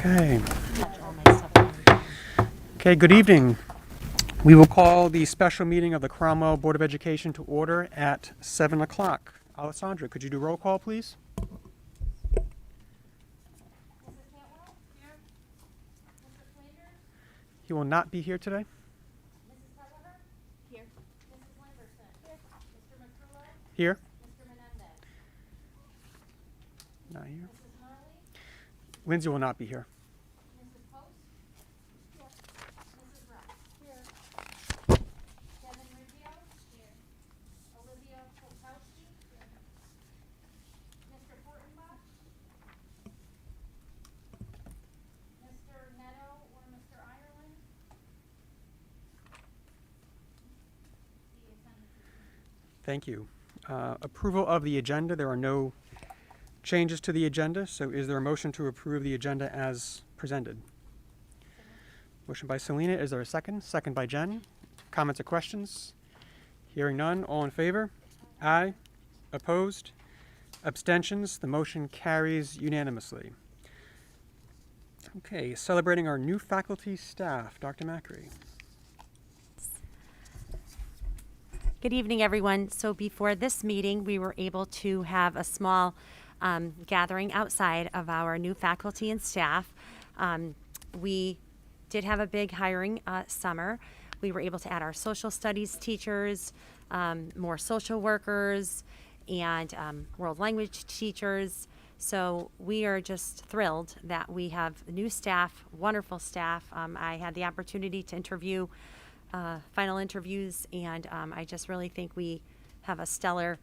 Okay. Okay, good evening. We will call the special meeting of the Cromwell Board of Education to order at 7 o'clock. Alessandra, could you do roll call, please? Mrs. Cantwell? Here. Mr. Flanders? He will not be here today. Mrs. Tutler? Here. Mrs. Lamberson? Here. Mr. McCullough? Here? Mr. Menendez? Not here. Mrs. Marley? Lindsay will not be here. Mrs. Post? Here. Mrs. Ruff? Here. Kevin Riggio? Here. Olivia Polkowski? Here. Mr. Fortenbach? Mr. Neto or Mr. Ireland? The attendance is Thank you. Approval of the agenda. There are no changes to the agenda, so is there a motion to approve the agenda as presented? Motion by Selena. Is there a second? Second by Jen. Comments or questions? Hearing none. All in favor? Aye. Opposed? Abstentions? The motion carries unanimously. Okay, celebrating our new faculty staff. Dr. Macri. Good evening, everyone. So before this meeting, we were able to have a small gathering outside of our new faculty and staff. We did have a big hiring summer. We were able to add our social studies teachers, more social workers, and world language teachers. So we are just thrilled that we have new staff, wonderful staff. I had the opportunity to interview final interviews, and I just really think we have a stellar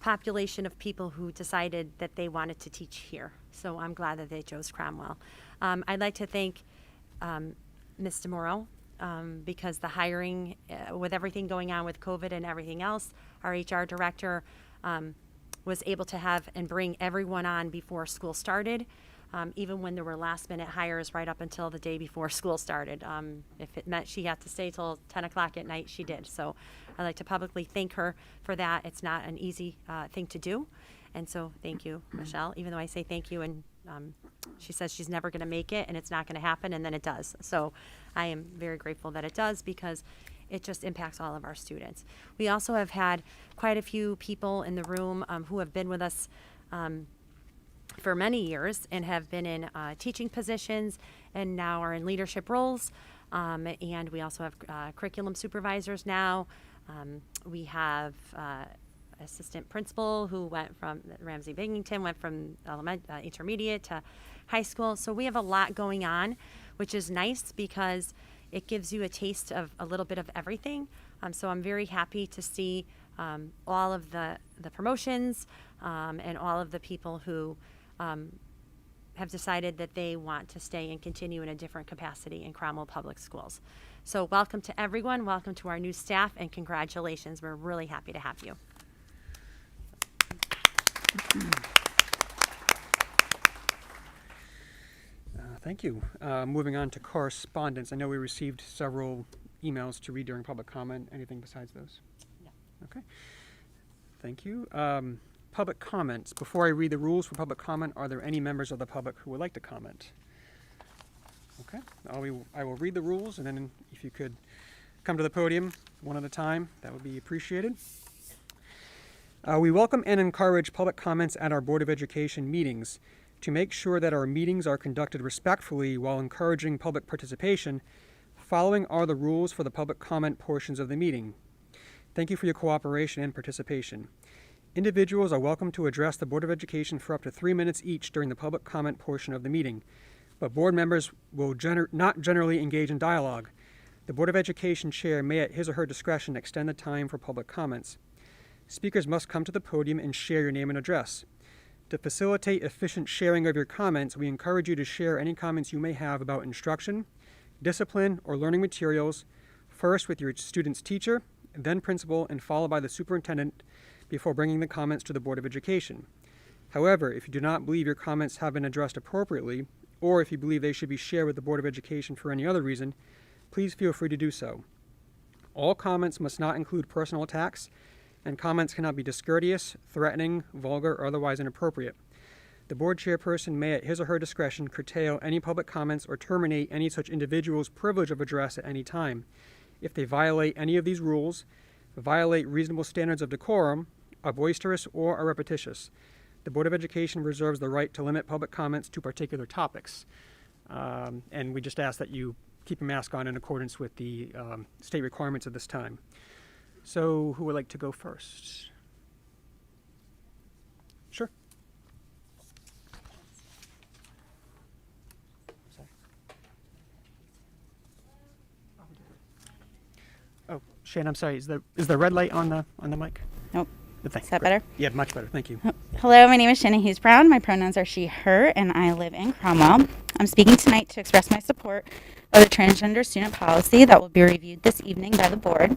population of people who decided that they wanted to teach here. So I'm glad that they chose Cromwell. I'd like to thank Ms. DeMoro because the hiring, with everything going on with COVID and everything else, our HR director was able to have and bring everyone on before school started. Even when there were last minute hires right up until the day before school started. If it meant she had to stay till 10 o'clock at night, she did. So I'd like to publicly thank her for that. It's not an easy thing to do. And so thank you, Michelle, even though I say thank you and she says she's never going to make it and it's not going to happen, and then it does. So I am very grateful that it does because it just impacts all of our students. We also have had quite a few people in the room who have been with us for many years and have been in teaching positions and now are in leadership roles. And we also have curriculum supervisors now. We have assistant principal who went from Ramsey Binghamton, went from intermediate to high school. So we have a lot going on, which is nice because it gives you a taste of a little bit of everything. So I'm very happy to see all of the promotions and all of the people who have decided that they want to stay and continue in a different capacity in Cromwell Public Schools. So welcome to everyone, welcome to our new staff, and congratulations. We're really happy to have you. Thank you. Moving on to correspondence. I know we received several emails to read during public comment. Anything besides those? No. Okay. Thank you. Public comments. Before I read the rules for public comment, are there any members of the public who would like to comment? Okay. I will read the rules, and then if you could come to the podium one at a time, that would be appreciated. We welcome and encourage public comments at our Board of Education meetings. To make sure that our meetings are conducted respectfully while encouraging public participation, following are the rules for the public comment portions of the meeting. Thank you for your cooperation and participation. Individuals are welcome to address the Board of Education for up to 3 minutes each during the public comment portion of the meeting, but board members will not generally engage in dialogue. The Board of Education chair may at his or her discretion extend the time for public comments. Speakers must come to the podium and share your name and address. To facilitate efficient sharing of your comments, we encourage you to share any comments you may have about instruction, discipline, or learning materials, first with your student's teacher, then principal, and followed by the superintendent before bringing the comments to the Board of Education. However, if you do not believe your comments have been addressed appropriately, or if you believe they should be shared with the Board of Education for any other reason, please feel free to do so. All comments must not include personal attacks, and comments cannot be discourteous, threatening, vulgar, or otherwise inappropriate. The board chairperson may, at his or her discretion, curtail any public comments or terminate any such individual's privilege of address at any time. If they violate any of these rules, violate reasonable standards of decorum, are boisterous, or are repetitious, the Board of Education reserves the right to limit public comments to particular topics. And we just ask that you keep a mask on in accordance with the state requirements at this time. So who would like to go first? Sure. Oh, Shane, I'm sorry. Is the red light on the mic? Nope. Thanks. Is that Great. better? Yeah, much better. Thank you. Hello, my name is Shannon Hughes Brown. My pronouns are she, her, and I live in Cromwell. I'm speaking tonight to express my support of the transgender student policy that will be reviewed this evening by the board.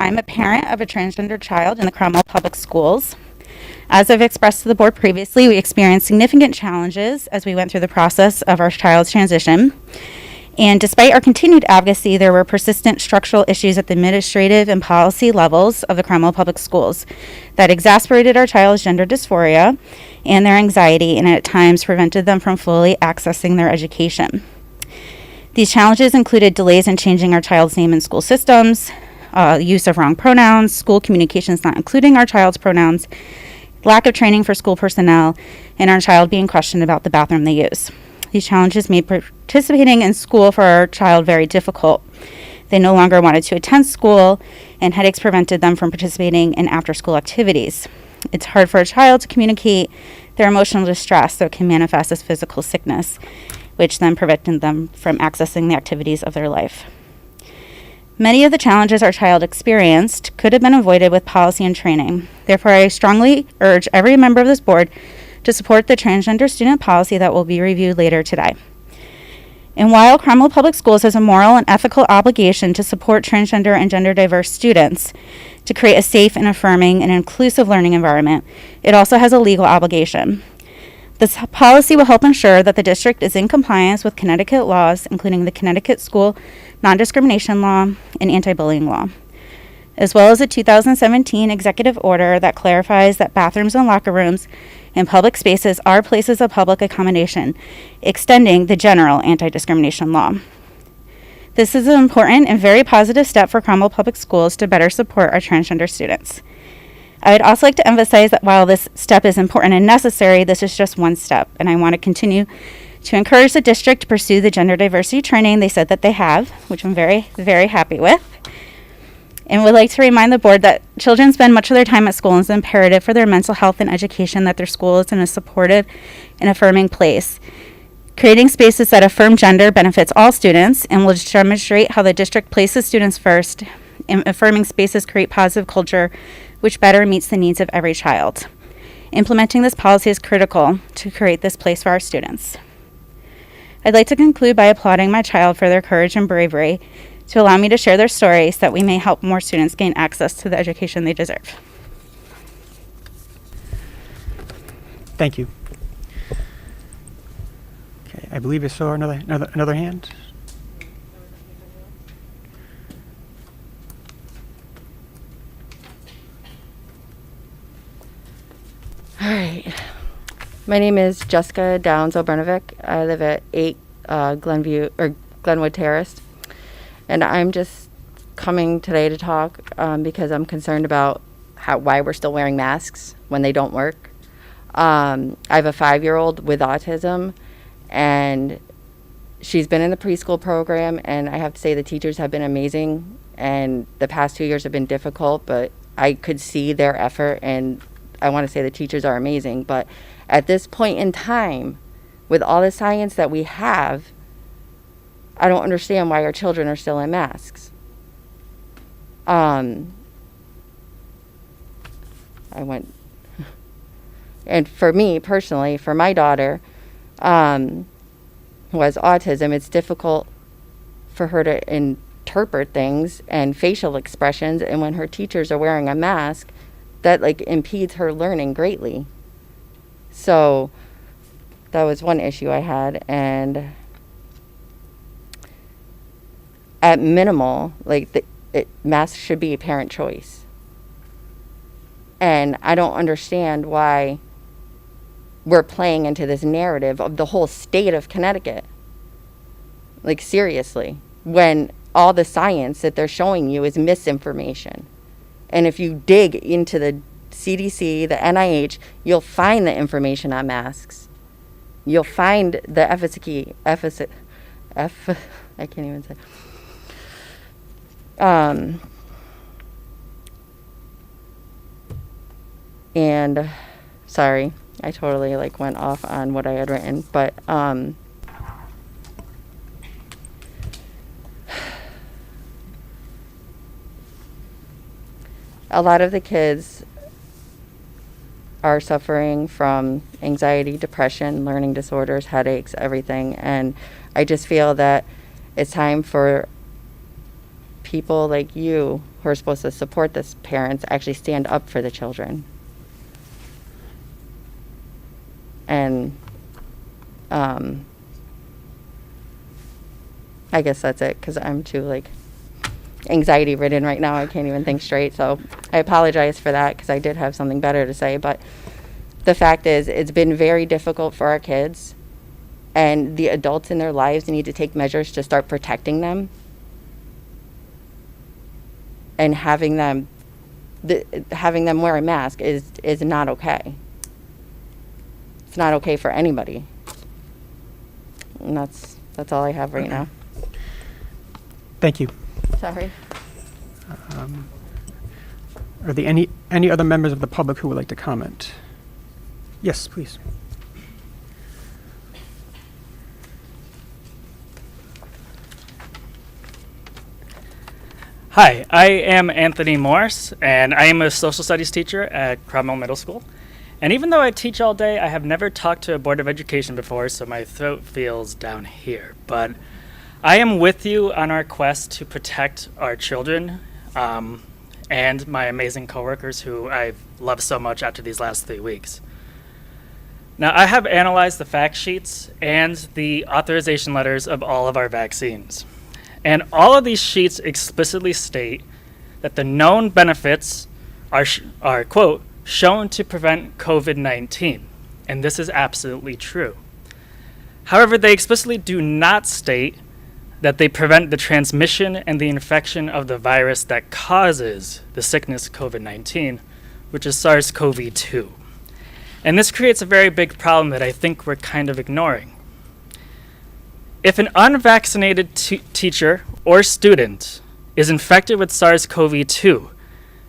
I'm a parent of a transgender child in the Cromwell Public Schools. As I've expressed to the board previously, we experienced significant challenges as we went through the process of our child's transition. And despite our continued advocacy, there were persistent structural issues at the administrative and policy levels of the Cromwell Public Schools that exacerbated our child's gender dysphoria and their anxiety, and at times prevented them from fully accessing their education. These challenges included delays in changing our child's name in school systems, use of wrong pronouns, school communications not including our child's pronouns, lack of training for school personnel, and our child being questioned about the bathroom they use. These challenges made participating in school for our child very difficult. They no longer wanted to attend school, and headaches prevented them from participating in after-school activities. It's hard for a child to communicate their emotional distress, so it can manifest as physical sickness, which then prevented them from accessing the activities of their life. Many of the challenges our child experienced could have been avoided with policy and training. Therefore, I strongly urge every member of this board to support the transgender student policy that will be reviewed later today. And while Cromwell Public Schools has a moral and ethical obligation to support transgender and gender diverse students to create a safe and affirming and inclusive learning environment, it also has a legal obligation. This policy will help ensure that the district is in compliance with Connecticut laws, including the Connecticut School Non-Discrimination Law and Anti-Bullying Law, as well as a 2017 executive order that clarifies that bathrooms and locker rooms in public spaces are places of public accommodation, extending the general anti-discrimination law. This is an important and very positive step for Cromwell Public Schools to better support our transgender students. I would also like to emphasize that while this step is important and necessary, this is just one step, and I want to continue to encourage the district to pursue the gender diversity training they said that they have, which I'm very, very happy with. And would like to remind the board that children spend much of their time at school, and it's imperative for their mental health and education that their school is in a supportive and affirming place. Creating spaces that affirm gender benefits all students and will demonstrate how the district places students first, and affirming spaces create positive culture which better meets the needs of every child. Implementing this policy is critical to create this place for our students. I'd like to conclude by applauding my child for their courage and bravery to allow me to share their stories so that we may help more students gain access to the education they deserve. Thank you. Okay, I believe I saw another hand. All right. My name is Jessica Downs Obernovic. I live at 8 Glenwood Terrace. And I'm just coming today to talk because I'm concerned about why we're still wearing masks when they don't work. I have a 5-year-old with autism, and she's been in the preschool program, and I have to say the teachers have been amazing, and the past 2 years have been difficult, but I could see their effort, and I want to say the teachers are amazing. But at this point in time, with all the science that we have, I don't understand why our children are still in masks. And for me personally, for my daughter, who has autism, it's difficult for her to interpret things and facial expressions. And when her teachers are wearing a mask, that impedes her learning greatly. So that was one issue I had. And at minimal, masks should be a parent choice. And I don't understand why we're playing into this narrative of the whole state of Connecticut. Like, seriously, when all the science that they're showing you is misinformation. And if you dig into the CDC, the NIH, you'll find the information on masks. You'll find the efficacy, I can't even say. And sorry, I totally like went off on what I had written, but a lot of the kids are suffering from anxiety, depression, learning disorders, headaches, everything. And I just feel that it's time for people like you who are supposed to support the parents actually stand up for the children. And I guess that's it, because I'm too like anxiety ridden right now. I can't even think straight. So I apologize for that, because I did have something better to say. But the fact is, it's been very difficult for our kids, and the adults in their lives need to take measures to start protecting them. And having them wear a mask is not okay. It's not okay for anybody. And that's all I have right now. Thank you. Sorry. Are there any other members of the public who would like to comment? Yes, please. Hi, I am Anthony Morris, and I am a social studies teacher at Cromwell Middle School. And even though I teach all day, I have never talked to a Board of Education before, so my throat feels down here. But I am with you on our quest to protect our children and my amazing coworkers who I've loved so much after these last 3 weeks. Now, I have analyzed the fact sheets and the authorization letters of all of our vaccines. And all of these sheets explicitly state that the known benefits are quote, shown to prevent COVID-19. And this is absolutely true. However, they explicitly do not state that they prevent the transmission and the infection of the virus that causes the sickness COVID-19, which is SARS-CoV-2. And this creates a very big problem that I think we're kind of ignoring. If an unvaccinated teacher or student is infected with SARS-CoV-2,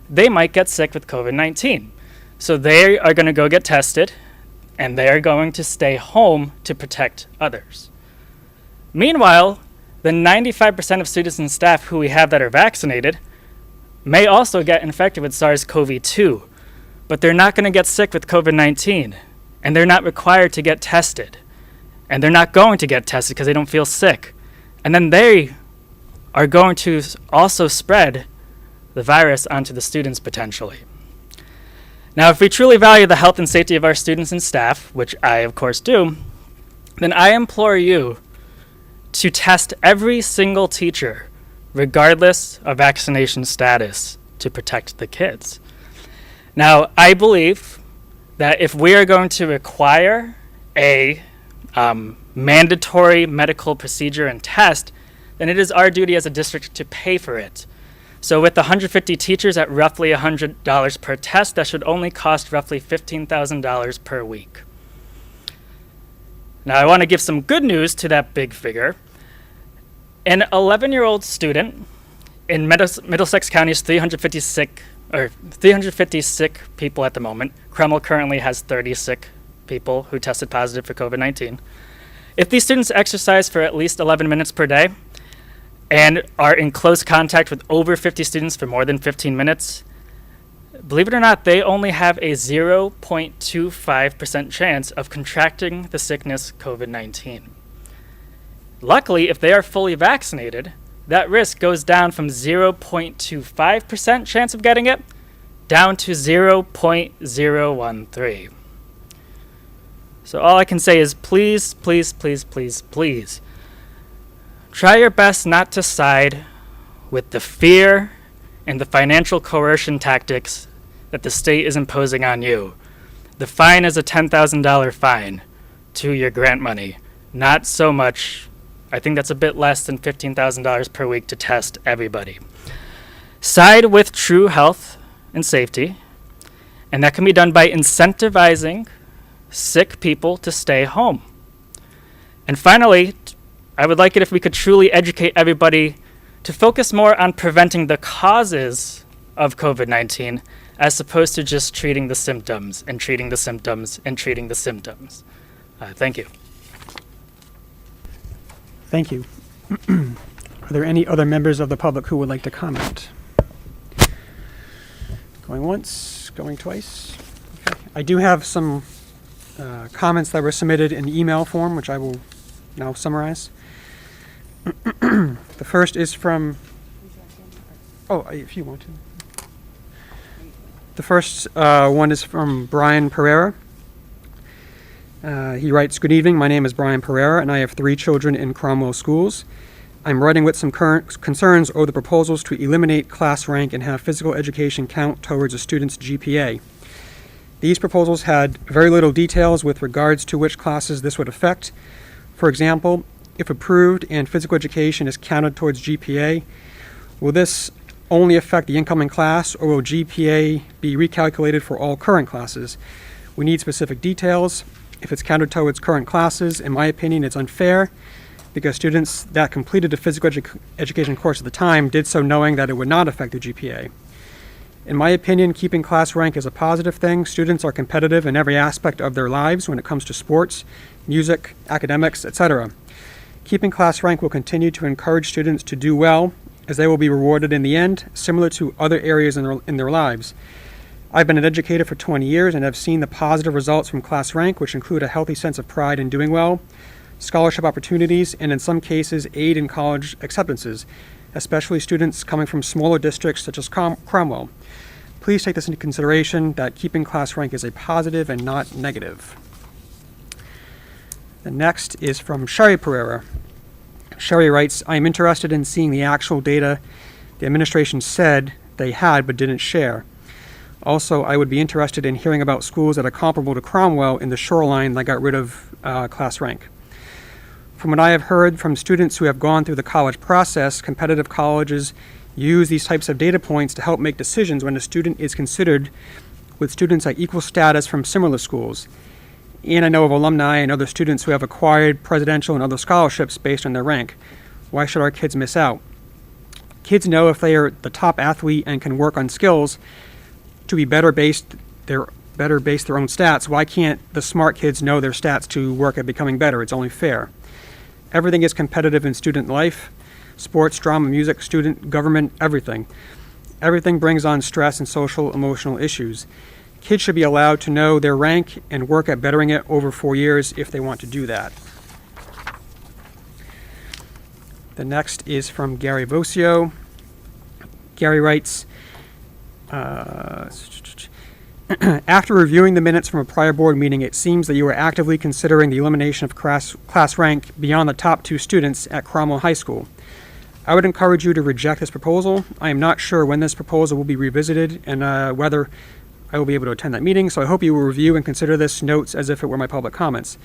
they might get sick with COVID-19. So they are going to go get tested, and they are going to stay home to protect others. Meanwhile, the 95% of students and staff who we have that are vaccinated may also get infected with SARS-CoV-2, but they're not going to get sick with COVID-19, and they're not required to get tested. And they're not going to get tested because they don't feel sick. And then they are going to also spread the virus onto the students potentially. Now, if we truly value the health and safety of our students and staff, which I of course do, then I implore you to test every single teacher, regardless of vaccination status, to protect the kids. Now, I believe that if we are going to require a mandatory medical procedure and test, then it is our duty as a district to pay for it. So with 150 teachers at roughly $100 per test, that should only cost roughly $15,000 per week. Now, I want to give some good news to that big figure. An 11-year-old student in Middlesex County's 350 sick people at the moment. Cromwell currently has 30 sick people who tested positive for COVID-19. If these students exercise for at least 11 minutes per day and are in close contact with over 50 students for more than 15 minutes, believe it or not, they only have a 0.25% chance of contracting the sickness COVID-19. Luckily, if they are fully vaccinated, that risk goes down from 0.25% chance of getting it down to 0.013. So all I can say is please, please, please, please, please, try your best not to side with the fear and the financial coercion tactics that the state is imposing on you. the fine is a $10,000 fine to your grant money. Not so much, I think that's a bit less than $15,000 per week to test everybody. Side with true health and safety, and that can be done by incentivizing sick people to stay home. And finally, I would like it if we could truly educate everybody to focus more on preventing the causes of COVID-19 as opposed to just treating the symptoms and treating the symptoms and treating the symptoms. Thank you. Thank you. Are there any other members of the public who would like to comment? Going once, going twice. Okay. I do have some comments that were submitted in email form, which I will now summarize. The first is from, if you want to. The first one is from Brian Pereira. He writes, "Good evening, my name is Brian Pereira and I have 3 children in Cromwell schools. I'm writing with some current concerns over the proposals to eliminate class rank and have physical education count towards a student's GPA. These proposals had very little details with regards to which classes this would affect. For example, if approved and physical education is counted towards GPA, will this only affect the incoming class or will GPA be recalculated for all current classes? We need specific details. If it's counted towards current classes, in my opinion, it's unfair because students that completed a physical education course at the time did so knowing that it would not affect their GPA. In my opinion, keeping class rank is a positive thing. Students are competitive in every aspect of their lives when it comes to sports, music, academics, etc. Keeping class rank will continue to encourage students to do well as they will be rewarded in the end, similar to other areas in their lives. I've been an educator for 20 years and have seen the positive results from class rank, which include a healthy sense of pride in doing well, scholarship opportunities, and in some cases, aid in college acceptances, especially students coming from smaller districts such as Cromwell. Please take this into consideration that keeping class rank is a positive and not negative." The next is from Sherry Pereira. Sherry writes, "I am interested in seeing the actual data the administration said they had but didn't share. Also, I would be interested in hearing about schools that are comparable to Cromwell in the shoreline that got rid of class rank. From what I have heard from students who have gone through the college process, competitive colleges use these types of data points to help make decisions when a student is considered with students at equal status from similar schools. And I know of alumni and other students who have acquired presidential and other scholarships based on their rank. Why should our kids miss out? Kids know if they are the top athlete and can work on skills to be better base their own stats. Why can't the smart kids know their stats to work at becoming better? It's only fair. Everything is competitive in student life, sports, drama, music, student, government, everything. Everything brings on stress and social, emotional issues. Kids should be allowed to know their rank and work at bettering it over 4 years if they want to do that." The next is from Gary Vosio. Gary writes, "After reviewing the minutes from a prior board meeting, it seems that you are actively considering the elimination of class rank beyond the top 2 students at Cromwell High School. I would encourage you to reject this proposal. I am not sure when this proposal will be revisited and whether I will be able to attend that meeting, so I hope you will review and consider this notes as if it were my public comments.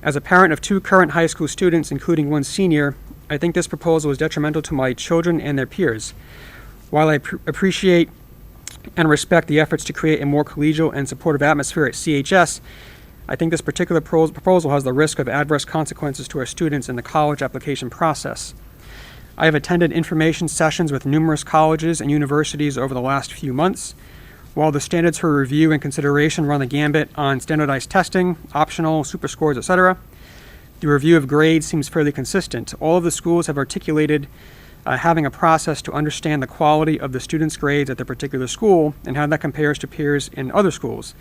As a parent of 2 current high school students, including 1 senior, I think this proposal is detrimental to my children and their peers. While I appreciate and respect the efforts to create a more collegial and supportive atmosphere at CHS, I think this particular proposal has the risk of adverse consequences to our students in the college application process. I have attended information sessions with numerous colleges and universities over the last few months. While the standards for review and consideration run the gambit on standardized testing, optional, super scores, etc., the review of grades seems fairly consistent. All of the schools have articulated having a process to understand the quality of the students' grades at their particular school and how that compares to peers in other schools.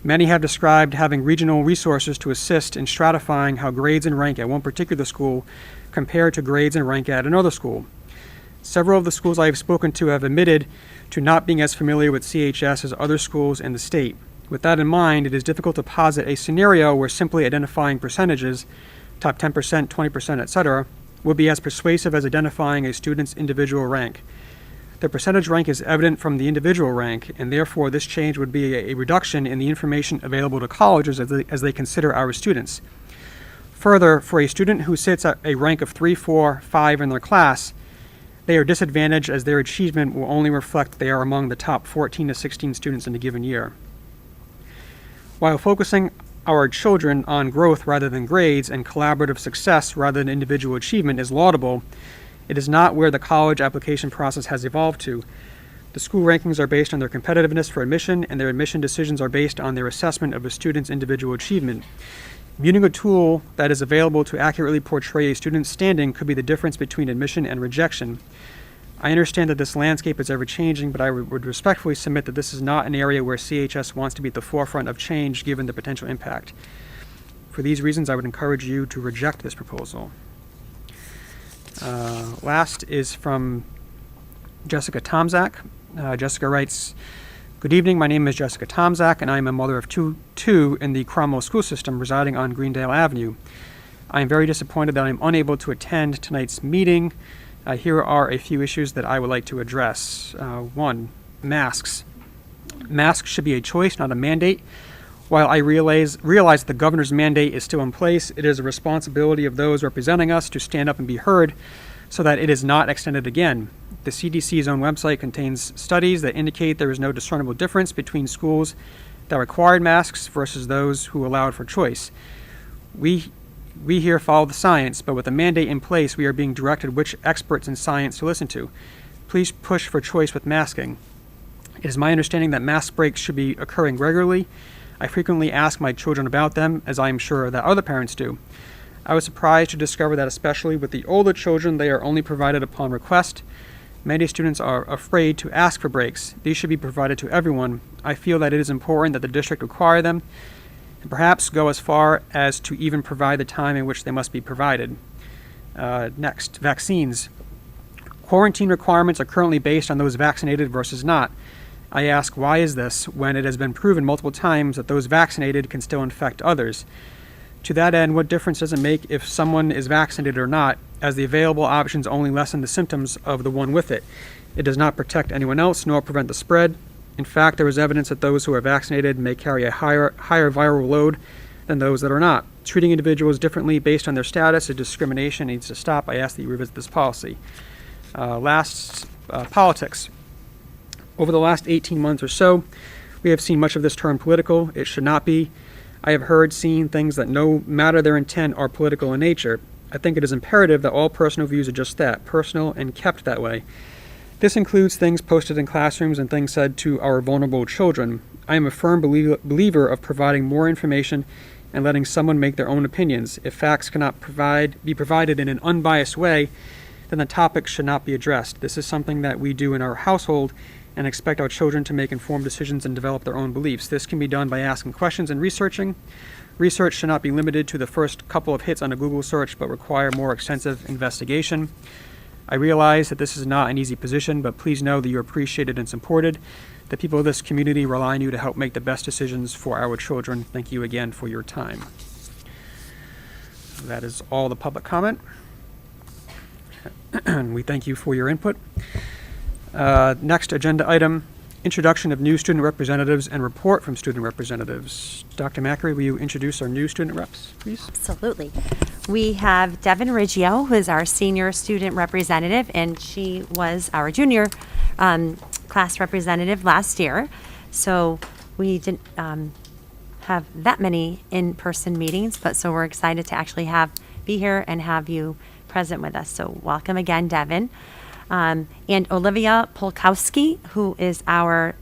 Many have described having regional resources to assist in stratifying how grades and rank at one particular school compare to grades and rank at another school. Several of the schools I have spoken to have admitted to not being as familiar with CHS as other schools in the state. With that in mind, it is difficult to posit a scenario where simply identifying percentages, top 10%, 20%, etc., would be as persuasive as identifying a student's individual rank. The percentage rank is evident from the individual rank, and therefore this change would be a reduction in the information available to colleges as they consider our students. Further, for a student who sits at a rank of 3, 4, 5 in their class, they are disadvantaged as their achievement will only reflect they are among the top 14 to 16 students in a given year. While focusing our children on growth rather than grades and collaborative success rather than individual achievement is laudable, it is not where the college application process has evolved to. The school rankings are based on their competitiveness for admission, and their admission decisions are based on their assessment of a student's individual achievement. Viewing a tool that is available to accurately portray a student's standing could be the difference between admission and rejection. I understand that this landscape is ever-changing, but I would respectfully submit that this is not an area where CHS wants to be at the forefront of change given the potential impact. For these reasons, I would encourage you to reject this proposal. Last is from Jessica Tomzak. Jessica writes, "Good evening, my name is Jessica Tomzak, and I am a mother of two in the Cromwell school system residing on Greendale Avenue. I am very disappointed that I am unable to attend tonight's meeting. Here are a few issues that I would like to address. 1, masks. Masks should be a choice, not a mandate. While I realize the governor's mandate is still in place, it is a responsibility of those representing us to stand up and be heard so that it is not extended again. The CDC's own website contains studies that indicate there is no discernible difference between schools that required masks versus those who allowed for choice. We here follow the science, but with a mandate in place, we are being directed which experts in science to listen to. Please push for choice with masking. It is my understanding that mask breaks should be occurring regularly. I frequently ask my children about them, as I am sure that other parents do. I was surprised to discover that especially with the older children, they are only provided upon request. Many students are afraid to ask for breaks. These should be provided to everyone. I feel that it is important that the district require them, and perhaps go as far as to even provide the time in which they must be provided. Next, vaccines. Quarantine requirements are currently based on those vaccinated versus not. I ask, why is this, when it has been proven multiple times that those vaccinated can still infect others? To that end, what difference does it make if someone is vaccinated or not, as the available options only lessen the symptoms of the one with it? It does not protect anyone else, nor prevent the spread. In fact, there is evidence that those who are vaccinated may carry a higher viral load than those that are not. Treating individuals differently based on their status is discrimination and needs to stop. I ask that you revisit this policy. Politics. Over the last 18 months or so, we have seen much of this turned political. It should not be. I have seen things that, no matter their intent, are political in nature. I think it is imperative that all personal views are just that, personal and kept that way. This includes things posted in classrooms and things said to our vulnerable children. I am a firm believer of providing more information and letting someone make their own opinions. If facts cannot be provided in an unbiased way, then the topic should not be addressed. This is something that we do in our household and expect our children to make informed decisions and develop their own beliefs. This can be done by asking questions and researching. Research should not be limited to the first couple of hits on a Google search, but require more extensive investigation. I realize that this is not an easy position, but please know that you're appreciated and supported. The people of this community rely on you to help make the best decisions for our children. Thank you again for your time. That is all the public comment. We thank you for your input. Next agenda item, introduction of new student representatives and report from student representatives. Dr. Macri, will you introduce our new student reps, please? Absolutely. We have Devin Riggio, who is our senior student representative, and she was our junior class representative last year. So we didn't have that many in-person meetings, but so we're excited to actually be here and have you present with us. So welcome again, Devin. And Olivia Polkowski, who is our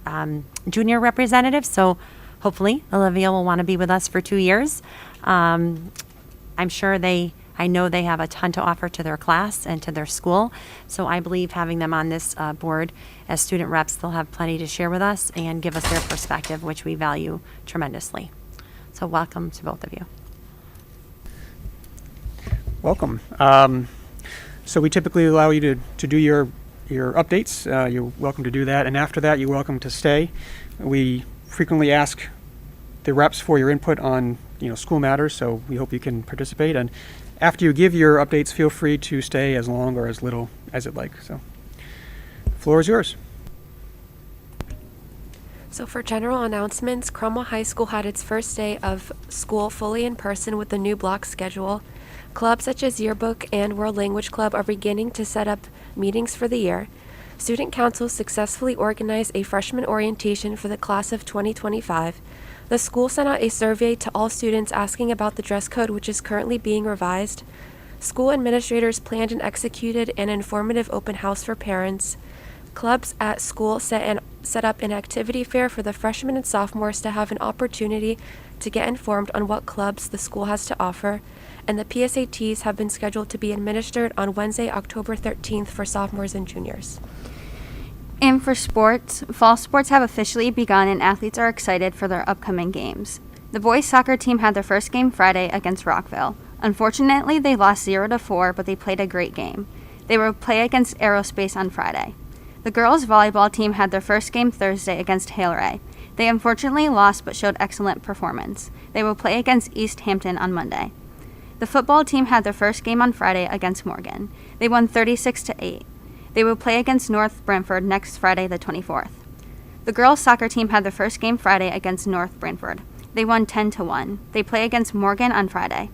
junior representative. So hopefully Olivia will want to be with us for 2 years. I'm sure I know they have a ton to offer to their class and to their school. So I believe having them on this board as student reps, they'll have plenty to share with us and give us their perspective, which we value tremendously. So welcome to both of you. Welcome. So we typically allow you to do your updates. You're welcome to do that. And after that, you're welcome to stay. We frequently ask the reps for your input on school matters, so we hope you can participate. And after you give your updates, feel free to stay as long or as little as you'd like. So Floor is yours. So for general announcements, Cromwell High School had its first day of school fully in person with the new block schedule. Clubs such as Yearbook and World Language Club are beginning to set up meetings for the year. Student Council successfully organized a freshman orientation for the class of 2025. The school sent out a survey to all students asking about the dress code, which is currently being revised. School administrators planned and executed an informative open house for parents. Clubs at school set up an activity fair for the freshmen and sophomores to have an opportunity to get informed on what clubs the school has to offer. And the PSATs have been scheduled to be administered on Wednesday, October 13th for sophomores and juniors. And for sports, fall sports have officially begun and athletes are excited for their upcoming games. The boys soccer team had their first game Friday against Rockville. Unfortunately, they lost 0-4, but they played a great game. They will play against Aerospace on Friday. The girls volleyball team had their first game Thursday against Haleray. They unfortunately lost but showed excellent performance. They will play against East Hampton on Monday. The football team had their first game on Friday against Morgan. They won 36-8. They will play against North Branford next Friday, the 24th. The girls soccer team had their first game Friday against North Branford. They won 10-1. They play against Morgan on Friday.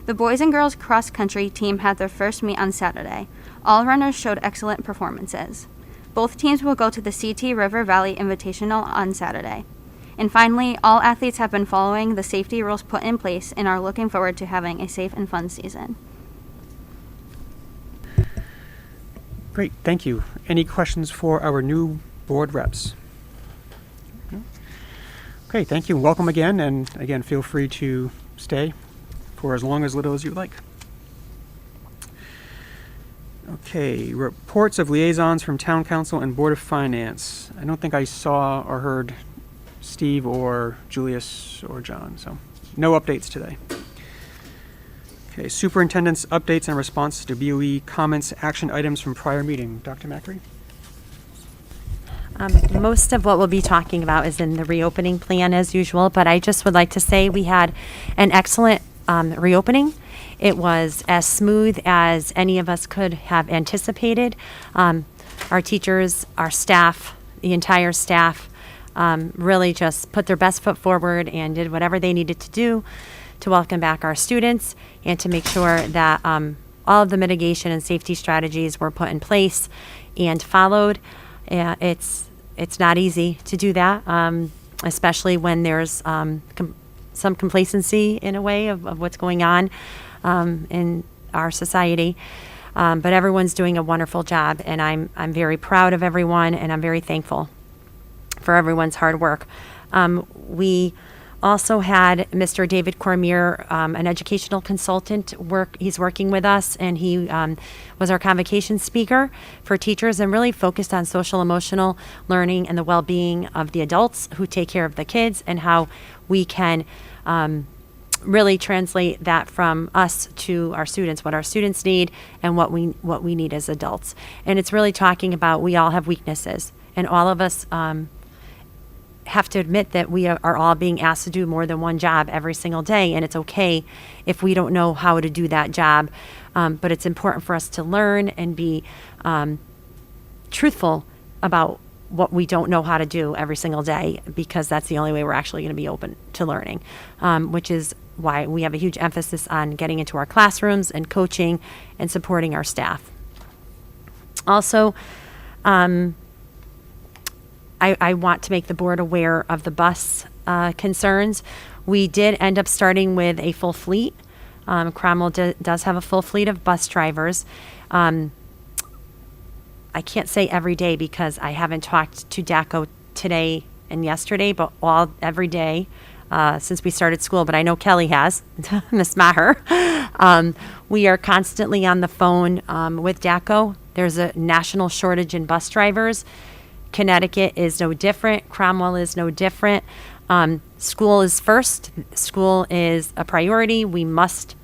The boys and girls cross country team had their first meet on Saturday. All runners showed excellent performances. Both teams will go to the CT River Valley Invitational on Saturday. And finally, all athletes have been following the safety rules put in place and are looking forward to having a safe and fun season. Great, thank you. Any questions for our new board reps? No? Okay, thank you. Welcome again, and again, feel free to stay for as long as little as you like. Okay, reports of liaisons from Town Council and Board of Finance. I don't think I saw or heard Steve or Julius or John, so no updates today. Okay, superintendent's updates and response to BOE comments, action items from prior meeting. Dr. Macri? Most of what we'll be talking about is in the reopening plan as usual, but I just would like to say we had an excellent reopening. It was as smooth as any of us could have anticipated. Our teachers, our staff, the entire staff really just put their best foot forward and did whatever they needed to do to welcome back our students and to make sure that all of the mitigation and safety strategies were put in place and followed. It's not easy to do that, especially when there's some complacency in a way of what's going on in our society. But everyone's doing a wonderful job, and I'm very proud of everyone, and I'm very thankful for everyone's hard work. We also had Mr. David Cormier, an educational consultant, he's working with us, and he was our convocation speaker for teachers and really focused on social emotional learning and the well-being of the adults who take care of the kids and how we can really translate that from us to our students, what our students need and what we need as adults. And it's really talking about we all have weaknesses, and all of us have to admit that we are all being asked to do more than one job every single day, and it's okay if we don't know how to do that job, but it's important for us to learn and be truthful about what we don't know how to do every single day, because that's the only way we're actually going to be open to learning, which is why we have a huge emphasis on getting into our classrooms and coaching and supporting our staff. Also, I want to make the board aware of the bus concerns. We did end up starting with a full fleet. Cromwell does have a full fleet of bus drivers. I can't say every day because I haven't talked to DACO today and yesterday, but every day since we started school. But I know Kelly has, Miss Maher. We are constantly on the phone with DACO. There's a national shortage in bus drivers. Connecticut is no different. Cromwell is no different. School is first. School is a priority. We must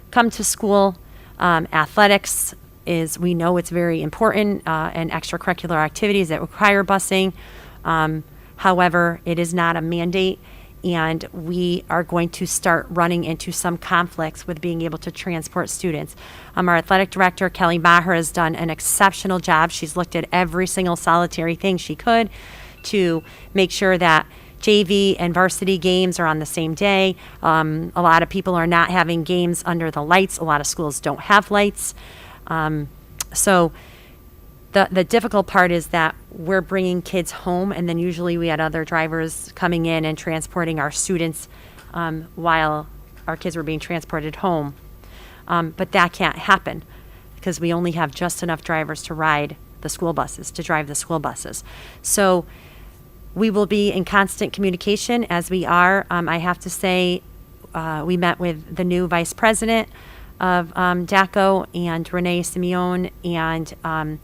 come to school. Athletics is, we know it's very important, and extracurricular activities that require busing. However, it is not a mandate, and we are going to start running into some conflicts with being able to transport students. Our athletic director, Kelly Maher, has done an exceptional job. She's looked at every single solitary thing she could to make sure that JV and varsity games are on the same day. A lot of people are not having games under the lights. A lot of schools don't have lights. So the difficult part is that we're bringing kids home, and then usually we had other drivers coming in and transporting our students while our kids were being transported home. But that can't happen because we only have just enough drivers to ride the school buses, to drive the school buses. So we will be in constant communication as we are. I have to say, we met with the new vice president of DACO and Renee Simeone and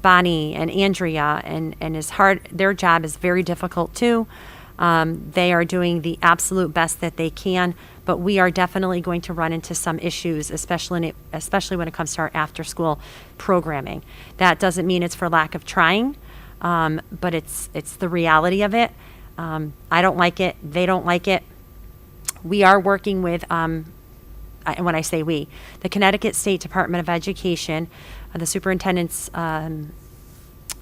Bonnie and Andrea, and is hard. Their job is very difficult too. They are doing the absolute best that they can, but we are definitely going to run into some issues, especially when it comes to our after-school programming. That doesn't mean it's for lack of trying, but it's the reality of it. I don't like it. They don't like it. We are working with, and when I say we, the Connecticut State Department of Education, the superintendent's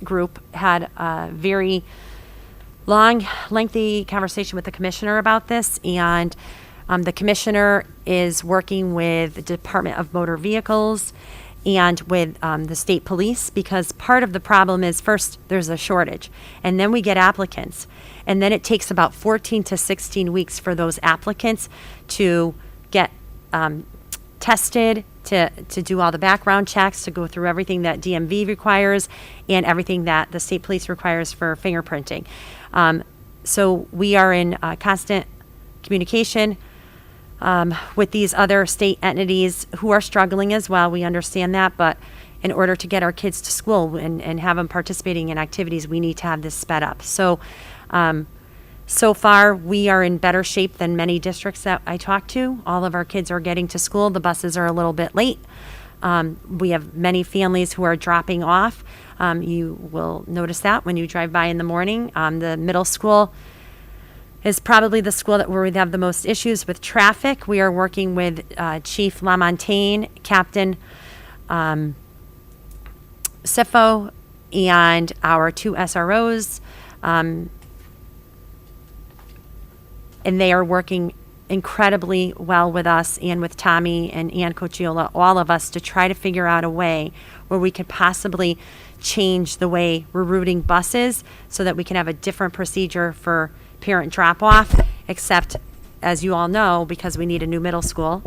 group had a very long, lengthy conversation with the commissioner about this, and the commissioner is working with the Department of Motor Vehicles and with the state police, because part of the problem is, first, there's a shortage, and then we get applicants, and then it takes about 14 to 16 weeks for those applicants to get tested, to do all the background checks, to go through everything that DMV requires and everything that the state police requires for fingerprinting. So we are in constant communication with these other state entities who are struggling as well. We understand that, but in order to get our kids to school and have them participating in activities, we need to have this sped up. So, so far, we are in better shape than many districts that I talk to. All of our kids are getting to school. The buses are a little bit late. We have many families who are dropping off. You will notice that when you drive by in the morning. The middle school is probably the school where we have the most issues with traffic. We are working with Chief LaMontagne, Captain Sifo, and our 2 SROs. And they are working incredibly well with us and with Tommy and Ann Cochiola, all of us, to try to figure out a way where we could possibly change the way we're routing buses so that we can have a different procedure for parent drop-off, except, as you all know, because we need a new middle school,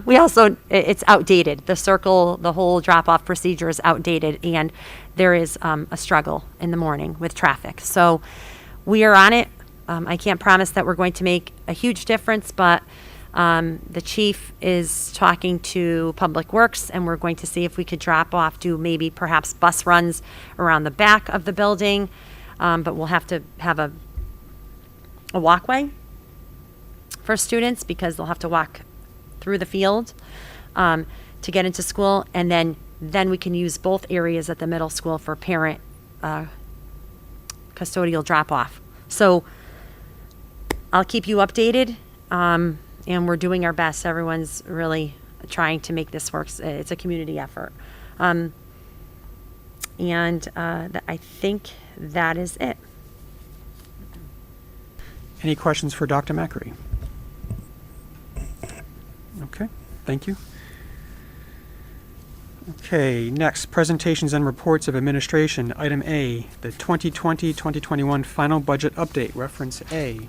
we also, it's outdated. The circle, the whole drop-off procedure is outdated, and there is a struggle in the morning with traffic. So we are on it. I can't promise that we're going to make a huge difference, but the chief is talking to Public Works, and we're going to see if we could drop off, do maybe perhaps bus runs around the back of the building, but we'll have to have a walkway for students because they'll have to walk through the field to get into school, and then we can use both areas at the middle school for parent custodial drop-off. So I'll keep you updated, and we're doing our best. Everyone's really trying to make this work. It's a community effort. I think that is it. Any questions for Dr. Macri? Okay, thank you. Okay, next, presentations and reports of administration. Item A, the 2020-2021 final budget update, reference A.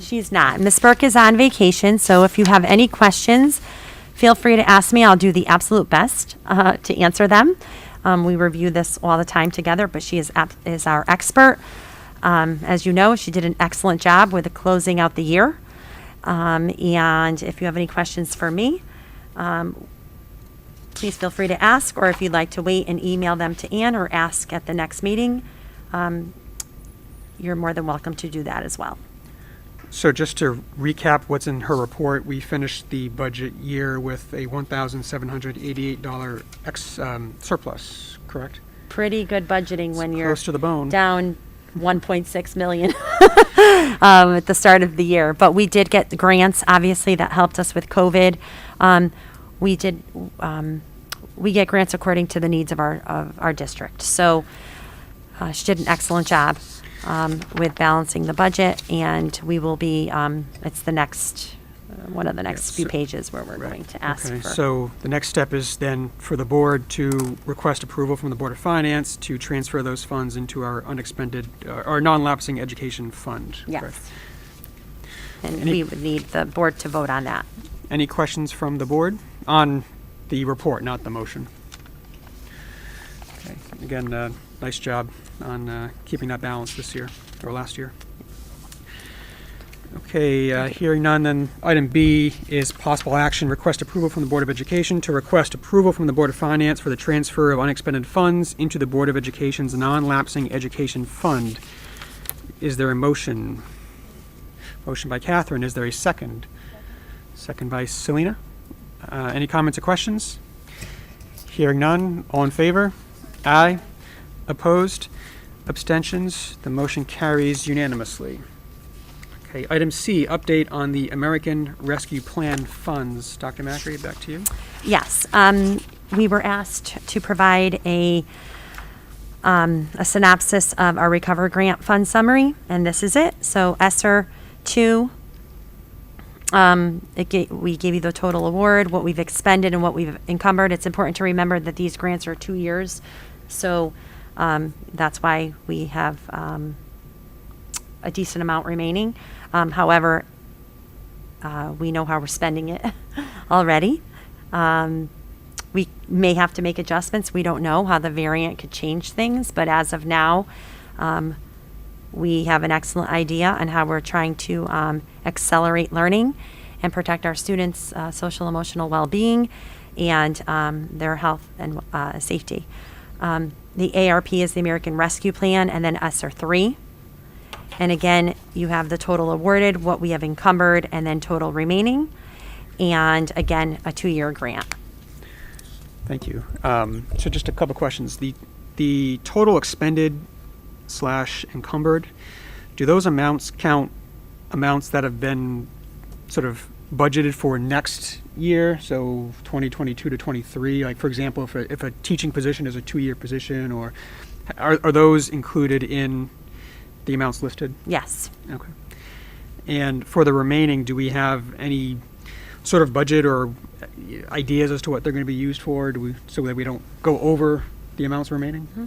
She's not. Ms. Burke is on vacation, so if you have any questions, feel free to ask me. I'll do the absolute best to answer them. We review this all the time together, but she is our expert. As you know, she did an excellent job with closing out the year. And if you have any questions for me, please feel free to ask, or if you'd like to wait and email them to Ann or ask at the next meeting, you're more than welcome to do that as well. So just to recap what's in her report, we finished the budget year with a $1,788 surplus, correct? Pretty good budgeting when you're close to the bone. down 1.6 million. at the start of the year. But we did get the grants, obviously, that helped us with COVID. We did, we get grants according to the needs of our district. So she did an excellent job with balancing the budget, and we will be, it's the next, one of the next few pages where we're going to ask Okay, for. so the next step is then for the board to request approval from the Board of Finance to transfer those funds into our unexpended, our non-lapsing education fund. Yes. correct? And Any- we would need the board to vote on that. Any questions from the board on the report, not the motion? Okay, again, nice job on keeping that balance this year, or last year. Okay, hearing none, then item B is possible action, request approval from the Board of Education to request approval from the Board of Finance for the transfer of unexpended funds into the Board of Education's non-lapsing education fund. Is there a motion? Motion by Catherine, is there a second? Second by Selena. Any comments or questions? Hearing none, all in favor? Aye. Opposed? Abstentions? The motion carries unanimously. Okay, item C, update on the American Rescue Plan funds. Dr. Macri, back to you. Yes, we were asked to provide a synopsis of our Recover Grant Fund summary, and this is it. So ESSER 2, we gave you the total award, what we've expended and what we've encumbered. It's important to remember that these grants are 2 years, so that's why we have a decent amount remaining. However, we know how we're spending it already. We may have to make adjustments. We don't know how the variant could change things, but as of now, we have an excellent idea on how we're trying to accelerate learning and protect our students' social emotional well-being and their health and safety. The ARP is the American Rescue Plan, and then ESSER 3. And again, you have the total awarded, what we have encumbered, and then total remaining. And again, a 2-year grant. Thank you. So just a couple questions. The total expended / encumbered, do those amounts count amounts that have been sort of budgeted for next year, so 2022 to 23? Like, for example, if a teaching position is a 2-year position, or are those included in the amounts listed? Yes. Okay. And for the remaining, do we have any sort of budget or ideas as to what they're going to be used for? So that we don't go over the amounts remaining? Mm-hmm.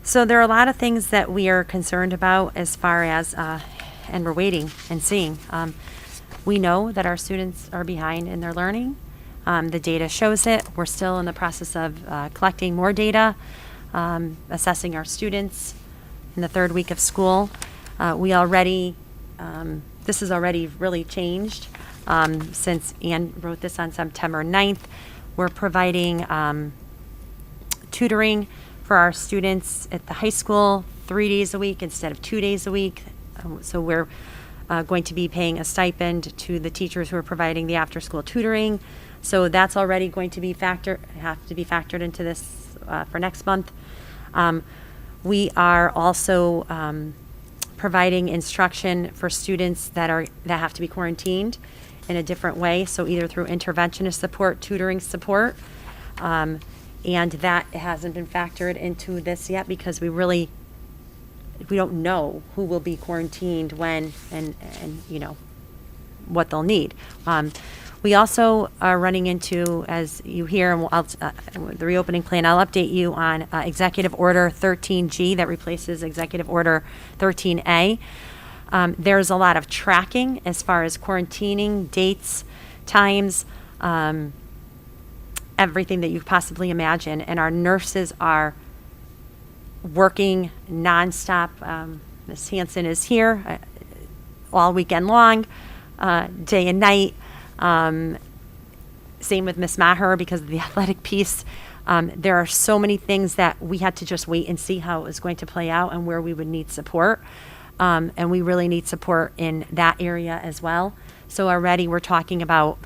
So there are a lot of things that we are concerned about as far as, and we're waiting and seeing. We know that our students are behind in their learning. The data shows it. We're still in the process of collecting more data, assessing our students in the 3rd week of school. We already, this has already really changed since Ann wrote this on September 9th. We're providing tutoring for our students at the high school 3 days a week instead of 2 days a week. So we're going to be paying a stipend to the teachers who are providing the after-school tutoring. So that's already going to be factored into this for next month. We are also providing instruction for students that have to be quarantined in a different way. So either through interventionist support, tutoring support, and that hasn't been factored into this yet because we don't know who will be quarantined when and you know what they'll need. We also are running into, as you hear, and the reopening plan, I'll update you on Executive Order 13G that replaces Executive Order 13A. There's a lot of tracking as far as quarantining, dates, times, everything that you possibly imagine. And our nurses are working nonstop. Ms. Hansen is here all weekend long, day and night. Same with Ms. Maher because of the athletic piece. There are so many things that we had to just wait and see how it was going to play out and where we would need support. And we really need support in that area as well. So already we're talking about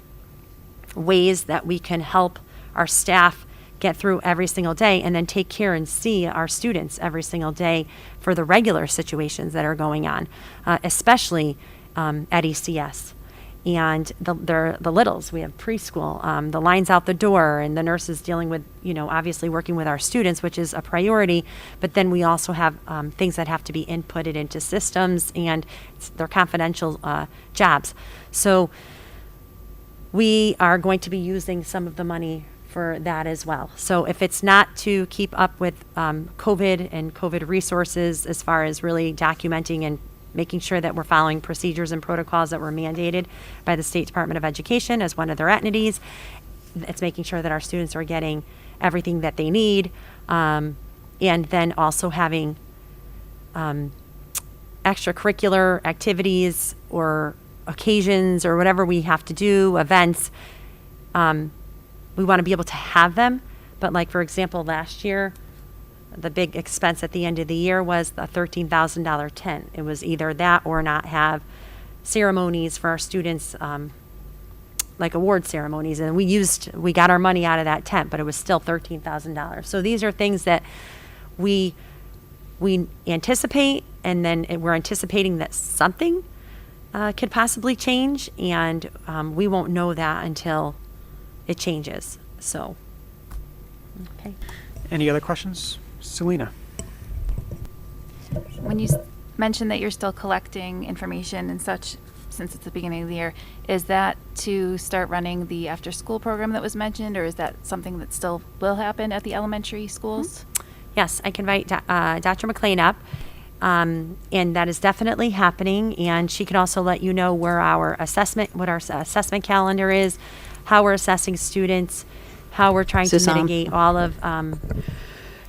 ways that we can help our staff get through every single day and then take care and see our students every single day for the regular situations that are going on, especially at ECS. And the littles, we have preschool, the lines out the door, and the nurses dealing with, obviously working with our students, which is a priority. But then we also have things that have to be inputted into systems, and they're confidential jobs. So we are going to be using some of the money for that as well. So if it's not to keep up with COVID and COVID resources as far as really documenting and making sure that we're following procedures and protocols that were mandated by the State Department of Education as one of their entities, it's making sure that our students are getting everything that they need, and then also having extracurricular activities or occasions or whatever we have to do, events. We want to be able to have them, but like, for example, last year, the big expense at the end of the year was a $13,000 tent. It was either that or not have ceremonies for our students, like award ceremonies. And we got our money out of that tent, but it was still $13,000. So these are things that we anticipate, and then we're anticipating that something could possibly change, and we won't know that until it changes. So, okay. Any other questions? Selena? When you mentioned that you're still collecting information and such since it's the beginning of the year, is that to start running the after-school program that was mentioned, or is that something that still will happen at the elementary schools? Yes, I can invite Dr. McLean up, and that is definitely happening. And she can also let you know what our assessment calendar is, how we're assessing students, how we're trying to mitigate all of.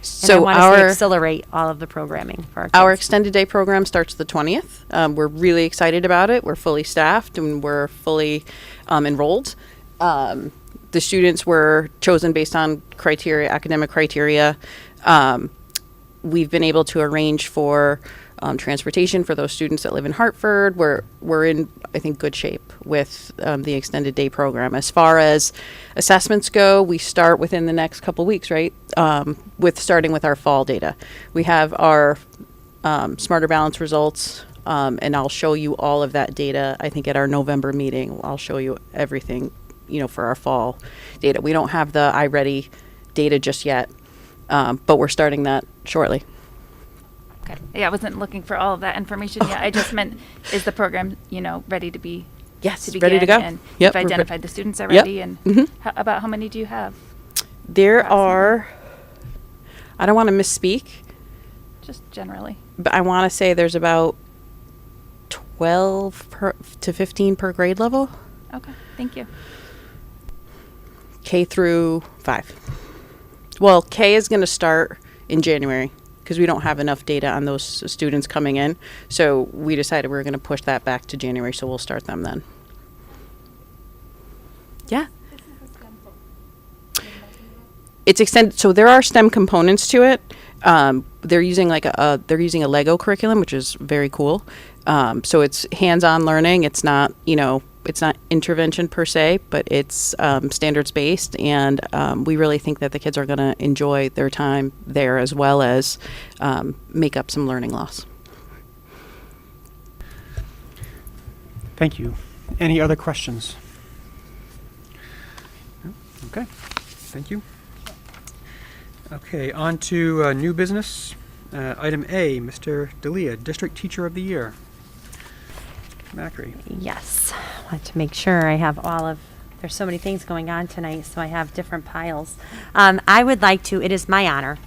So and I want to accelerate all of the programming for our kids. Our extended day program starts the 20th. We're really excited about it. We're fully staffed and we're fully enrolled. The students were chosen based on academic criteria. We've been able to arrange for transportation for those students that live in Hartford. We're in, I think, good shape with the extended day program. As far as assessments go, we start within the next couple weeks, right? Starting with our fall data. We have our Smarter Balance results, and I'll show you all of that data, I think, at our November meeting. I'll show you everything, for our fall data. We don't have the iReady data just yet, but we're starting that shortly. Okay. Yeah, I wasn't looking for all of that information yet. I just meant, is the program, ready to be? Yes, to begin, ready to go. And Yep, you've we're identified the students already, Yep. and Mhm. About how many do you have? There are, I don't want to misspeak, Just generally. but I want to say there's about 12 to 15 per grade level, Okay, thank you. K through 5. Well, K is going to start in January because we don't have enough data on those students coming in. So we decided we were going to push that back to January, so we'll start them then. Yeah. It's extended, so there are STEM components to it. They're using they're using a Lego curriculum, which is very cool. So it's hands-on learning. It's not, it's not intervention per se, but it's standards based, and we really think that the kids are going to enjoy their time there as well as make up some learning loss. Thank you. Any other questions? No? Okay, thank you. Okay, on to new business. Item A, Mr. D'Elia, District Teacher of the Year. Macri. Yes, I want to make sure I have there's so many things going on tonight, so I have different piles. I would like to, it is my honor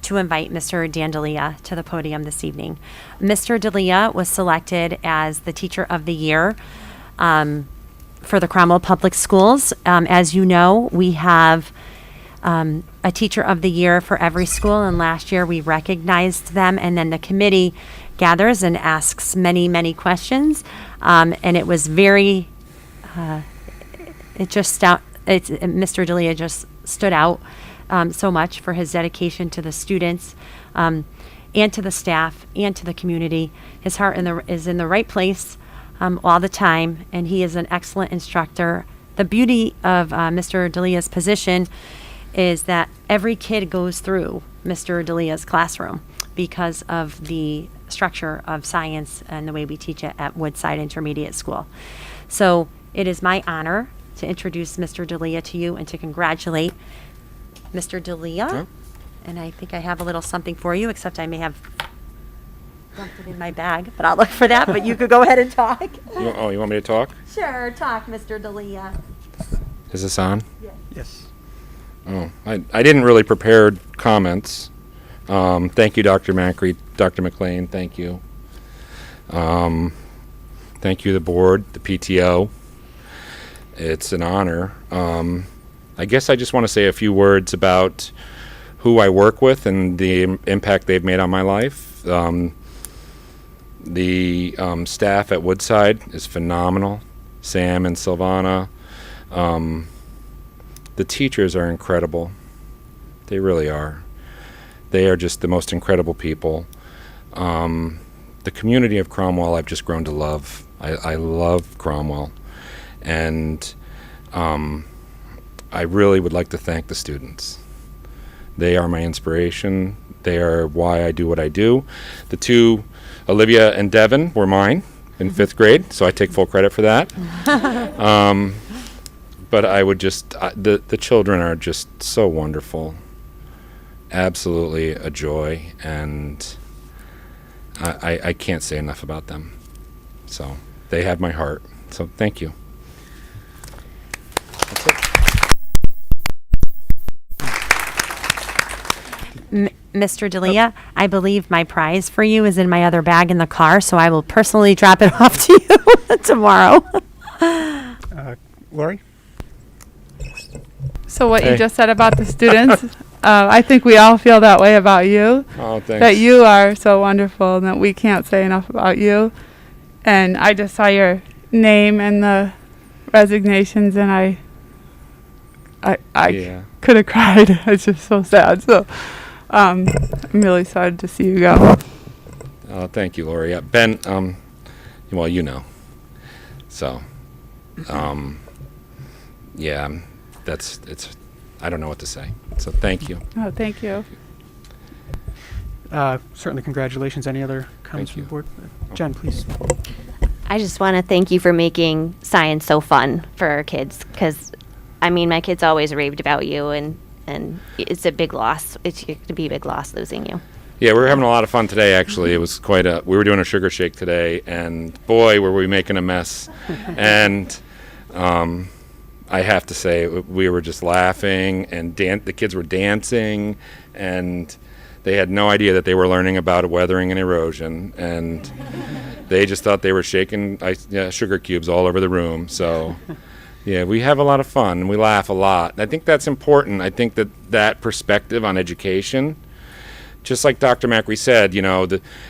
to invite Mr. Dan D'Elia to the podium this evening. Mr. D'Elia was selected as the Teacher of the Year for the Cromwell Public Schools. As you know, we have a Teacher of the Year for every school, and last year we recognized them, and then the committee gathers and asks many, many questions, and it was very, Mr. D'Elia just stood out so much for his dedication to the students and to the staff and to the community. His heart is in the right place all the time, and he is an excellent instructor. The beauty of Mr. D'Elia's position is that every kid goes through Mr. D'Elia's classroom because of the structure of science and the way we teach it at Woodside Intermediate School. So it is my honor to introduce Mr. D'Elia to you and to congratulate Mr. D'Elia. Sure. And I think I have a little something for you, except I may have dumped it in my bag, but I'll look for that. But you could go ahead and talk. You want me to talk? Sure, talk, Mr. D'Elia. Is this on? Yes. Oh, I didn't really prepare comments. Thank you, Dr. Macri, Dr. McLean. Thank you. Thank you, the board, the PTO. It's an honor. I guess I just want to say a few words about who I work with and the impact they've made on my life. The staff at Woodside is phenomenal. Sam and Silvana. The teachers are incredible. They really are. They are just the most incredible people. The community of Cromwell I've just grown to love. I love Cromwell. And I really would like to thank the students. They are my inspiration. They are why I do what I do. The two, Olivia and Devin, were mine in 5th grade, so I take full credit for that. But I would just, the children are just so wonderful. Absolutely a joy, and I can't say enough about them. So they have my heart. So thank you. That's it. Mr. D'Elia, I believe my prize for you is in my other bag in the car, so I will personally drop it off to you tomorrow. Lori? So what Hey. you just said about the students, I think we all feel that way about you. Oh, thanks. That you are so wonderful and that we can't say enough about you. And I just saw your name and the resignations, and I Yeah. could have cried. It's just so sad. So I'm really sad to see you go. Thank you, Lori. Ben, well, you know. So, yeah, I don't know what to say. So thank you. Oh, thank you. Certainly congratulations. Any other comments from you. the board? Jen, please. I just want to thank you for making science so fun for our kids, because, I mean, my kids always raved about you, and it's a big loss. It's going to be a big loss losing you. Yeah, we were having a lot of fun today, actually. It was we were doing a sugar shake today, and boy, were we making a mess. And I have to say, we were just laughing, and the kids were dancing, and they had no idea that they were learning about weathering and erosion, and they just thought they were shaking sugar cubes all over the room. So, yeah, we have a lot of fun, and we laugh a lot. And I think that's important. I think that perspective on education, just like Dr. Macri said,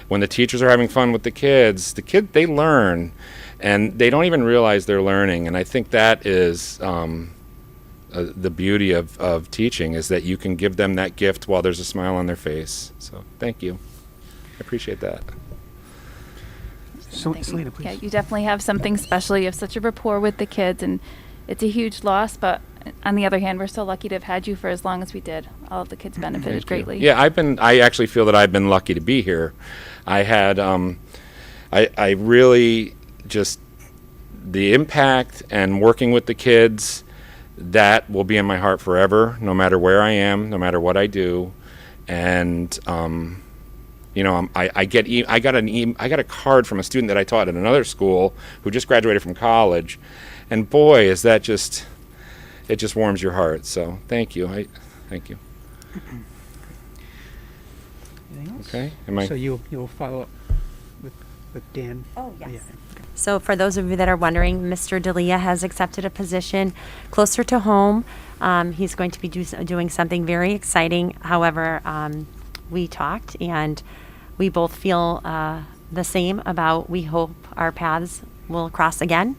when the teachers are having fun with the kids, they learn, and they don't even realize they're learning. And I think that is the beauty of teaching, is that you can give them that gift while there's a smile on their face. So thank you. I appreciate that. So, Thank you. Selena, please. Yeah, you definitely have something special. You have such a rapport with the kids, and it's a huge loss. But on the other hand, we're so lucky to have had you for as long as we did. All of the kids benefited Thank you. greatly. Yeah, I actually feel that I've been lucky to be here. I had, I really just, the impact and working with the kids, that will be in my heart forever, no matter where I am, no matter what I do. And, I got a card from a student that I taught at another school who just graduated from college. And boy, is that just, it just warms your heart. So thank you. Thank you. Anything else? Okay. So you'll follow up with Dan? Oh, yes. Yeah. So for those of you that are wondering, Mr. D'Elia has accepted a position closer to home. He's going to be doing something very exciting. However, we talked, and we both feel the same about, we hope our paths will cross again.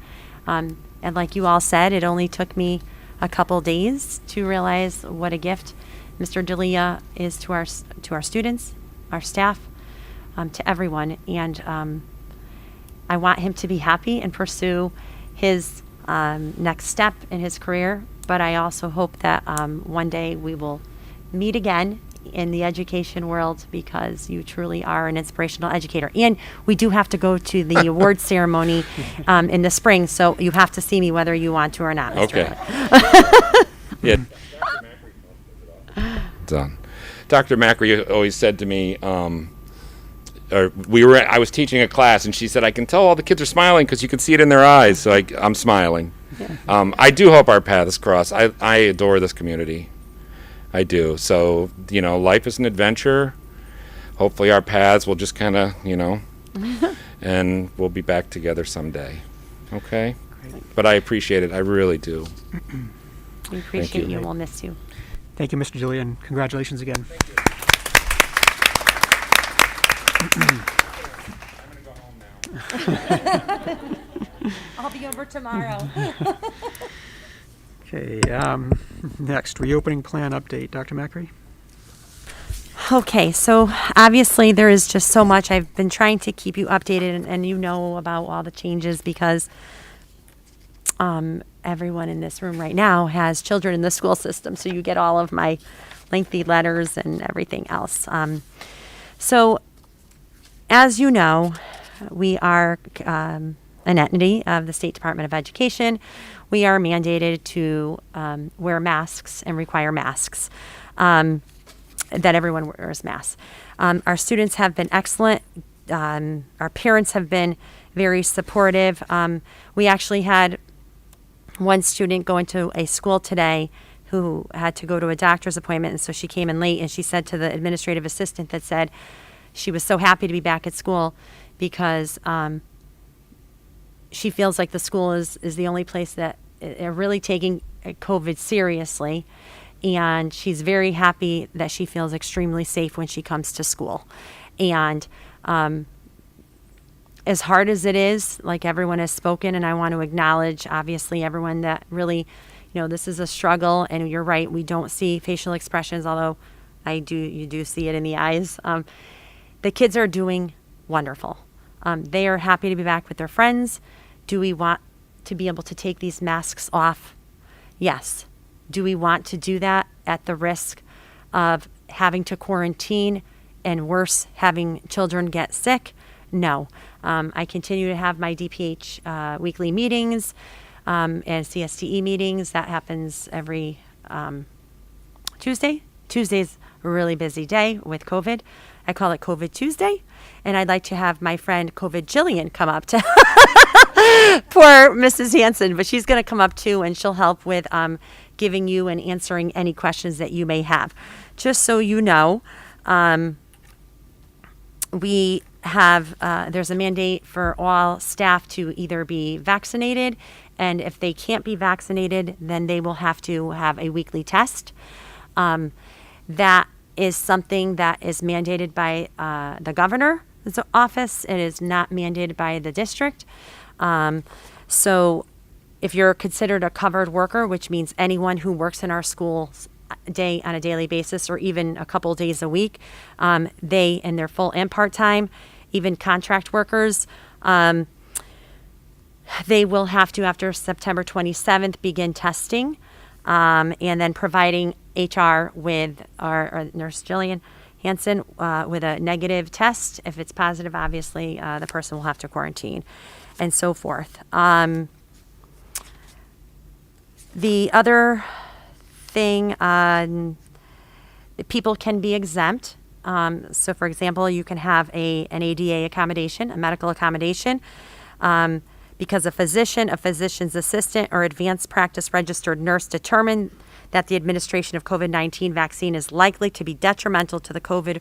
And like you all said, it only took me a couple days to realize what a gift Mr. D'Elia is to our students, our staff, to everyone. And I want him to be happy and pursue his next step in his career but I also hope that one day we will meet again in the education world, because you truly are an inspirational educator. And we do have to go to the award ceremony in the spring, so you have to see me whether you want to or not, Mr. Okay. Miller. Yeah. Done. Dr. Macri always said to me, I was teaching a class, and she said, "I can tell all the kids are smiling because you can see it in their eyes." So I'm smiling. I do hope our paths cross. I adore this community. I do. So, life is an adventure. Hopefully our paths will just kind of, and we'll be back together someday. Okay? Great. But I appreciate it. I really do. We appreciate you. you. We'll miss you. Thank you, Mr. Julian. Congratulations again. I'll be over tomorrow. Okay, next, reopening plan update. Dr. Macri? Okay, so obviously there is just so much. I've been trying to keep you updated, and you know about all the changes, because everyone in this room right now has children in the school system, so you get all of my lengthy letters and everything else. So, as you know, we are an entity of the State Department of Education. We are mandated to wear masks and require masks, that everyone wears masks. Our students have been excellent. Our parents have been very supportive. We actually had one student go into a school today who had to go to a doctor's appointment, and so she came in late, and she said to the administrative assistant that said she was so happy to be back at school because she feels like the school is the only place that are really taking COVID seriously, and she's very happy that she feels extremely safe when she comes to school. And as hard as it is, like everyone has spoken, and I want to acknowledge, obviously, everyone that really, this is a struggle, and you're right, we don't see facial expressions, although you do see it in the eyes. The kids are doing wonderful. They are happy to be back with their friends. Do we want to be able to take these masks off? Yes. Do we want to do that at the risk of having to quarantine and worse, having children get sick? No. I continue to have my DPH weekly meetings and CSTE meetings. That happens every Tuesday. Tuesday's a really busy day with COVID. I call it COVID Tuesday. And I'd like to have my friend COVID Jillian come up to poor Mrs. Hanson, but she's going to come up too, and she'll help with giving you and answering any questions that you may have. Just so you know, we have, there's a mandate for all staff to either be vaccinated, and if they can't be vaccinated, then they will have to have a weekly test. That is something that is mandated by the governor's office. It is not mandated by the district. So if you're considered a covered worker, which means anyone who works in our schools on a daily basis, or even a couple days a week, they, in their full and part-time, even contract workers, they will have to, after September 27th, begin testing, and then providing HR with our nurse Jillian Hanson with a negative test. If it's positive, obviously the person will have to quarantine, and so forth. The other thing, people can be exempt. So, for example, you can have an ADA accommodation, a medical accommodation, because a physician, a physician's assistant, or advanced practice registered nurse determined that the administration of COVID-19 vaccine is likely to be detrimental to the COVID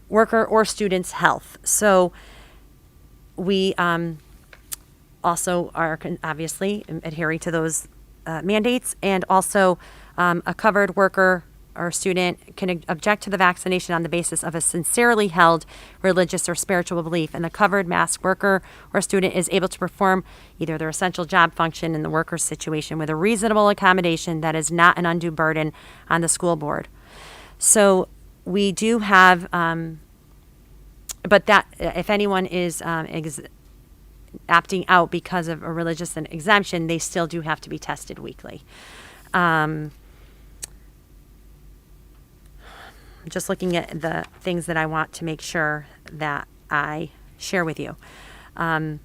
worker or student's health. So we also are obviously adhering to those mandates, and also a covered worker or student can object to the vaccination on the basis of a sincerely held religious or spiritual belief, and the covered mask worker or student is able to perform either their essential job function in the worker's situation with a reasonable accommodation that is not an undue burden on the school board. So we do have, but that if anyone is opting out because of a religious exemption, they still do have to be tested weekly. Just looking at the things that I want to make sure that I share with you. I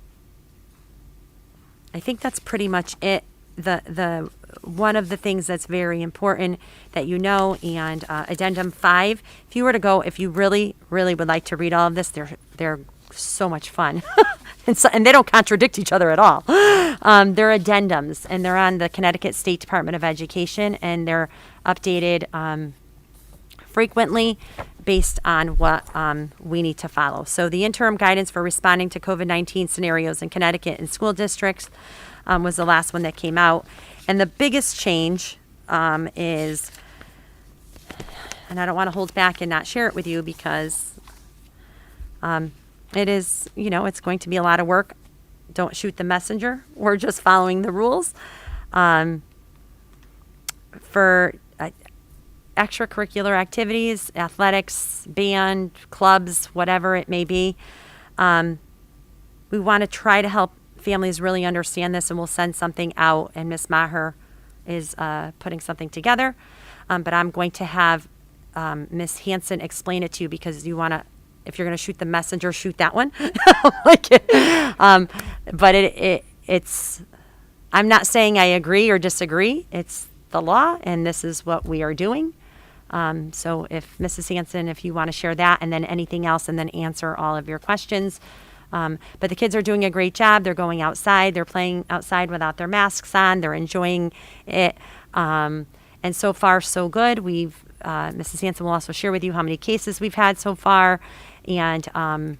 think that's pretty much it. The one of the things that's very important that you know, and addendum 5, if you really, really would like to read all of this, they're so much fun. and they don't contradict each other at all. They're addendums, and they're on the Connecticut State Department of Education, and they're updated frequently based on what we need to follow. So the interim guidance for responding to COVID-19 scenarios in Connecticut and school districts was the last one that came out. And the biggest change is, and I don't want to hold back and not share it with you because it is, it's going to be a lot of work. Don't shoot the messenger. We're just following the rules. For extracurricular activities, athletics, band, clubs, whatever it may be, we want to try to help families really understand this, and we'll send something out, and Ms. Maher is putting something together. But I'm going to have Ms. Hansen explain it to you because you want to, if you're going to shoot the messenger, shoot that one. But it's, I'm not saying I agree or disagree. It's the law, and this is what we are doing. So if Mrs. Hansen, if you want to share that and then anything else and then answer all of your questions. But the kids are doing a great job. They're going outside. They're playing outside without their masks on. They're enjoying it. And so far, so good. Mrs. Hansen will also share with you how many cases we've had so far and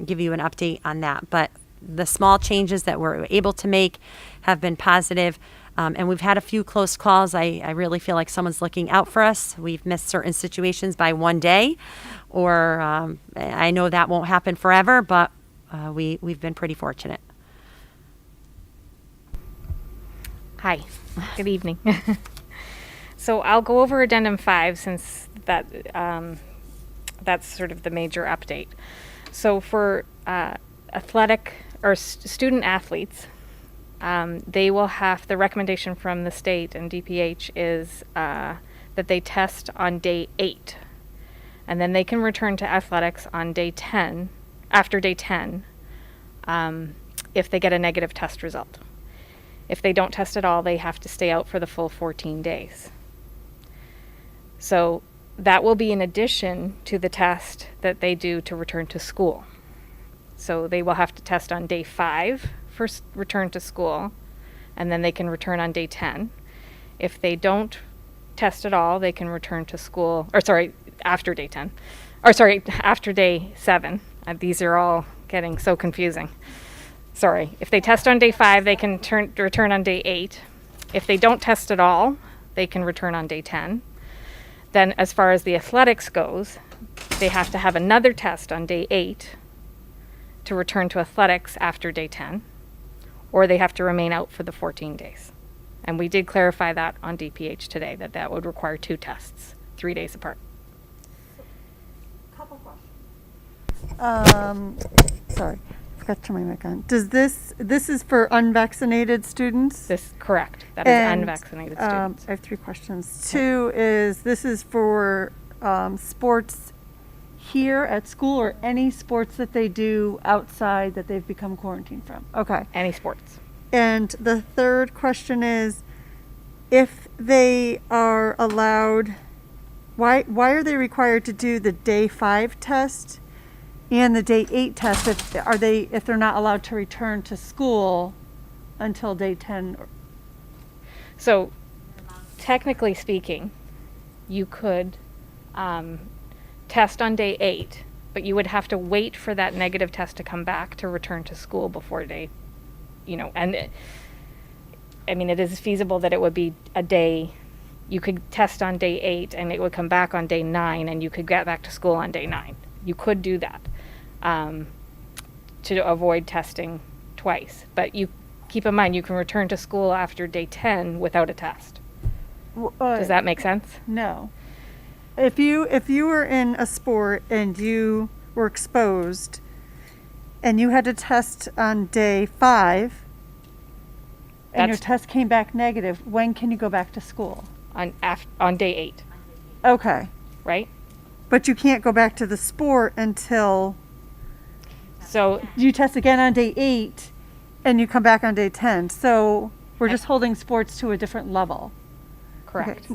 give you an update on that. But the small changes that we're able to make have been positive. And we've had a few close calls. I really feel like someone's looking out for us. We've missed certain situations by one day, or I know that won't happen forever, but we've been pretty fortunate. Hi, good evening. So I'll go over addendum 5 since that's sort of the major update. So for athletic or student athletes, they will have, the recommendation from the state and DPH is that they test on day 8, and then they can return to athletics on day 10, after day 10, if they get a negative test result. If they don't test at all, they have to stay out for the full 14 days. So that will be in addition to the test that they do to return to school. So they will have to test on day 5 for return to school, and then they can return on day 10. If they don't test at all, they can return to school, after day 10. After day 7. These are all getting so confusing. If they test on day 5, they can return on day 8. If they don't test at all, they can return on day 10. Then as far as the athletics goes, they have to have another test on day 8 to return to athletics after day 10, or they have to remain out for the 14 days. And we did clarify that on DPH today, that would require 2 tests, 3 days apart. Couple questions. Sorry, forgot to turn my mic on. Does this is for unvaccinated students? Correct. That is unvaccinated students. I have 3 questions. 2 is, this is for sports here at school, or any sports that they do outside that they've become quarantined from? Okay. Any sports. And the 3rd question is, if they are allowed, why are they required to do the day 5 test and the day 8 test if they're not allowed to return to school until day 10? So technically speaking, you could test on day 8, but you would have to wait for that negative test to come back to return to school before day, it is feasible that it would be a day. You could test on day 8 and it would come back on day 9, and you could get back to school on day 9. You could do that to avoid testing twice. But you keep in mind, you can return to school after day 10 without a test. Does that make sense? No. If you were in a sport and you were exposed and you had to test on day 5, and your That's- test came back negative, when can you go back to school? On day 8, Okay. right? But you can't go back to the sport until So you test again on day 8 and you come back on day 10. So we're just holding sports to a different level. correct.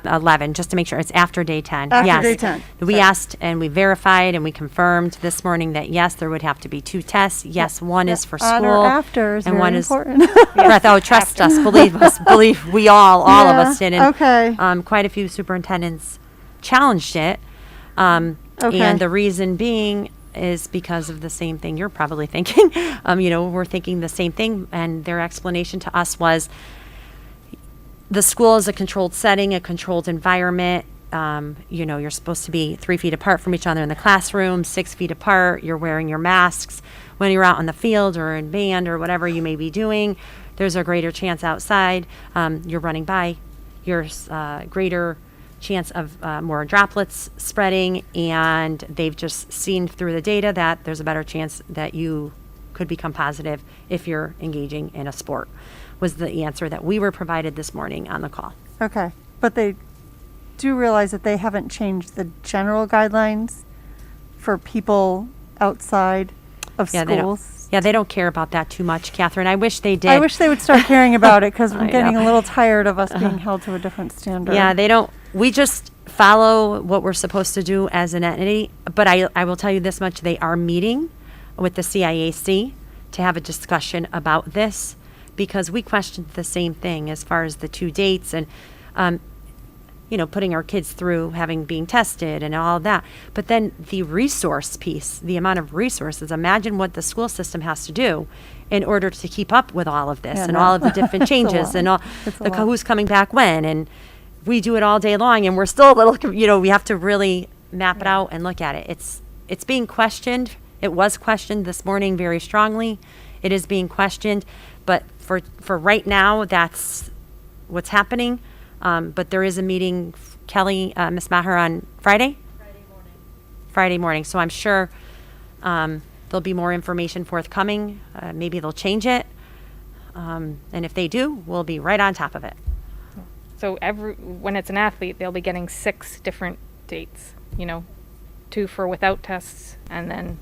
11, just to make sure it's after day 10. After Yes. day 10. We Sorry. asked and we verified and we confirmed this morning that yes, there would have to be 2 tests. Yes, one is for On or school. after is and very one is important. Breath, oh, trust us, believe us, believe we all of Yeah, us did. And, okay. quite a few superintendents challenged it. Okay. And the reason being is because of the same thing you're probably thinking. We're thinking the same thing, and their explanation to us was the school is a controlled setting, a controlled environment. You're supposed to be 3 feet apart from each other in the classroom, 6 feet apart. You're wearing your masks. When you're out on the field or in band or whatever you may be doing, there's a greater chance outside. You're running by. There's greater chance of more droplets spreading, and they've just seen through the data that there's a better chance that you could become positive if you're engaging in a sport, was the answer that we were provided this morning on the call. Okay. But they do realize that they haven't changed the general guidelines for people outside of Yeah, schools. they don't care about that too much, Catherine. I wish they did. I wish they would start caring about it because I I'm getting know. a little tired of us being held to a different standard. Yeah, they don't. We just follow what we're supposed to do as an entity. But I will tell you this much: they are meeting with the CIAC to have a discussion about this, because we questioned the same thing as far as the 2 dates and, putting our kids through being tested and all that. But then the resource piece, the amount of resources, imagine what the school system has to do in order to keep up with all of this Yeah, and no. all of the different It's a changes lot. and all It's a the lot. who's coming back when. And we do it all day long, and we're still a little, we have to really map it out and look at it. It's being questioned. It was questioned this morning very strongly. It is being questioned, but for right now, that's what's happening. But there is a meeting, Kelly, Ms. Maher, on Friday? Friday morning. So I'm sure there'll be more information forthcoming. Maybe they'll change it. And if they do, we'll be right on top of it. So when it's an athlete, they'll be getting 6 different dates, 2 for without tests, and then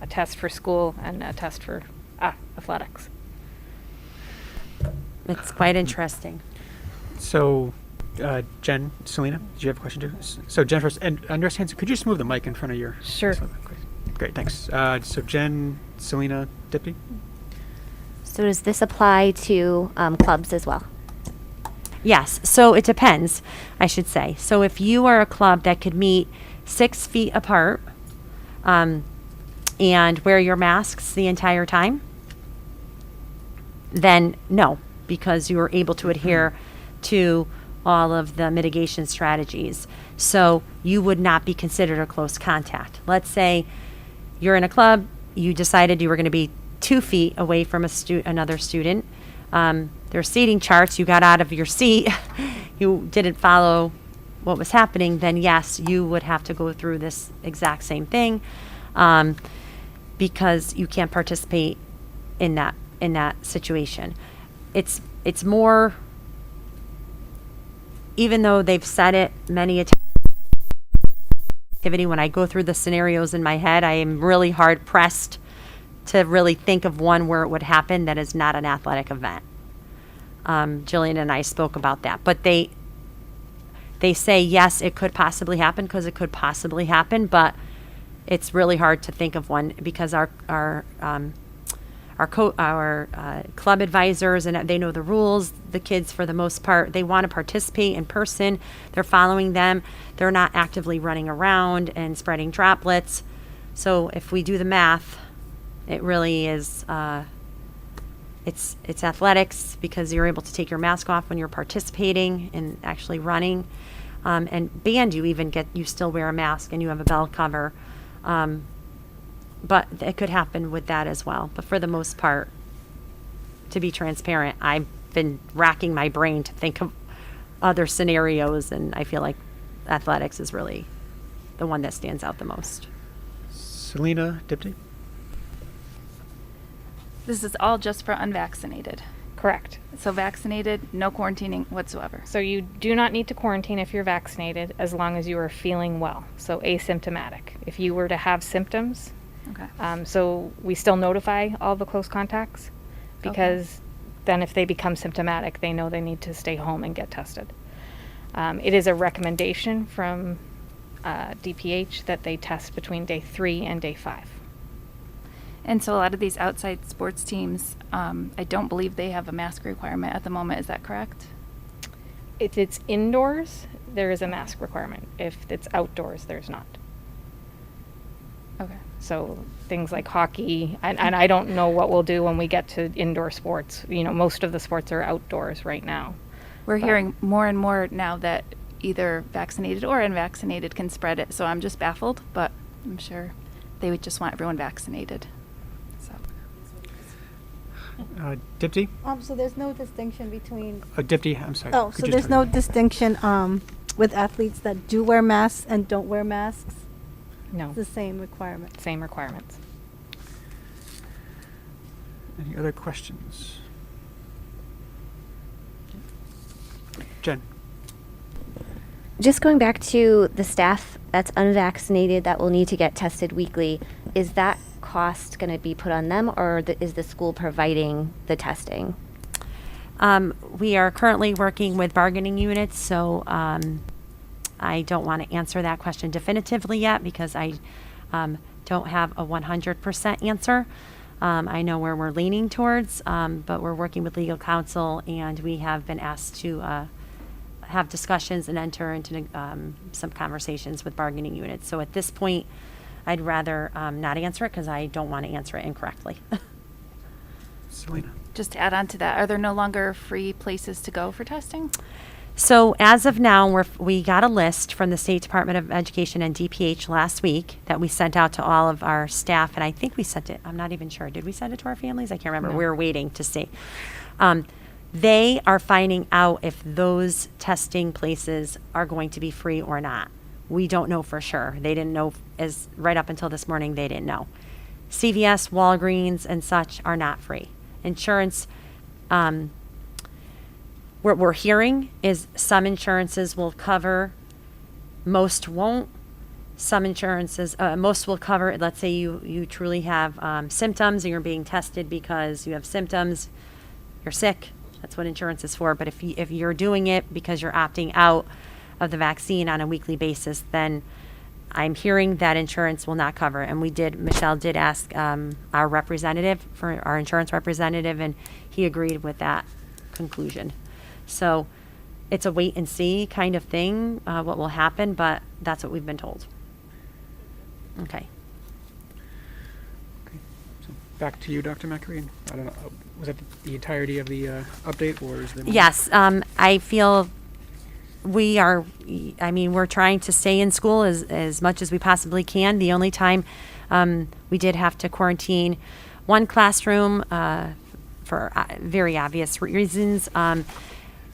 a test for school and a test for athletics. It's quite interesting. So, Jen, Selena, did you have a question too? So, Jen first, and understand, could you just move the mic in front of your... Sure. Great, thanks. So, Jen, Selena, Deputy? So does this apply to clubs as well? Yes, so it depends, I should say. So if you are a club that could meet 6 feet apart and wear your masks the entire time, then no, because you are able to adhere to all of the mitigation strategies. So you would not be considered a close contact. Let's say you're in a club, you decided you were going to be 2 feet away from another student. There's seating charts, you got out of your seat, you didn't follow what was happening, then yes, you would have to go through this exact same thing because you can't participate in that situation. It's more, even though they've said it many times, when I go through the scenarios in my head, I am really hard pressed to really think of one where it would happen that is not an athletic event. Jillian and I spoke about that, but they say yes, it could possibly happen because it could possibly happen, but it's really hard to think of one because our club advisors, and they know the rules. The kids, for the most part, they want to participate in person. They're following them. They're not actively running around and spreading droplets. So if we do the math, it really is. It's athletics because you're able to take your mask off when you're participating and actually running. And band, you still wear a mask and you have a bell cover. But it could happen with that as well. But for the most part, to be transparent, I've been racking my brain to think of other scenarios, and I feel like athletics is really the one that stands out the most. Selena, Deputy? This is all just for unvaccinated. Correct. So vaccinated, no quarantining whatsoever. So you do not need to quarantine if you're vaccinated as long as you are feeling well, so asymptomatic. If you were to have symptoms, Okay. so we still notify all the close contacts because then if they become symptomatic, they know they need to stay home and get tested. It is a recommendation from DPH that they test between day 3 and day 5. And so a lot of these outside sports teams, I don't believe they have a mask requirement at the moment. Is that correct? If it's indoors, there is a mask requirement. If it's outdoors, there's not. Okay. So things like hockey, and I don't know what we'll do when we get to indoor sports. You know, most of the sports are outdoors right now. We're But- hearing more and more now that either vaccinated or unvaccinated can spread it. So I'm just baffled, but I'm sure they would just want everyone vaccinated. So. Dipti? So there's no distinction between. Dipti, I'm sorry. Oh, Could so you there's just- no distinction with athletes that do wear masks and don't wear masks? No. It's the same requirement. Same requirements. Any other questions? Jen? Just going back to the staff that's unvaccinated that will need to get tested weekly, is that cost going to be put on them, or is the school providing the testing? We are currently working with bargaining units, so I don't want to answer that question definitively yet because I don't have a 100% answer. I know where we're leaning towards, but we're working with legal counsel, and we have been asked to have discussions and enter into some conversations with bargaining units. So at this point, I'd rather not answer it because I don't want to answer it incorrectly. Selena? Just to add on to that, are there no longer free places to go for testing? So as of now, we got a list from the State Department of Education and DPH last week that we sent out to all of our staff, and I think we sent it, I'm not even sure. Did we send it to our families? I can't remember. No. We were waiting to see. They are finding out if those testing places are going to be free or not. We don't know for sure. They didn't know, as right up until this morning, they didn't know. CVS, Walgreens, and such are not free. Insurance, what we're hearing is some insurances will cover, most won't. Some insurances, most will cover, let's say you truly have symptoms and you're being tested because you have symptoms, you're sick, that's what insurance is for. But if you're doing it because you're opting out of the vaccine on a weekly basis, then I'm hearing that insurance will not cover. And Michelle did ask our representative, for our insurance representative, and he agreed with that conclusion. So it's a wait and see kind of thing, what will happen, but that's what we've been told. Okay. So back to you, Dr. McAree. I don't know, was that the entirety of the update, or is there more? Yes, I feel we're trying to stay in school as much as we possibly can. The only time we did have to quarantine one classroom for very obvious reasons.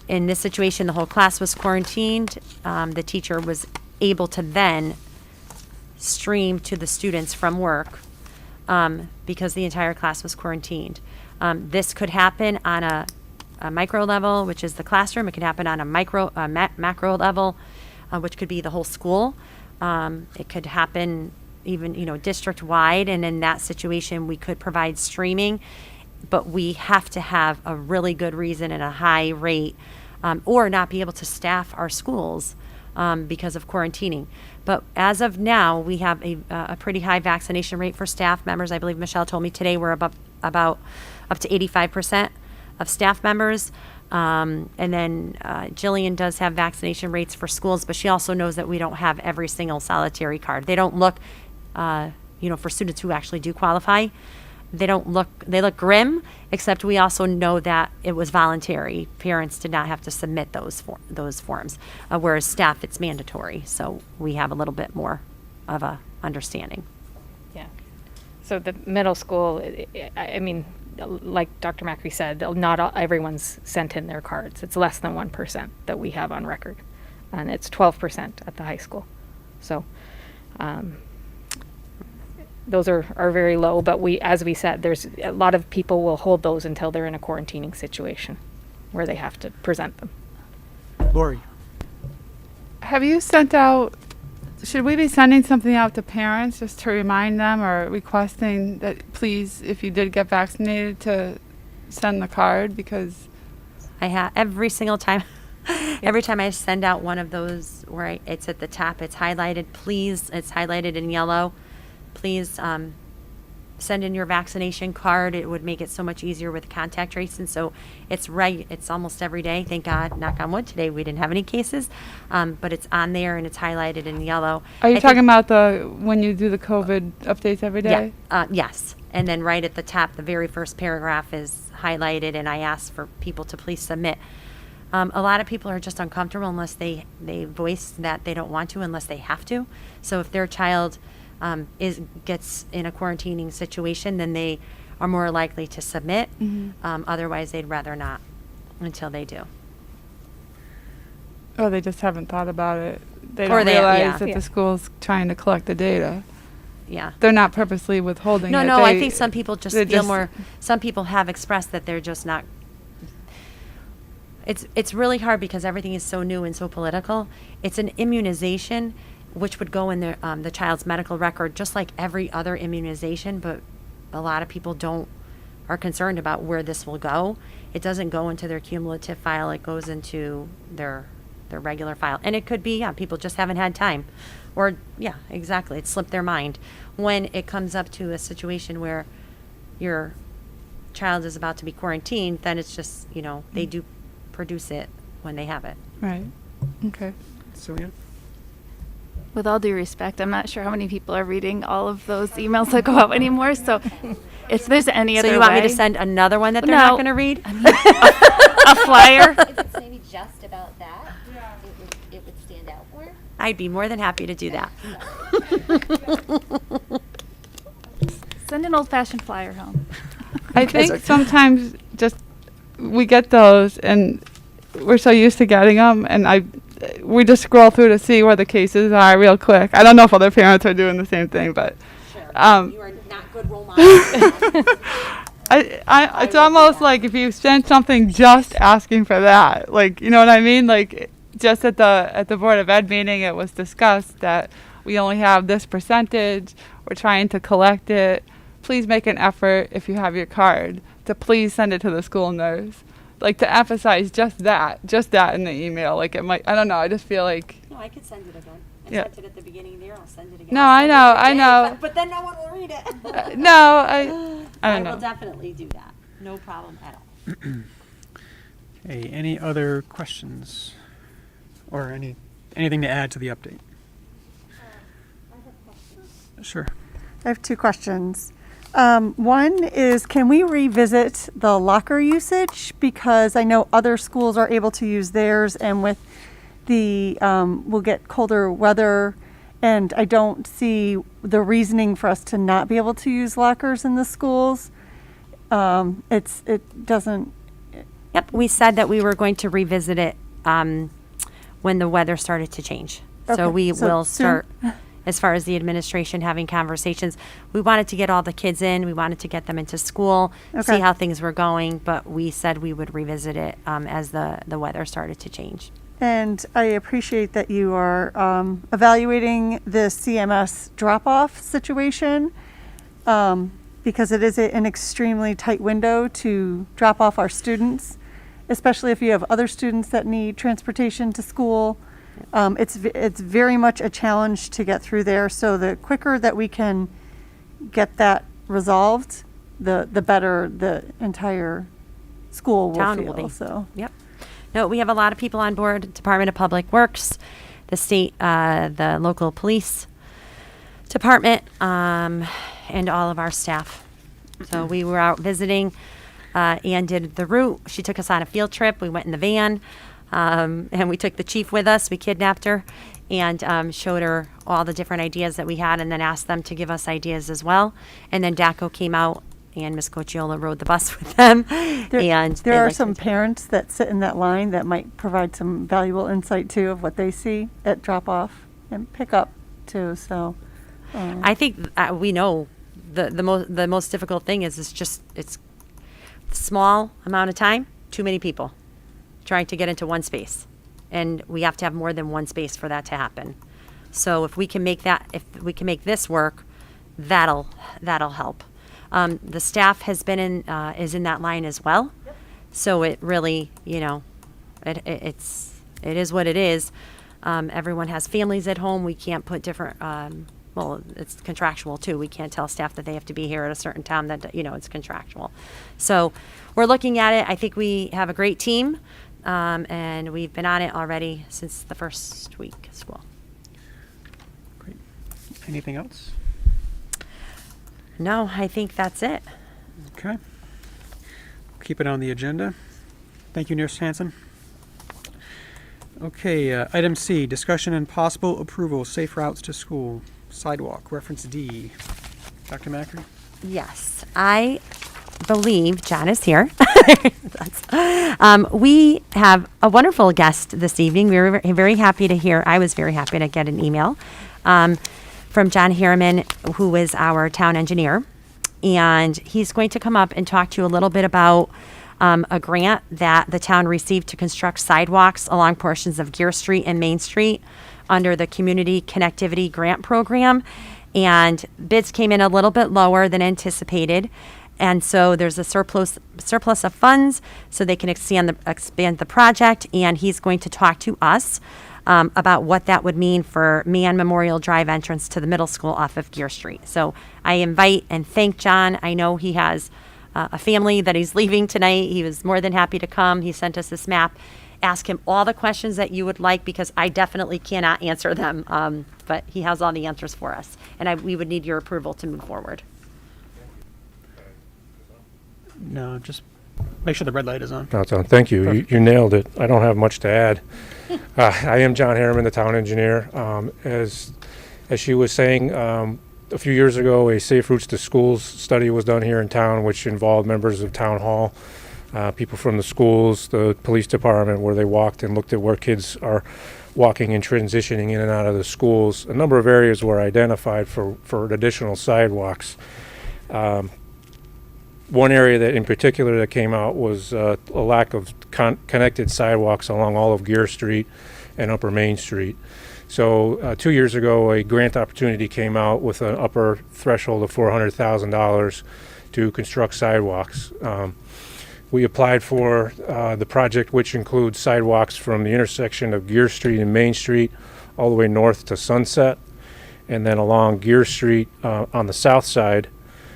In this situation, the whole class was quarantined. The teacher was able to then stream to the students from work because the entire class was quarantined. This could happen on a micro level, which is the classroom. It could happen on a macro level, which could be the whole school. It could happen even, district wide. And in that situation, we could provide streaming, but we have to have a really good reason and a high rate, or not be able to staff our schools because of quarantining. But as of now, we have a pretty high vaccination rate for staff members. I believe Michelle told me today we're about up to 85% of staff members. And then Jillian does have vaccination rates for schools, but she also knows that we don't have every single solitary card. They don't look, for students who actually do qualify, they look grim, except we also know that it was voluntary. Parents did not have to submit those forms, whereas staff, it's mandatory. So we have a little bit more of a understanding. Yeah. So the middle school, like Dr. McAree said, not everyone's sent in their cards. It's less than 1% that we have on record, and it's 12% at the high school. So those are very low, but as we said, there's a lot of people will hold those until they're in a quarantining situation where they have to present them. Lori. Have you sent out, should we be sending something out to parents just to remind them or requesting that please, if you did get vaccinated, to send the card? Because I have every single time. Every time I send out one of those where it's at the top, it's highlighted, please, it's highlighted in yellow. Please send in your vaccination card. It would make it so much easier with contact tracing. So it's almost every day. Thank God, knock on wood, today we didn't have any cases. But it's on there and it's highlighted in yellow. are you talking about when you do the COVID updates every day? Yeah, yes. And then right at the top, the very first paragraph is highlighted, and I ask for people to please submit. A lot of people are just uncomfortable unless they voice that they don't want to, unless they have to. So if their child gets in a quarantining situation, then they are more likely to submit. Otherwise, they'd rather not until they do. Or they just haven't thought about it. They Or don't they- realize yeah. that Yeah. the school's trying to collect the data. Yeah. They're not purposely withholding it. No, I think some people just they feel more, some people have expressed that they're just not. It's really hard because everything is so new and so political. It's an immunization, which would go in the child's medical record just like every other immunization, but a lot of people are concerned about where this will go. It doesn't go into their cumulative file. It goes into their regular file. And it could be, people just haven't had time. Or, exactly, it slipped their mind. When it comes up to a situation where your child is about to be quarantined, then it's just, they do produce it when they have it. Right. Okay. Celia? With all due respect, I'm not sure how many people are reading all of those emails that go out anymore. So if there's any other So way. you want me to send another one that they're No. not going to read? I mean, a flyer? If it's maybe just about that, it would stand out more. I'd be more than happy to do that. Send an old-fashioned flyer home. I think sometimes just we get those and we're so used to getting them, and we just scroll through to see where the cases are real quick. I don't know if other parents are doing the same thing, but you are not good role models. it's almost like if you sent something just asking for that, like, you know what I mean? Like, just at the Board of Ed meeting, it was discussed that we only have this percentage. We're trying to collect it. Please make an effort, if you have your card, to please send it to the school nurse. Like, to emphasize just that in the email. Like, it might, I don't know, I just feel like. No, I could send it again. I sent it at the beginning of the year. I'll send it again. No, I know. But then no one will read it. No, I don't I know. will definitely do that. No problem at all. Okay, any other questions? Or anything to add to the update? Sure. I have two questions. One is, can we revisit the locker usage? Because I know other schools are able to use theirs, and with we'll get colder weather, and I don't see the reasoning for us to not be able to use lockers in the schools. It doesn't. Yep, we said that we were going to revisit it when the weather started to change. So Okay, we so will soon. start, as far as the administration having conversations. We wanted to get all the kids in. We wanted to get them into school, see Okay. how things were going. But we said we would revisit it as the weather started to change. And I appreciate that you are evaluating the CMS drop-off situation, because it is an extremely tight window to drop off our students, especially if you have other students that need transportation to school. It's very much a challenge to get through there. So the quicker that we can get that resolved, the better the entire school will Town feel. will be. So. Yep. No, we have a lot of people on board. Department of Public Works, the state, the local police department, and all of our staff. So we were out visiting. Ann did the route. She took us on a field trip. We went in the van, and we took the chief with us. We kidnapped her and showed her all the different ideas that we had, and then asked them to give us ideas as well. And then DACO came out, and Ms. Cocciola rode the bus with them. There are some parents that sit in that line that might provide some valuable insight too of what they see at drop off and pick up too. So I think we know the most difficult thing is it's small amount of time, too many people trying to get into one space, and we have to have more than one space for that to happen. So if we can make this work, that'll help. The staff has been is in that line as well. Yep. So it really, it is what it is. Everyone has families at home. We can't put different, well, it's contractual too. We can't tell staff that they have to be here at a certain time. That, it's contractual. So we're looking at it. I think we have a great team, and we've been on it already since the first week of school. Great. Anything else? No, I think that's it. Okay. Keep it on the agenda. Thank you, Nurse Hanson. Okay, item C, discussion and possible approval, safe routes to school, sidewalk, reference D. Dr. Macri? Yes, I believe John is here. We have a wonderful guest this evening. We were very happy to hear, I was very happy to get an email from John Harriman, who is our town engineer. And he's going to come up and talk to you a little bit about a grant that the town received to construct sidewalks along portions of Gear Street and Main Street under the Community Connectivity Grant Program. And bids came in a little bit lower than anticipated. And so there's a surplus of funds so they can expand the project. And he's going to talk to us about what that would mean for Mann Memorial Drive entrance to the middle school off of Gear Street. So I invite and thank John. I know he has a family that he's leaving tonight. He was more than happy to come. He sent us this map. Ask him all the questions that you would like, because I definitely cannot answer them, but he has all the answers for us. And we would need your approval to move forward. No, just make sure the red light is on. No, it's on. Thank you. You nailed it. I don't have much to add. I am John Harriman, the town engineer. As she was saying, a few years ago, a Safe Routes to Schools study was done here in town, which involved members of town hall, people from the schools, the police department, where they walked and looked at where kids are walking and transitioning in and out of the schools. A number of areas were identified for additional sidewalks. One area that in particular that came out was a lack of connected sidewalks along all of Gear Street and Upper Main Street. So 2 years ago, a grant opportunity came out with an upper threshold of $400,000 to construct sidewalks. We applied for the project, which includes sidewalks from the intersection of Gear Street and Main Street all the way north to Sunset, and then along Gear Street on the south side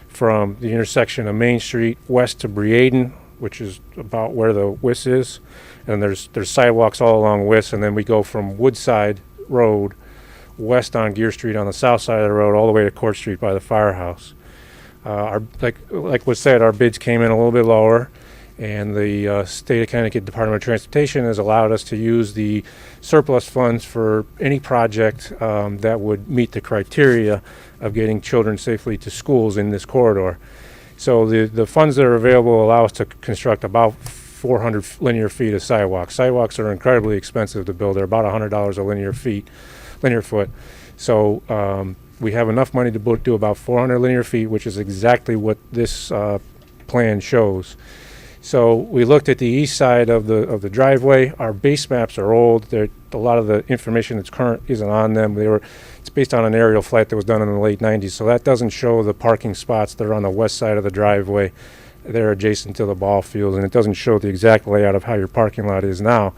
from the intersection of Main Street west to Breaden, which is about where the WIS is. And there's sidewalks all along WIS, and then we go from Woodside Road west on Gear Street on the south side of the road all the way to Court Street by the firehouse. Like was said, our bids came in a little bit lower, and the State of Connecticut Department of Transportation has allowed us to use the surplus funds for any project that would meet the criteria of getting children safely to schools in this corridor. So the funds that are available allow us to construct about 400 linear feet of sidewalks. Sidewalks are incredibly expensive to build. They're about $100 a linear foot. So we have enough money to do about 400 linear feet, which is exactly what this plan shows. So we looked at the east side of the driveway. Our base maps are old. A lot of the information that's current isn't on them. It's based on an aerial flight that was done in the late 90s. So that doesn't show the parking spots that are on the west side of the driveway. They're adjacent to the ball field, and it doesn't show the exact layout of how your parking lot is now.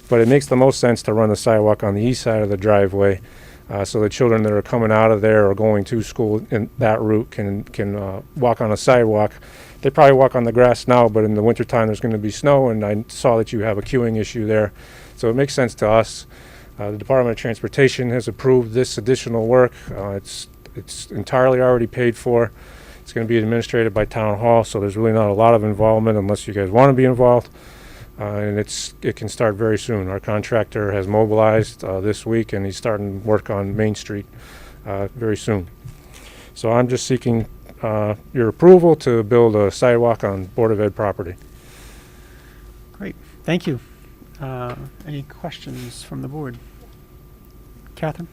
But it makes the most sense to run the sidewalk on the east side of the driveway, so the children that are coming out of there or going to school in that route can walk on a sidewalk. They probably walk on the grass now, but in the wintertime there's going to be snow, and I saw that you have a queuing issue there. So it makes sense to us. The Department of Transportation has approved this additional work. It's entirely already paid for. It's going to be administrated by Town Hall, so there's really not a lot of involvement unless you guys want to be involved. And it can start very soon. Our contractor has mobilized this week, and he's starting work on Main Street very soon. So I'm just seeking your approval to build a sidewalk on Board of Ed property. Great, thank you. Any questions from the board? Catherine?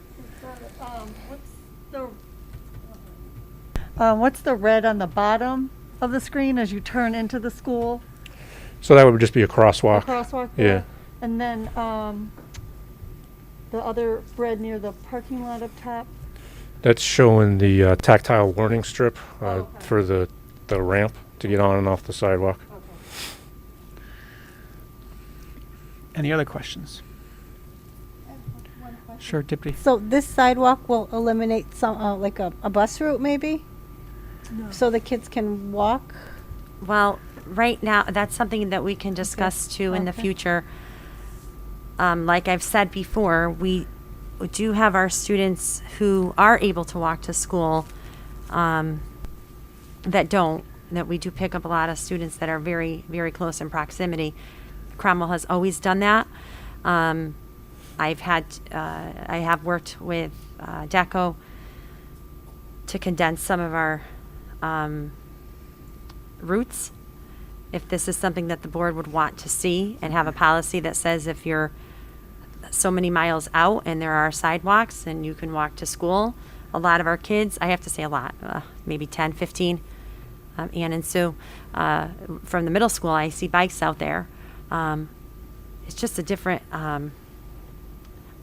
What's the red on the bottom of the screen as you turn into the school? So that would just be a crosswalk. A crosswalk Yeah. there? And then the other red near the parking lot up top? That's showing the tactile warning strip for the ramp to get on and off the sidewalk. Any other questions? Sure, Deputy. So this sidewalk will eliminate some, like a bus route maybe? So the kids can walk? Well, right now, that's something that we can discuss too in the Okay. future. Like I've said before, we do have our students who are able to walk to school that don't, that we do pick up a lot of students that are very, very close in proximity. Cromwell has always done that. I have worked with DECO to condense some of our routes. If this is something that the board would want to see and have a policy that says if you're so many miles out and there are sidewalks and you can walk to school, a lot of our kids, I have to say a lot, maybe 10, 15, Ann and Sue, from the middle school, I see bikes out there. It's just a different,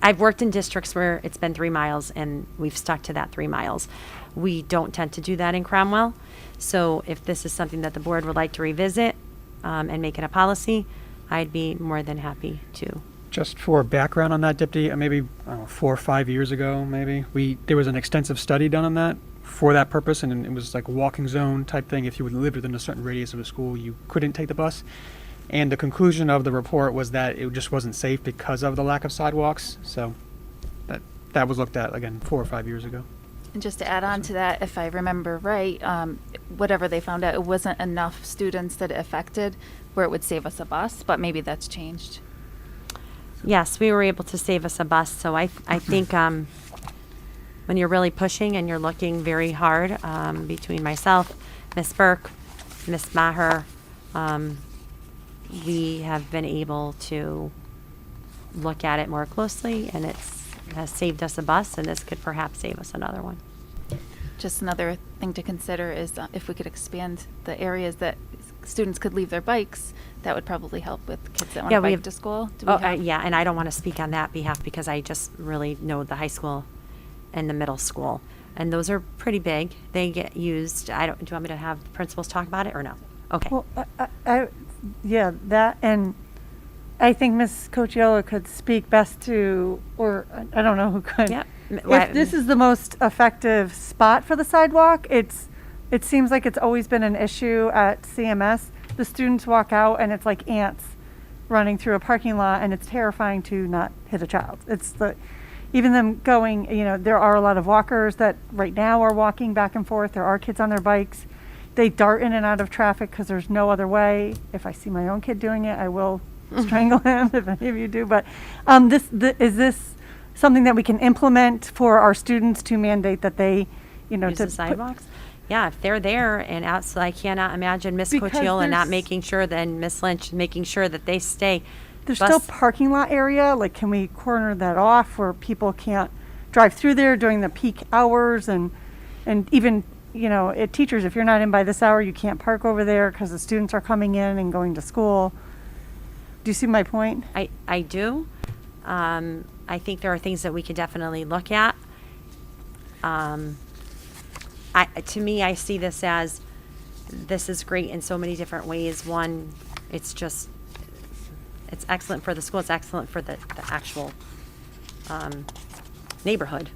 I've worked in districts where it's been 3 miles and we've stuck to that 3 miles. We don't tend to do that in Cromwell. So if this is something that the board would like to revisit and make it a policy, I'd be more than happy to. Just for background on that, Deputy, maybe 4 or 5 years ago, maybe, there was an extensive study done on that for that purpose, and it was like a walking zone type thing. If you would live within a certain radius of a school, you couldn't take the bus. And the conclusion of the report was that it just wasn't safe because of the lack of sidewalks. So that was looked at, again, 4 or 5 years ago. And just to add on to that, if I remember right, whatever they found out, it wasn't enough students that it affected where it would save us a bus, but maybe that's changed. Yes, we were able to save us a bus. So I think when you're really pushing and you're looking very hard between myself, Miss Burke, Miss Maher, we have been able to look at it more closely, and it has saved us a bus, and this could perhaps save us another one. Just another thing to consider is if we could expand the areas that students could leave their bikes, that would probably help with kids that want to bike to school. Do we have- Yeah, and I don't want to speak on that behalf because I just really know the high school and the middle school, and those are pretty big. They get used. Do you want me to have the principals talk about it or no? Okay. Well, yeah, that, and I think Ms. Cochiola could speak best to, or I don't know who could. Yeah. If this is the most effective spot for the sidewalk, it seems like it's always been an issue at CMS. The students walk out and it's like ants running through a parking lot, and it's terrifying to not hit a child. Even them going, there are a lot of walkers that right now are walking back and forth. There are kids on their bikes. They dart in and out of traffic because there's no other way. If I see my own kid doing it, I will strangle him if any of you do. But is this something that we can implement for our students to mandate that they, use the sidewalks? Yeah, if they're there and out, so I cannot imagine Miss Because Cochiola not there's- making sure, then Miss Lynch making sure that they stay. There's Bus- still parking lot area. Like, can we corner that off where people can't drive through there during the peak hours, and even teachers, if you're not in by this hour, you can't park over there because the students are coming in and going to school. Do you see my point? I do. I think there are things that we could definitely look at. To me, I see this as, this is great in so many different ways. One, it's excellent for the school. It's excellent for the actual neighborhood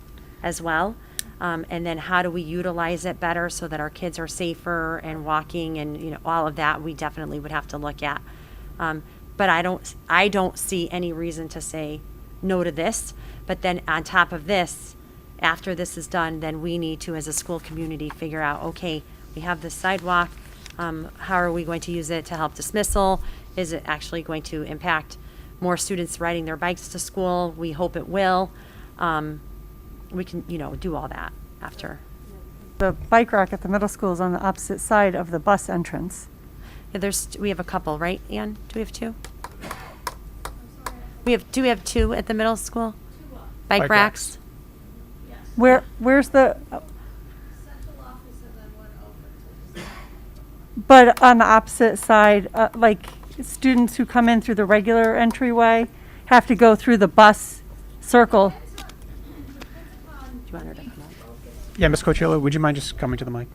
as well. And then how do we utilize it better so that our kids are safer and walking, and all of that we definitely would have to look at. But I don't see any reason to say no to this. But then on top of this, after this is done, then we need to, as a school community, figure out, okay, we have this sidewalk. How are we going to use it to help dismissal? Is it actually going to impact more students riding their bikes to school? We hope it will. We can, do all that after. The bike rack at the middle school is on the opposite side of the bus entrance. Yeah, we have a couple, right, Ann? Do we have 2? Do we have 2 at the middle school? Bike racks? Where's the? Central office and then But on the opposite side, like students who come in through the regular entryway have to go through the bus circle. Do you want her to come up? Yeah, Ms. Coachella, would you mind just coming to the mic?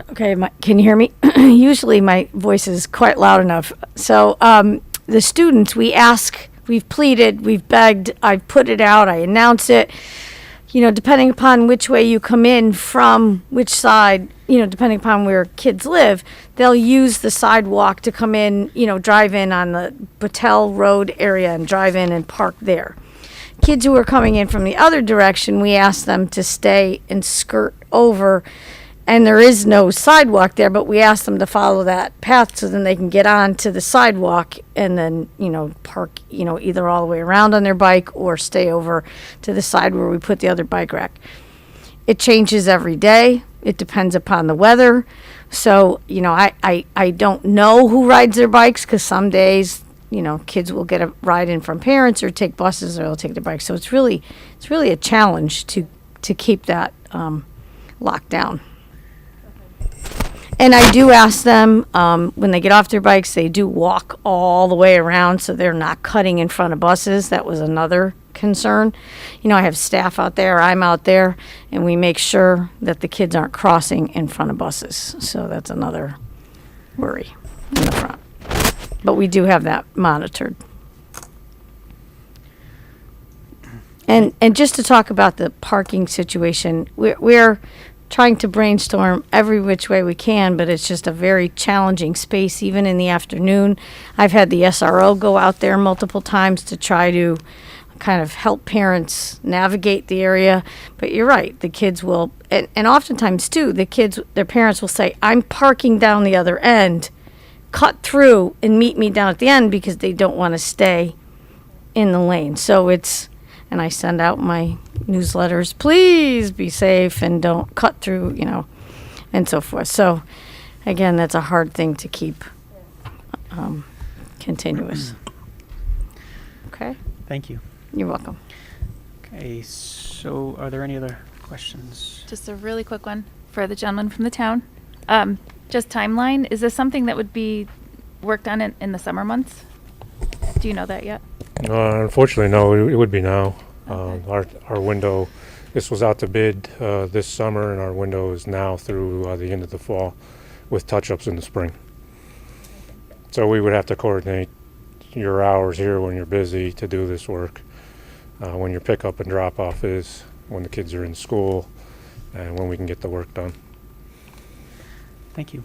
Okay, can you hear me? Usually my voice is quite loud enough. So the students, we've pleaded, we've begged, I've put it out, I announce it. You know, depending upon which way you come in from which side, you know, depending upon where kids live, they'll use the sidewalk to come in, you know, drive in on the Battelle Road area and drive in and park there. Kids who are coming in from the other direction, we ask them to stay and skirt over. And there is no sidewalk there, but we ask them to follow that path so then they can get on to the sidewalk and then, you know, park, you know, either all the way around on their bike or stay over to the side where we put the other bike rack. It changes every day. It depends upon the weather. So, you know, I don't know who rides their bikes because some days, you know, kids will get a ride in from parents or take buses or they'll take their bikes. So it's really a challenge to keep that locked down. And I do ask them, when they get off their bikes, they do walk all the way around so they're not cutting in front of buses. That was another concern. You know, I have staff out there, I'm out there, and we make sure that the kids aren't crossing in front of buses. So that's another worry in the front. But we do have that monitored. And just to talk about the parking situation, we're trying to brainstorm every which way we can, but it's just a very challenging space, even in the afternoon. I've had the SRO go out there multiple times to try to kind of help parents navigate the area. But you're right, the kids will, and oftentimes too, their parents will say, I'm parking down the other end, cut through and meet me down at the end because they don't want to stay in the lane. So and I send out my newsletters, please be safe and don't cut through, you know, and so forth. So, again, that's a hard thing to keep continuous. Okay? Thank you. You're welcome. Okay, so are there any other questions? Just a really quick one for the gentleman from the town. Just timeline, is this something that would be worked on in the summer months? Do you know that yet? Unfortunately, no. It would be now. Our window, this was out to bid this summer, and our window is now through the end of the fall, with touch-ups in the spring. So we would have to coordinate your hours here when you're busy to do this work, when your pickup and drop-off is, when the kids are in school, and when we can get the work done. Thank you.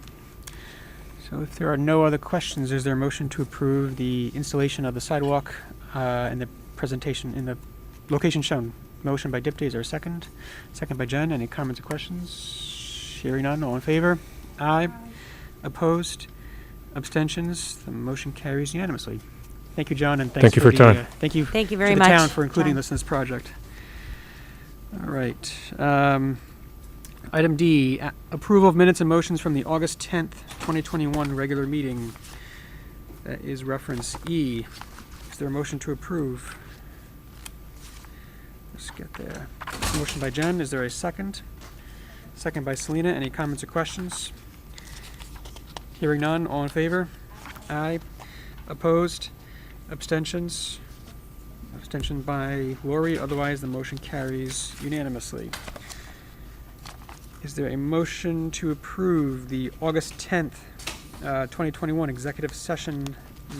So if there are no other questions, is there a motion to approve the installation of the sidewalk and the presentation in the location shown? Motion by Dipti, is there a second? Second by Jen. Any comments or questions? Hearing none, all in favor? Aye. Opposed? Abstentions? The motion carries unanimously. Thank you, John, and thanks Thank you for your time. Thank you. Thank you very to the much, town for including John. this in this project. All right. Item D, approval of minutes and motions from the August 10th, 2021 regular meeting. That is reference E. Is there a motion to approve? Let's get there. Motion by Jen. Is there a second? Second by Selena. Any comments or questions? Hearing none. All in favor? Aye. Opposed? Abstentions? Abstention by Lori. Otherwise, the motion carries unanimously. Is there a motion to approve the August 10th, 2021 executive session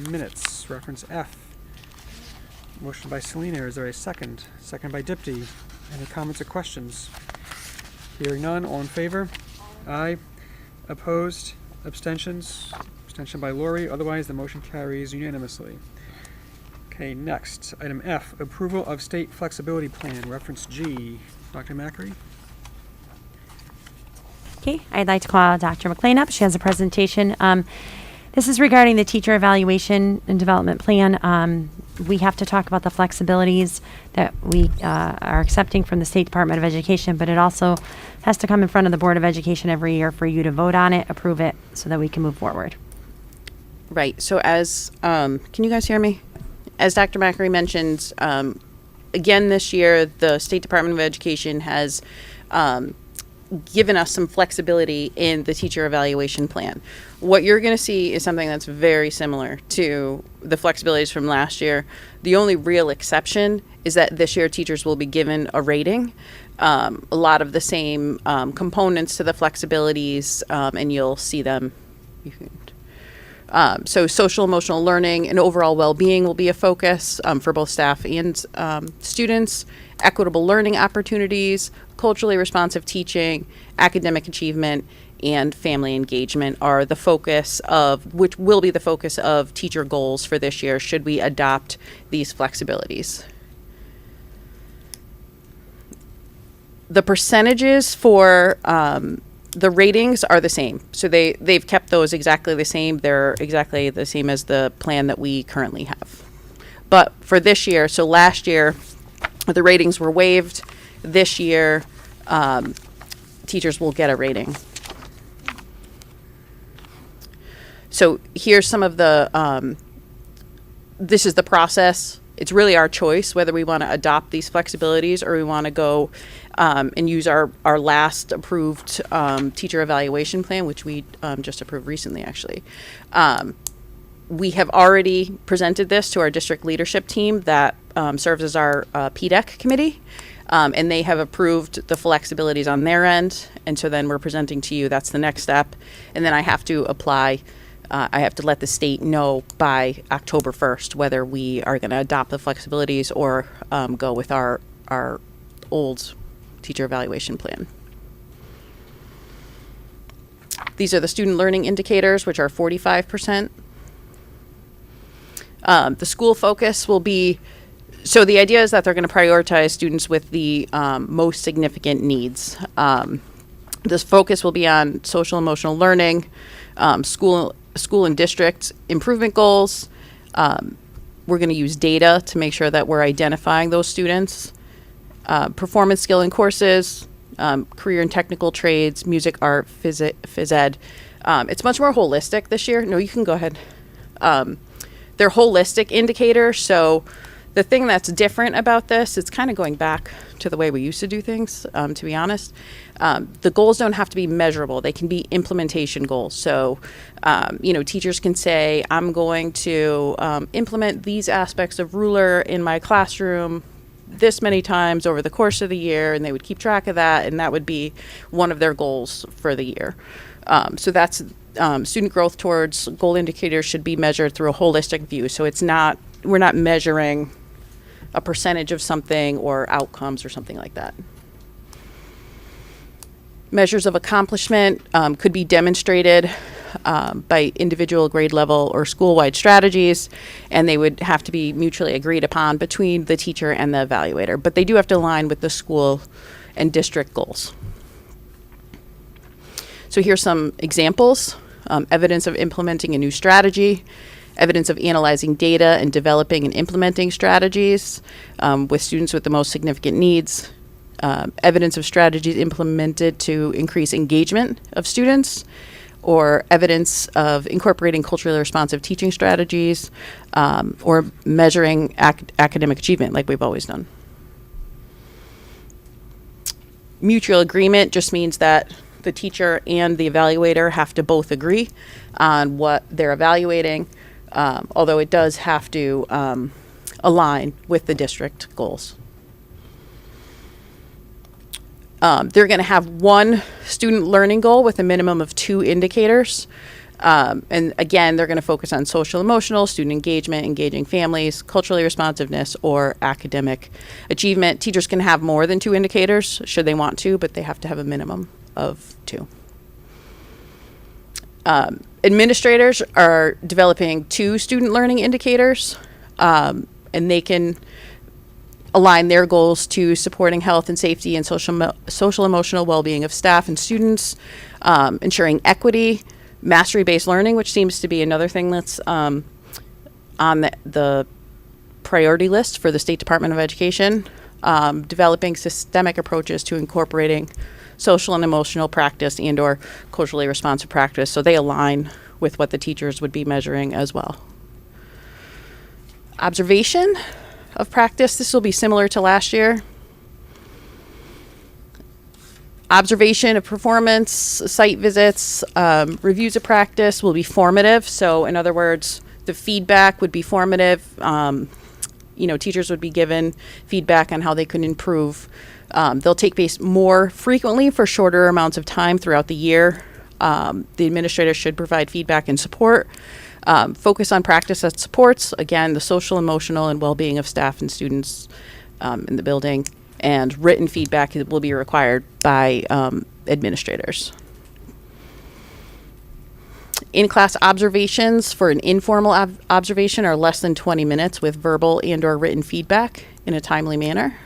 minutes? Reference F. Motion by Selena. Is there a second? Second by Dipti. Any comments or questions? Hearing none. All in favor? Aye. Opposed? Abstentions? Abstention by Lori. Otherwise, the motion carries unanimously. Okay, next. Item F. Approval of state flexibility plan. Reference G. Dr. Macri. Okay, I'd like to call Dr. McLean up. She has a presentation. This is regarding the teacher evaluation and development plan. We have to talk about the flexibilities that we are accepting from the State Department of Education, but it also has to come in front of the Board of Education every year for you to vote on it, approve it, so that we can move forward. Right. So as, can you guys hear me? As Dr. Macri mentioned, again this year, the State Department of Education has given us some flexibility in the teacher evaluation plan. What you're going to see is something that's very similar to the flexibilities from last year. The only real exception is that this year teachers will be given a rating. A lot of the same components to the flexibilities, and you'll see them. So social emotional learning and overall well-being will be a focus for both staff and students. Equitable learning opportunities, culturally responsive teaching, academic achievement, and family engagement are the focus of, which will be the focus of teacher goals for this year should we adopt these flexibilities. The percentages for the ratings are the same. So they've kept those exactly the same. They're exactly the same as the plan that we currently have. But for this year, so last year, the ratings were waived. This year, teachers will get a rating. So here's some of the, this is the process. It's really our choice whether we want to adopt these flexibilities or we want to go and use our last approved teacher evaluation plan, which we just approved recently, actually. We have already presented this to our district leadership team that serves as our PDEC committee, and they have approved the flexibilities on their end, and so then we're presenting to you. That's the next step, and then I have to apply. I have to let the state know by October 1st whether we are going to adopt the flexibilities or go with our old teacher evaluation plan. These are the student learning indicators, which are 45%. The school focus will be, so the idea is that they're going to prioritize students with the most significant needs. This focus will be on social emotional learning, school and district improvement goals. We're going to use data to make sure that we're identifying those students. Performance skill in courses, career and technical trades, music, art, phys ed. It's much more holistic this year. No, you can go ahead. They're holistic indicators. So the thing that's different about this, it's kind of going back to the way we used to do things, to be honest. The goals don't have to be measurable. They can be implementation goals. So, teachers can say, I'm going to implement these aspects of ruler in my classroom this many times over the course of the year, and they would keep track of that, and that would be one of their goals for the year. So that's student growth towards goal indicators should be measured through a holistic view. So we're not measuring a percentage of something or outcomes or something like that. Measures of accomplishment could be demonstrated by individual grade level or school-wide strategies, and they would have to be mutually agreed upon between the teacher and the evaluator, but they do have to align with the school and district goals. So here's some examples. Evidence of implementing a new strategy, evidence of analyzing data and developing and implementing strategies with students with the most significant needs, evidence of strategies implemented to increase engagement of students, or evidence of incorporating culturally responsive teaching strategies, or measuring academic achievement like we've always done. Mutual agreement just means that the teacher and the evaluator have to both agree on what they're evaluating, although it does have to align with the district goals. They're going to have one student learning goal with a minimum of 2 indicators. And again, they're going to focus on social emotional, student engagement, engaging families, culturally responsiveness, or academic achievement. Teachers can have more than 2 indicators should they want to, but they have to have a minimum of 2. Administrators are developing 2 student learning indicators, and they can align their goals to supporting health and safety and social emotional well-being of staff and students, ensuring equity, mastery-based learning, which seems to be another thing that's on the priority list for the State Department of Education, developing systemic approaches to incorporating social and emotional practice and or culturally responsive practice, so they align with what the teachers would be measuring as well. Observation of practice, this will be similar to last year. Observation of performance, site visits, reviews of practice will be formative. So in other words, the feedback would be formative. Teachers would be given feedback on how they could improve. They'll take place more frequently for shorter amounts of time throughout the year. The administrator should provide feedback and support. Focus on practice that supports, again, the social, emotional, and well-being of staff and students in the building. And written feedback will be required by administrators. In-class observations for an informal observation are less than 20 minutes with verbal and/or written feedback in a timely manner.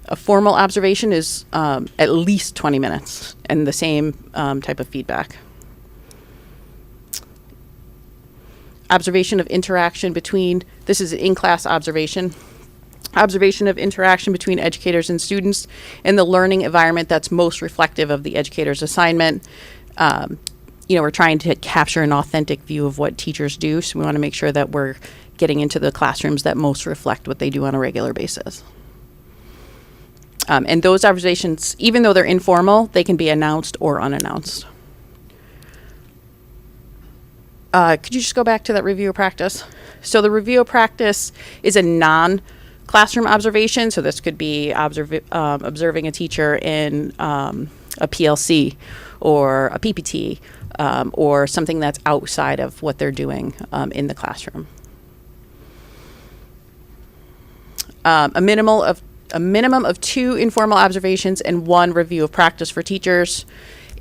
A formal observation is at least 20 minutes and the same type of feedback. Observation of interaction between, this is an in-class observation. Observation of interaction between educators and students in the learning environment that's most reflective of the educator's assignment. We're trying to capture an authentic view of what teachers do, so we want to make sure that we're getting into the classrooms that most reflect what they do on a regular basis. And those observations, even though they're informal, they can be announced or unannounced. Could you just go back to that review of practice? So the review of practice is a non-classroom observation. So this could be observing a teacher in a PLC or a PPT or something that's outside of what they're doing in the classroom. A minimum of 2 informal observations and 1 review of practice for teachers,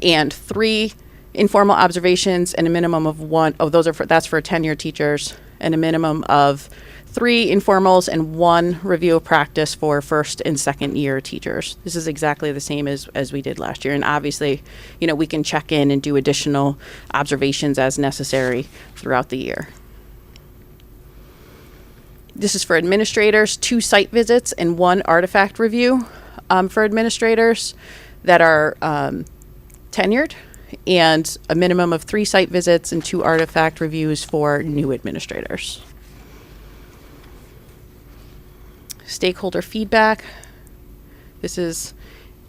and 3 informal observations and a minimum of 1. Oh, that's for tenured teachers, and a minimum of 3 informals and 1 review of practice for first and second year teachers. This is exactly the same as we did last year. And obviously, we can check in and do additional observations as necessary throughout the year. This is for administrators, 2 site visits and 1 artifact review for administrators that are tenured, and a minimum of 3 site visits and 2 artifact reviews for new administrators. Stakeholder feedback. This is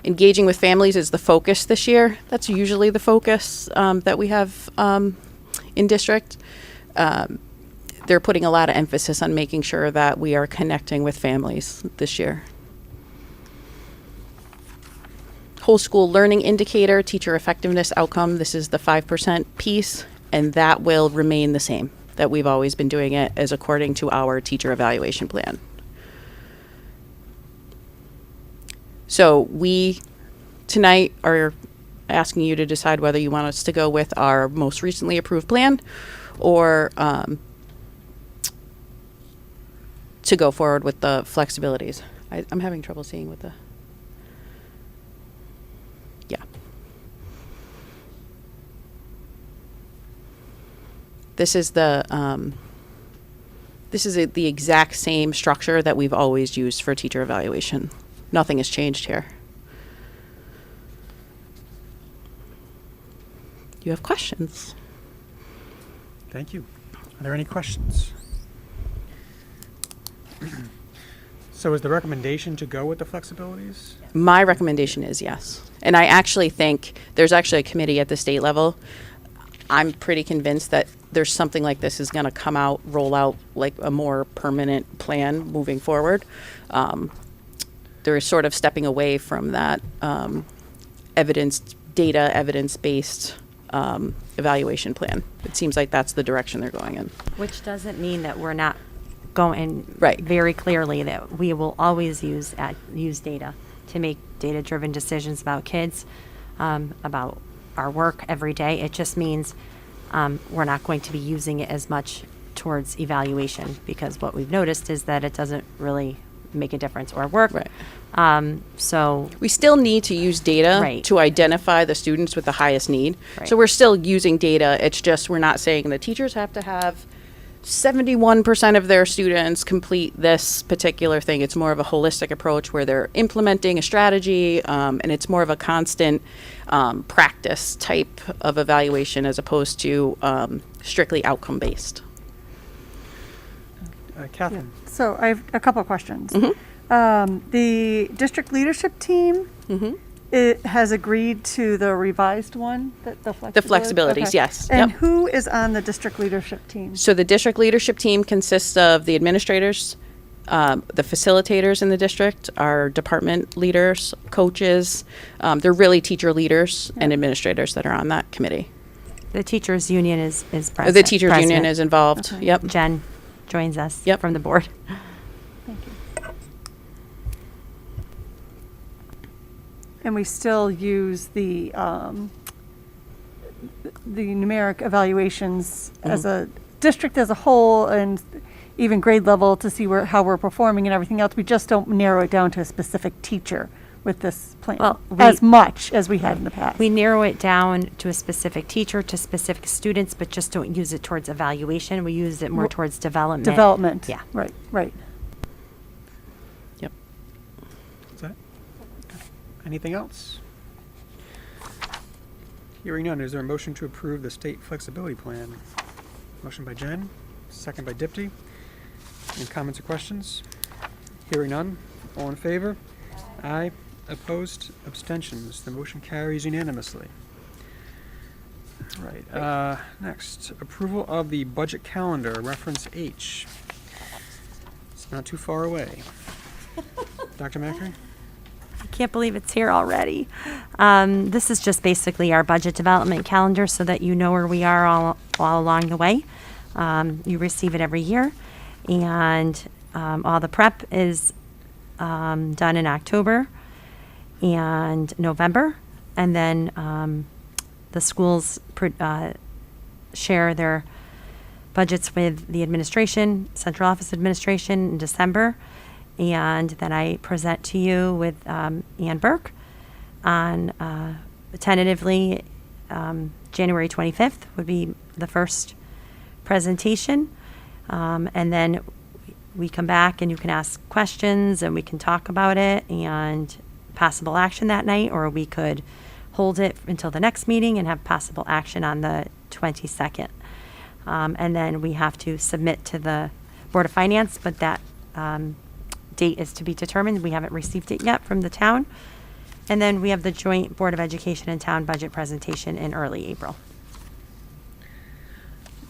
engaging with families is the focus this year. That's usually the focus that we have in district. They're putting a lot of emphasis on making sure that we are connecting with families this year. Whole school learning indicator, teacher effectiveness outcome. This is the 5% piece, and that will remain the same, that we've always been doing it as according to our teacher evaluation plan. So we tonight are asking you to decide whether you want us to go with our most recently approved plan or to go forward with the flexibilities. I'm having trouble seeing with the, yeah. This is the the exact same structure that we've always used for teacher evaluation. Nothing has changed here. You have questions? Thank you. Are there any questions? So is the recommendation to go with the flexibilities? My recommendation is yes. And I actually think there's actually a committee at the state level. I'm pretty convinced that there's something like this is going to come out, roll out like a more permanent plan moving forward. They're sort of stepping away from that evidence-based evaluation plan. It seems like that's the direction they're going in. Which doesn't mean that we're not going right. Very clearly that we will always use data to make data-driven decisions about kids, about our work every day. It just means we're not going to be using it as much towards evaluation, because what we've noticed is that it doesn't really make a difference or work. Right. So we still need to use data to identify the students with the highest need. Right. So we're still using data. It's just we're not saying the teachers have to have 71% of their students complete this particular thing. It's more of a holistic approach where they're implementing a strategy, and it's more of a constant practice type of evaluation as opposed to strictly outcome based. Catherine. So I have a couple of questions. The district leadership team it has agreed to the revised one, the flexibility? The flexibilities, Okay. yes. And Yep. who is on the district leadership team? So the district leadership team consists of the administrators, the facilitators in the district, our department leaders, coaches. They're really teacher leaders and administrators that are on that committee. The teachers union is present. The teachers union is involved. Okay. Yep. Jen joins us Yep. from the board. Thank you. And we still use the numeric evaluations as a district as a whole and even grade level to see how we're performing and everything else. We just don't narrow it down to a specific teacher with this plan Well, as much as we had in the past. We narrow it down to a specific teacher, to specific students, but just don't use it towards evaluation. We use it more towards development. Development. Yeah. Right, right. Yep. Is that? Anything else? Hearing none, is there a motion to approve the state flexibility plan? Motion by Jen, second by Dipty. Any comments or questions? Hearing none, all in favor? Aye. Opposed? Abstentions? The motion carries unanimously. All right, next, approval of the budget calendar, reference H. It's not too far away. Dr. Macri? I can't believe it's here already. This is just basically our budget development calendar so that you know where we are all along the way. You receive it every year, and all the prep is done in October and November, and then the schools share their budgets with the administration, central office administration in December, and then I present to you with Ann Burke on tentatively January 25th would be the first presentation, and then we come back and you can ask questions and we can talk about it and possible action that night, or we could hold it until the next meeting and have possible action on the 22nd. And then we have to submit to the Board of Finance, but that date is to be determined. We haven't received it yet from the town. And then we have the joint Board of Education and town budget presentation in early April.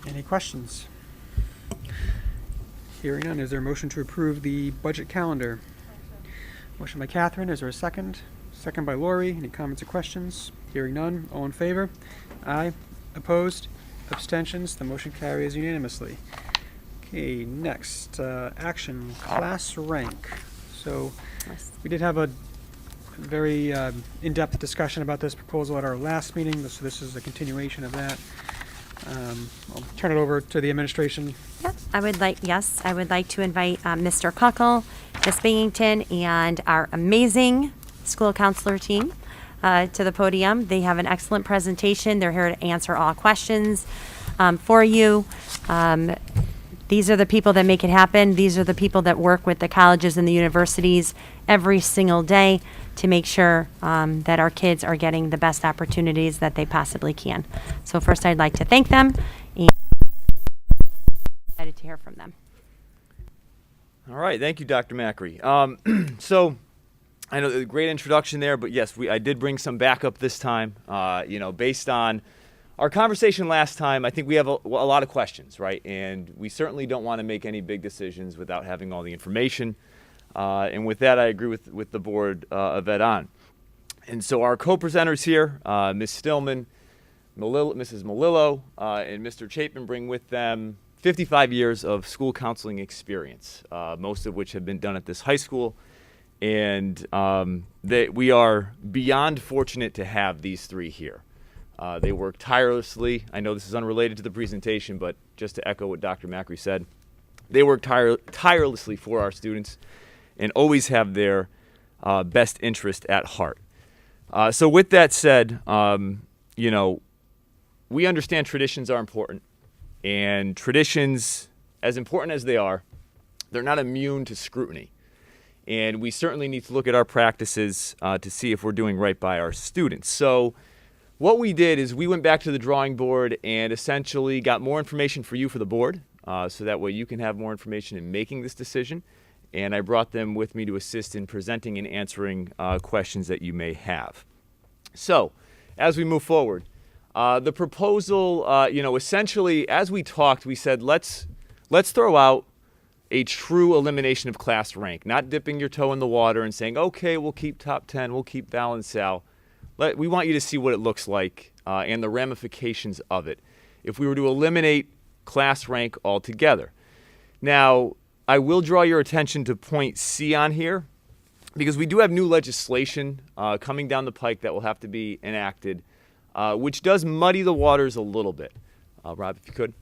Any questions? Hearing none, is there a motion to approve the budget calendar? Motion by Catherine, is there a second? Second by Lori. Any comments or questions? Hearing none, all in favor? Aye. Opposed? Abstentions? The motion carries unanimously. Okay, next, action, class rank. So we did have a very in-depth discussion about this proposal at our last meeting, so this is a continuation of that. I'll turn it over to the administration. Yep, I would like to invite Mr. Kuckle, Ms. Binghamton, and our amazing school counselor team to the podium. They have an excellent presentation. They're here to answer all questions for you. These are the people that make it happen. These are the people that work with the colleges and the universities every single day to make sure that our kids are getting the best opportunities that they possibly can. So first, I'd like to thank them and excited to hear from them. All right, thank you, Dr. Macri. So I know a great introduction there, but yes, I did bring some backup this time. Based on our conversation last time, I think we have a lot of questions, right? And we certainly don't want to make any big decisions without having all the information. And with that, I agree with the board of Ed on. And so our co-presenters here, Ms. Stillman, Mrs. Melillo, and Mr. Chapin bring with them 55 years of school counseling experience, most of which have been done at this high school. And we are beyond fortunate to have these three here. They work tirelessly. I know this is unrelated to the presentation, but just to echo what Dr. Macri said, they work tirelessly for our students and always have their best interest at heart. So with that said, we understand traditions are important, and traditions as important as they are, they're not immune to scrutiny. And we certainly need to look at our practices to see if we're doing right by our students. So what we did is we went back to the drawing board and essentially got more information for you for the board, so that way you can have more information in making this decision. And I brought them with me to assist in presenting and answering questions that you may have. So as we move forward, the proposal, essentially, as we talked, we said, let's throw out a true elimination of class rank, not dipping your toe in the water and saying, okay, we'll keep top 10, we'll keep Val and Sal. We want you to see what it looks like and the ramifications of it if we were to eliminate class rank altogether. Now, I will draw your attention to point C on here, because we do have new legislation coming down the pike that will have to be enacted, which does muddy the waters a little bit. Rob, if you could.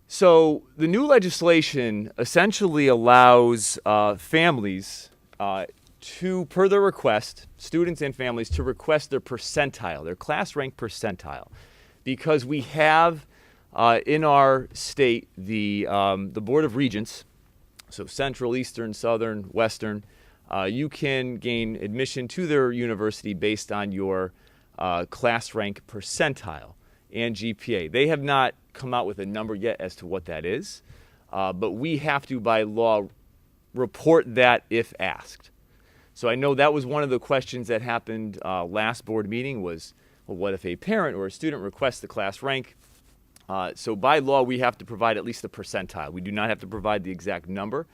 So the new legislation essentially allows families to, per their request, students and families, to request their percentile, their class rank percentile, because we have in our state the Board of Regents, so Central, Eastern, Southern, Western. You can gain admission to their university based on your class rank percentile and GPA. They have not come out with a number yet as to what that is, but we have to, by law, report that if asked. So I know that was one of the questions that happened last board meeting was, well, what if a parent or a student requests the class rank? So by law, we have to provide at least the percentile. We do not have to provide the exact number,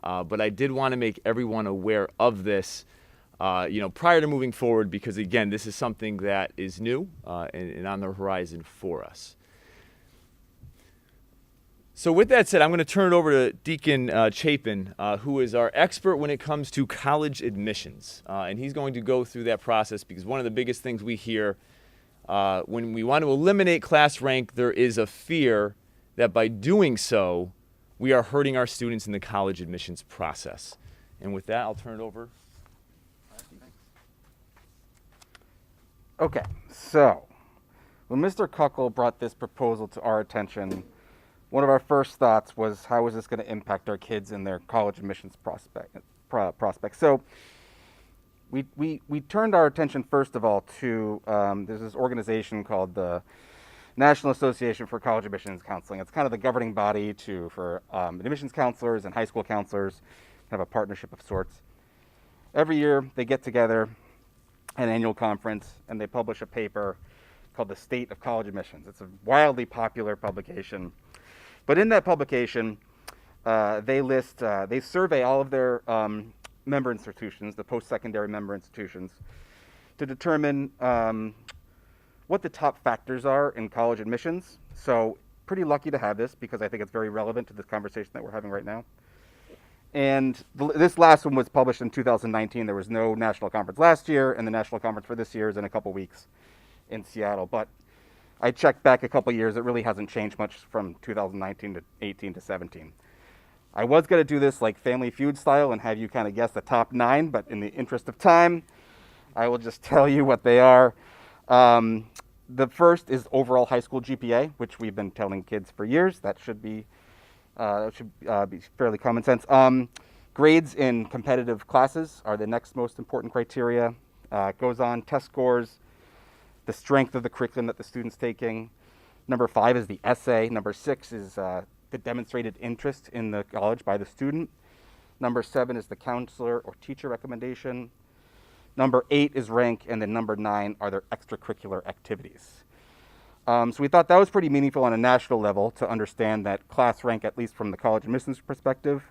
but I did want to make everyone aware of this, prior to moving forward, because again, this is something that is new and on the horizon for us. So with that said, I'm going to turn it over to Deacon Chapin, who is our expert when it comes to college admissions. And he's going to go through that process, because one of the biggest things we hear when we want to eliminate class rank, there is a fear that by doing so, we are hurting our students in the college admissions process. And with that, I'll turn it over. Okay, so when Mr. Kuckel brought this proposal to our attention, one of our first thoughts was, how is this going to impact our kids in their college admissions prospects? So we turned our attention first of all to there's this organization called the National Association for College Admissions Counseling. It's kind of the governing body for admissions counselors and high school counselors, kind of a partnership of sorts. Every year they get together, an annual conference, and they publish a paper called The State of College Admissions. It's a wildly popular publication. But in that publication, they survey all of their member institutions, the post-secondary member institutions, to determine what the top factors are in college admissions. So pretty lucky to have this, because I think it's very relevant to this conversation that we're having right now. And this last one was published in 2019. There was no national conference last year, and the national conference for this year is in a couple weeks in Seattle. But I checked back a couple years. It really hasn't changed much from 2019 to 18 to 17. I was going to do this like Family Feud style and have you kind of guess the top 9, but in the interest of time, I will just tell you what they are. The first is overall high school GPA, which we've been telling kids for years. That should be fairly common sense. Grades in competitive classes are the next most important criteria. It goes on, test scores, the strength of the curriculum that the student's taking. Number 5 is the essay. Number 6 is the demonstrated interest in the college by the student. Number 7 is the counselor or teacher recommendation. Number 8 is rank, and then number 9 are their extracurricular activities. So we thought that was pretty meaningful on a national level to understand that class rank, at least from the college admissions perspective,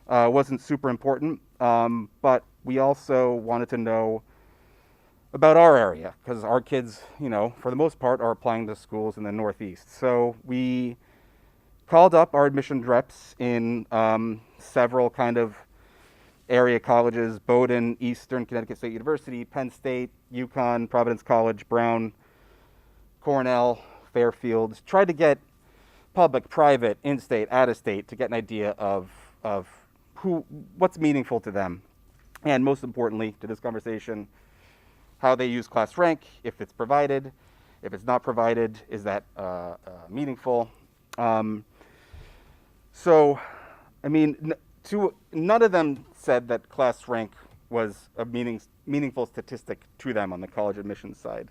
wasn't super important. But we also wanted to know about our area, because our kids, for the most part, are applying to schools in the Northeast. So we called up our admission reps in several kind of area colleges: Bowdoin, Eastern Connecticut State University, Penn State, UConn, Providence College, Brown, Cornell, Fairfield. Tried to get public, private, in-state, out-of-state to get an idea of what's meaningful to them. And most importantly to this conversation, how they use class rank, if it's provided. If it's not provided, is that meaningful? So, I mean, none of them said that class rank was a meaningful statistic to them on the college admissions side.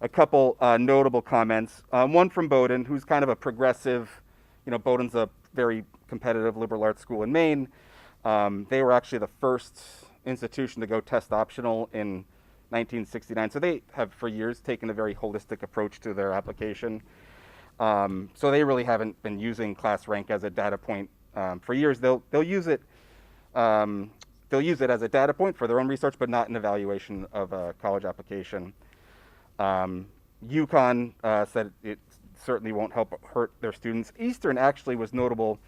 A couple notable comments. One from Bowdoin, who's kind of a progressive, Bowdoin's a very competitive liberal arts school in Maine. They were actually the first institution to go test optional in 1969. So they have for years taken a very holistic approach to their application. So they really haven't been using class rank as a data point for years. They'll use it. They'll use it as a data point for their own research, but not an evaluation of a college application. UConn said it certainly won't hurt their students. Eastern actually was notable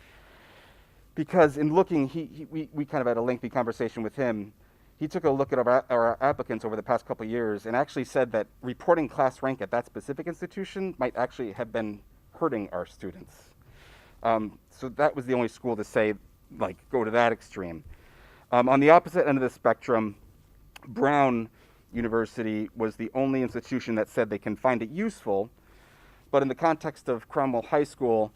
because in looking, we kind of had a lengthy conversation with him. He took a look at our applicants over the past couple of years and actually said that reporting class rank at that specific institution might actually have been hurting our students. So that was the only school to say, like, go to that extreme. On the opposite end of the spectrum, Brown University was the only institution that said they can find it useful, but in the context of Cromwell High School,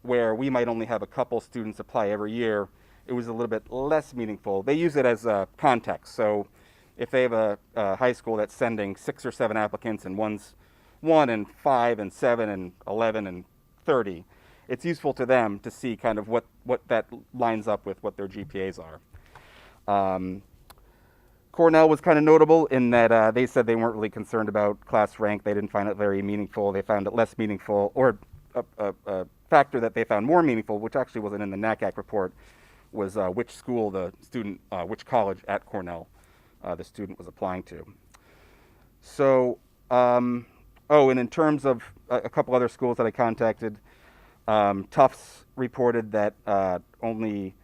where we might only have a couple students apply every year, it was a little bit less meaningful. They use it as a context. So if they have a high school that's sending 6 or 7 applicants and one's 1 and 5 and 7 and 11 and 30, it's useful to them to see kind of what that lines up with what their GPAs are. Cornell was kind of notable in that they said they weren't really concerned about class rank. They didn't find it very meaningful. They found it less meaningful, or a factor that they found more meaningful, which actually wasn't in the NACAC report, was which school the student, which college at Cornell the student was applying to. So, and in terms of a couple other schools that I contacted, Tufts reported that only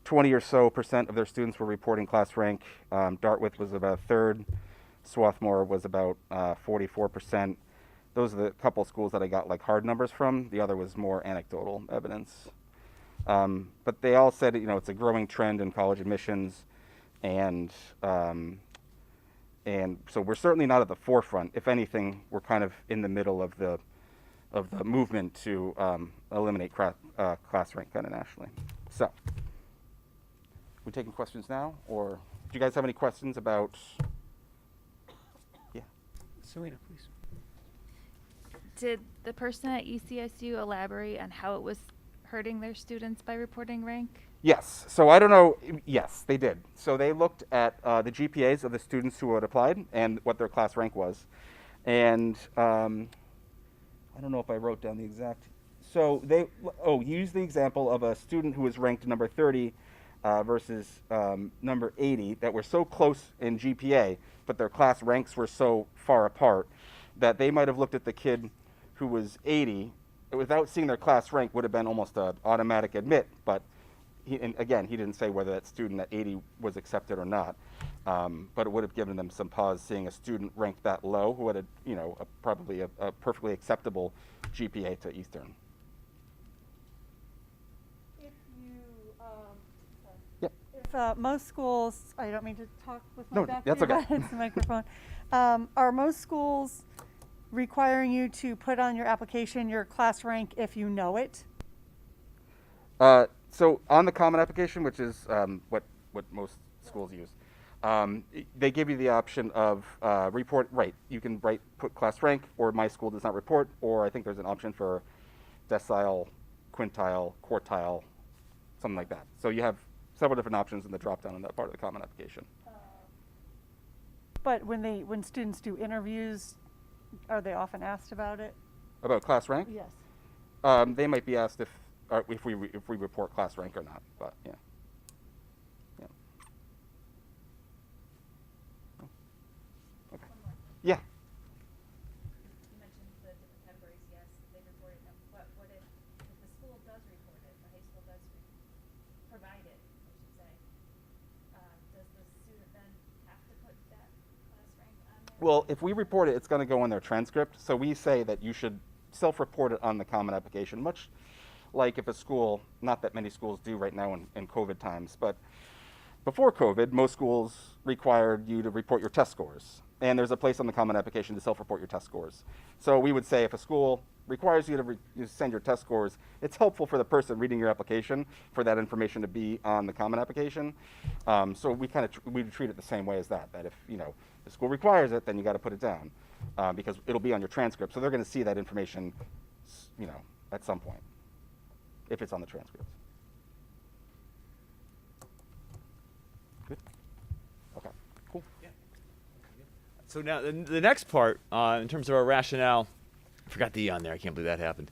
20 or so % of their students were reporting class rank. Dartmouth was about a third. Swarthmore was about 44%. Those are the couple schools that I got like hard numbers from. The other was more anecdotal evidence. But they all said, it's a growing trend in college admissions, and so we're certainly not at the forefront. If anything, we're kind of in the middle of the movement to eliminate class rank kind of nationally. So, we taking questions now, or do you guys have any questions about? Yeah, Selena, please. Did the person at ECSU elaborate on how it was hurting their students by reporting rank? Yes. So I don't know. Yes, they did. So they looked at the GPAs of the students who had applied and what their class rank was, and I don't know if I wrote down the exact. So they used the example of a student who was ranked number 30 versus number 80 that were so close in GPA, but their class ranks were so far apart that they might have looked at the kid who was 80 without seeing their class rank would have been almost an automatic admit, but he didn't say whether that student at 80 was accepted or not, but it would have given them some pause seeing a student ranked that low who had probably a perfectly acceptable GPA to Eastern. If most schools, I don't mean to talk with my back that's here, okay. but it's a microphone. Are most schools requiring you to put on your application your class rank if you know it? So on the common application, which is what most schools use, they give you the option of report. Right, you can put class rank, or my school does not report, or I think there's an option for decile, quintile, quartile, something like that. So you have several different options in the drop down in that part of the common application. But when students do interviews, are they often asked about it? About class rank? Yes. They might be asked if we report class rank or not, but yeah. Okay. Yeah. You mentioned the different categories. Yes, they report it. What if the school does report it, the high school does provide it, I should say, does the student then have to put that class rank on there? Well, if we report it, it's going to go in their transcript. So we say that you should self-report it on the common application, much like if a school, not that many schools do right now in COVID times, but Before COVID, most schools required you to report your test scores. And there's a place on the Common Application to self-report your test scores. So we would say if a school requires you to you send your test scores, it's helpful for the person reading your application for that information to be on the Common Application. So we kind of we treat it the same way as that. That if the school requires it, then you got to put it down because it'll be on your transcript. So they're going to see that information, at some point, if it's on the transcript. Good. Okay. Cool. So now the next part, in terms of our rationale, I forgot the E on there. I can't believe that happened.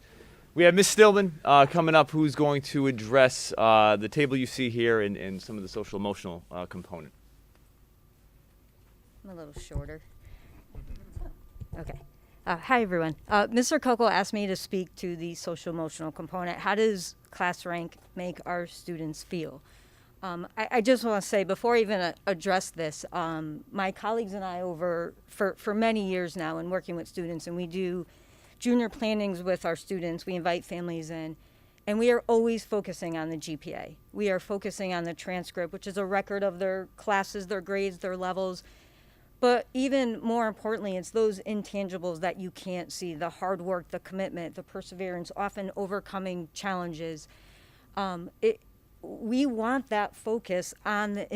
We have Ms. Stillman coming up, who's going to address the table you see here and some of the social emotional component. I'm a little shorter. Okay. Hi, everyone. Mr. Coco asked me to speak to the social emotional component. How does class rank make our students feel? I just want to say, before I even address this, my colleagues and I for many years now in working with students, and we do junior plannings with our students, we invite families in, and we are always focusing on the GPA. We are focusing on the transcript, which is a record of their classes, their grades, their levels. But even more importantly, it's those intangibles that you can't see, the hard work, the commitment, the perseverance, often overcoming challenges. We want that focus on the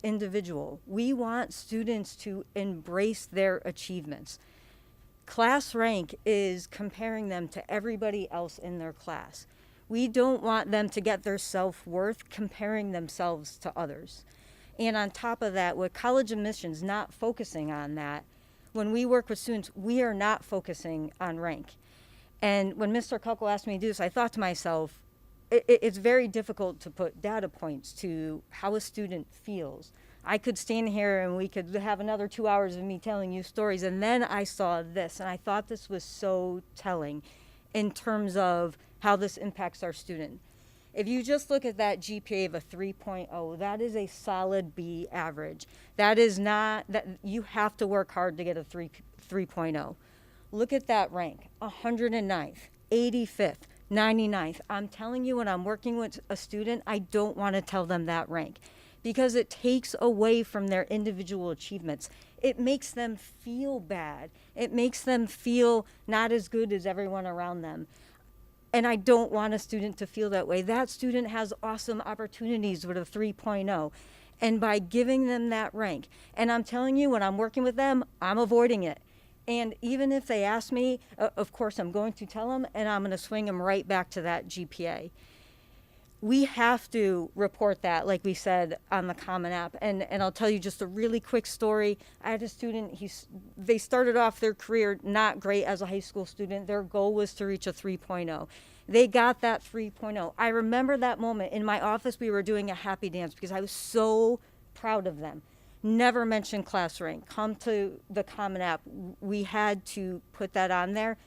individual. We want students to embrace their achievements. Class rank is comparing them to everybody else in their class. We don't want them to get their self-worth comparing themselves to others. And on top of that, with college admissions not focusing on that, when we work with students, we are not focusing on rank. And when Mr. Kuckel asked me to do this, I thought to myself, it's very difficult to put data points to how a student feels. I could stand here and we could have another 2 hours of me telling you stories, and then I saw this, and I thought this was so telling in terms of how this impacts our student. If you just look at that GPA of a 3.0, that is a solid B average. That is not, that you have to work hard to get a 3.0. Look at that rank, 109th, 85th, 99th. I'm telling you, when I'm working with a student, I don't want to tell them that rank because it takes away from their individual achievements. It makes them feel bad. It makes them feel not as good as everyone around them. And I don't want a student to feel that way. That student has awesome opportunities with a 3.0. And by giving them that rank, and I'm telling you, when I'm working with them, I'm avoiding it. And even if they ask me, of course, I'm going to tell them, and I'm going to swing them right back to that GPA. We have to report that, like we said, on the Common App. And I'll tell you just a really quick story. I had a student, they started off their career not great as a high school student. Their goal was to reach a 3.0. They got that 3.0. I remember that moment. In my office, we were doing a happy dance because I was so proud of them. Never mentioned class rank. Come to the Common App. We had to put that on there.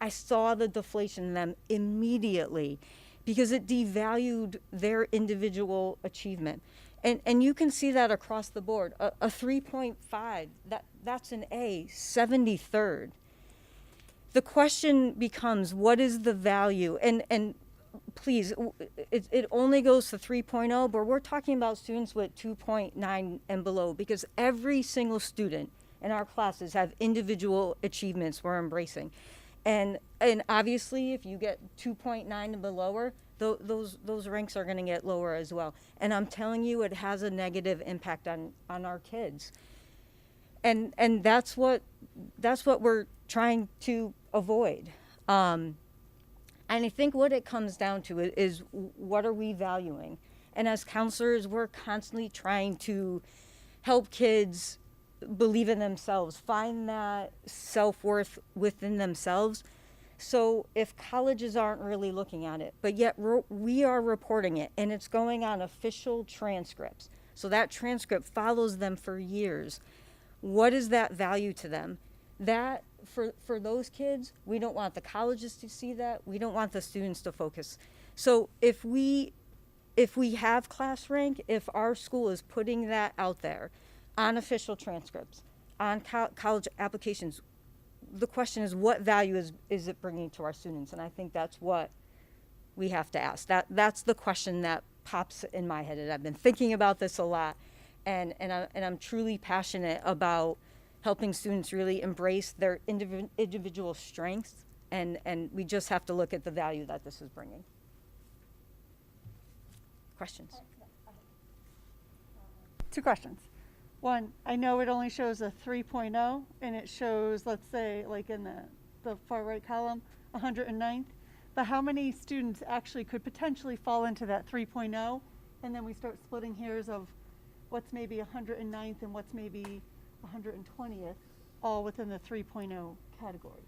I saw the deflation in them immediately because it devalued their individual achievement. And you can see that across the board. A 3.5, that's an A, 73rd. The question becomes, what is the value? And please, it only goes to 3.0, but we're talking about students with 2.9 and below because every single student in our classes have individual achievements we're embracing. And obviously, if you get 2.9 and below, those ranks are going to get lower as well. And I'm telling you, it has a negative impact on our kids. And that's what we're trying to avoid. And I think what it comes down to is what are we valuing? And as counselors, we're constantly trying to help kids believe in themselves, find that self-worth within themselves. So if colleges aren't really looking at it, but yet we are reporting it, and it's going on official transcripts. So that transcript follows them for years. What is that value to them? That, for those kids, we don't want the colleges to see that. We don't want the students to focus. So if we have class rank, if our school is putting that out there on official transcripts, on college applications, the question is, what value is it bringing to our students? And I think that's what we have to ask. That's the question that pops in my head, and I've been thinking about this a lot, and I'm truly passionate about helping students really embrace their individual strengths, and we just have to look at the value that this is bringing. Questions? 2 questions. One, I know it only shows a 3.0, and it shows, let's say, like in the far right column, 109th. But how many students actually could potentially fall into that 3.0? And then we start splitting hairs of what's maybe 109th and what's maybe 120th, all within the 3.0 category.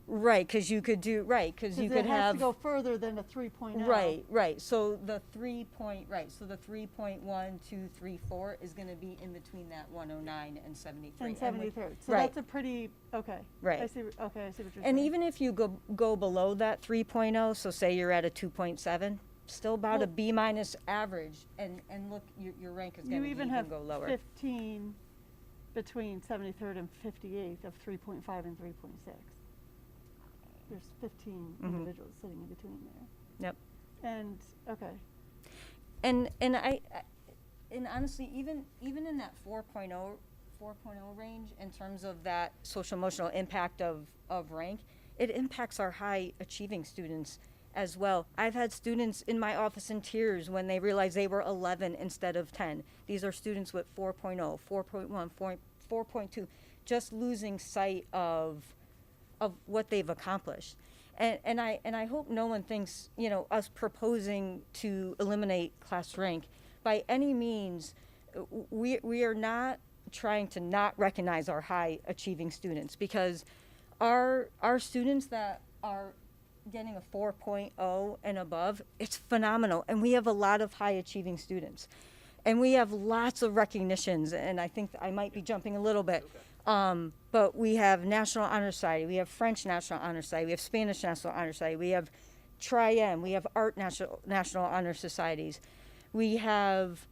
Right, because you could do, right, because you could it has have. to go further than a 3.0. Right. So the 3.1, 2, 3, 4 is going to be in between that 109 and 73. And 73. So right. that's a pretty, okay. Right. I see what you're saying. And even if you go below that 3.0, so say you're at a 2.7, still about a B minus average, and look, your rank is going to even go lower. You even have 15 between 73rd and 58th of 3.5 and 3.6. There's 15 individuals sitting in between there. Yep. And okay. And honestly, even in that 4.0 range, in terms of that social emotional impact of rank, it impacts our high achieving students as well. I've had students in my office in tears when they realized they were 11 instead of 10. These are students with 4.0, 4.1, 4.2, just losing sight of what they've accomplished. And I hope no one thinks, us proposing to eliminate class rank by any means. We are not trying to not recognize our high achieving students, because our students that are getting a 4.0 and above, it's phenomenal. And we have a lot of high achieving students, and we have lots of recognitions. And I think I might be jumping a little bit. But we have National Honor Society, we have French National Honor Society, we have Spanish National Honor Society, we have Tri-M, we have Art National Honor Societies. We have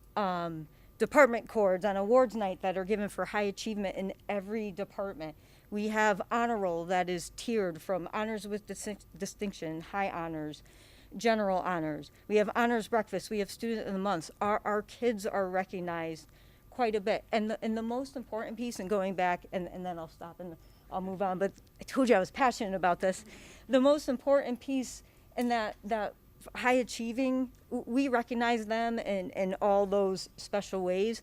department cords on awards night that are given for high achievement in every department. We have honor roll that is tiered from honors with distinction, high honors, general honors. We have honors breakfast, we have student of the month. Our kids are recognized quite a bit. And the most important piece, and going back, and then I'll stop and I'll move on, but I told you I was passionate about this. The most important piece in that high achieving, we recognize them in all those special ways,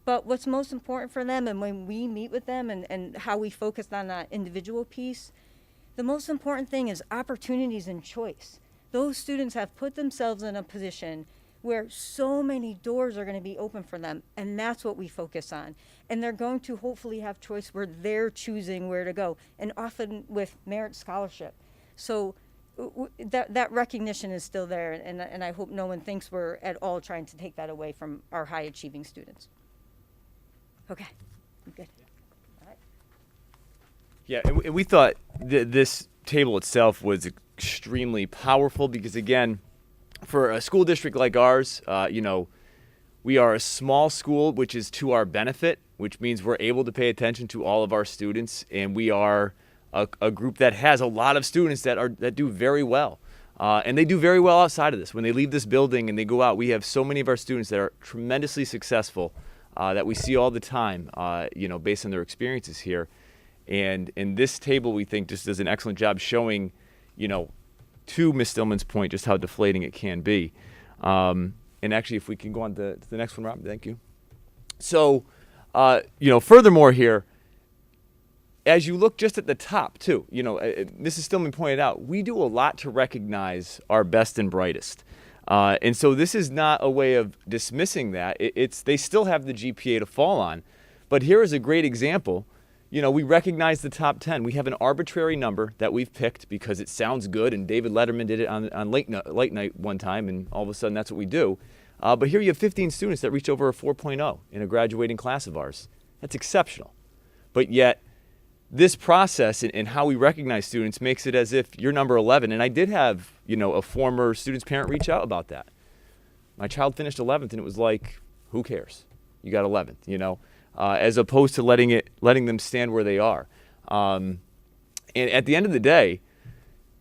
but what's most important for them, and when we meet with them and how we focus on that individual piece, the most important thing is opportunities and choice. Those students have put themselves in a position where so many doors are going to be open for them, and that's what we focus on. And they're going to hopefully have choice where they're choosing where to go, and often with merit scholarship. So that recognition is still there, and I hope no one thinks we're at all trying to take that away from our high achieving students. Okay, I'm good. All right. Yeah, and we thought this table itself was extremely powerful because, again, for a school district like ours, we are a small school, which is to our benefit, which means we're able to pay attention to all of our students, and we are a group that has a lot of students that do very well, and they do very well outside of this. When they leave this building and they go out, we have so many of our students that are tremendously successful that we see all the time, based on their experiences here. And in this table, we think just does an excellent job showing, to Ms. Stillman's point, just how deflating it can be. And actually, if we can go on to the next one, Rob, thank you. So, furthermore here, as you look just at the top, too, Mrs. Stillman pointed out, we do a lot to recognize our best and brightest. And so this is not a way of dismissing that. They still have the GPA to fall on. But here is a great example. We recognize the top 10. We have an arbitrary number that we've picked because it sounds good, and David Letterman did it on late night one time, and all of a sudden that's what we do. But here you have 15 students that reached over a 4.0 in a graduating class of ours. That's exceptional. But yet, this process and how we recognize students makes it as if you're number 11. And I did have, a former student's parent reach out about that. My child finished 11th, and it was like, who cares? You got 11th, as opposed to letting them stand where they are. And at the end of the day,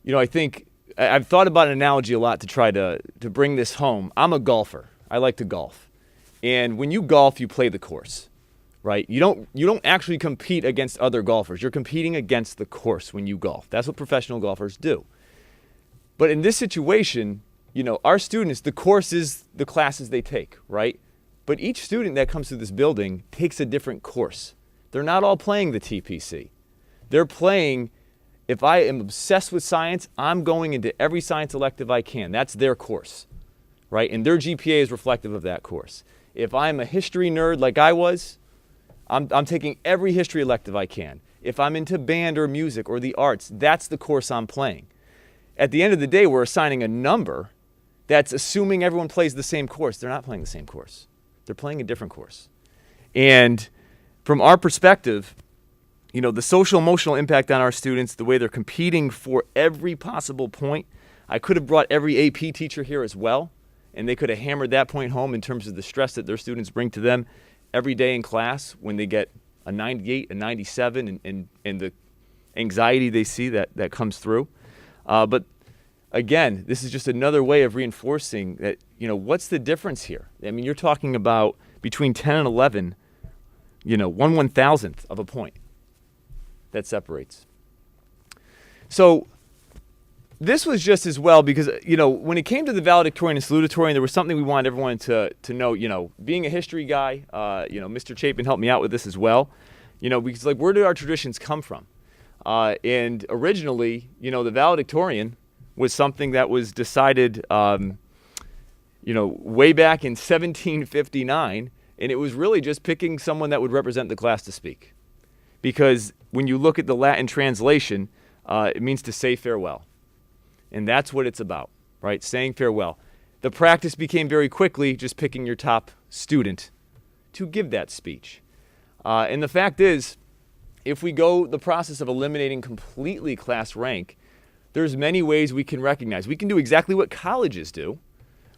I think I've thought about an analogy a lot to try to bring this home. I'm a golfer. I like to golf. And when you golf, you play the course, right? You don't actually compete against other golfers. You're competing against the course when you golf. That's what professional golfers do. But in this situation, our students, the course is the classes they take, right? But each student that comes through this building takes a different course. They're not all playing the TPC. They're playing, if I am obsessed with science, I'm going into every science elective I can. That's their course, right? And their GPA is reflective of that course. If I'm a history nerd like I was, I'm taking every history elective I can. If I'm into band or music or the arts, that's the course I'm playing. At the end of the day, we're assigning a number that's assuming everyone plays the same course. They're not playing the same course. They're playing a different course. And from our perspective, the social emotional impact on our students, the way they're competing for every possible point. I could have brought every AP teacher here as well, and they could have hammered that point home in terms of the stress that their students bring to them every day in class when they get a 98, a 97, and the anxiety they see that comes through. But again, this is just another way of reinforcing that, what's the difference here? I mean, you're talking about between 10 and 11, 1/1000th of a point that separates. So this was just as well because, when it came to the valedictorian and salutatorian, there was something we wanted everyone to know. Being a history guy, Mr. Chapin helped me out with this as well, because where did our traditions come from? And originally, the valedictorian was something that was decided, way back in 1759, and it was really just picking someone that would represent the class to speak. Because when you look at the Latin translation, it means to say farewell. And that's what it's about, right? Saying farewell. The practice became very quickly just picking your top student to give that speech. And the fact is, if we go the process of eliminating completely class rank, there's many ways we can recognize. We can do exactly what colleges do,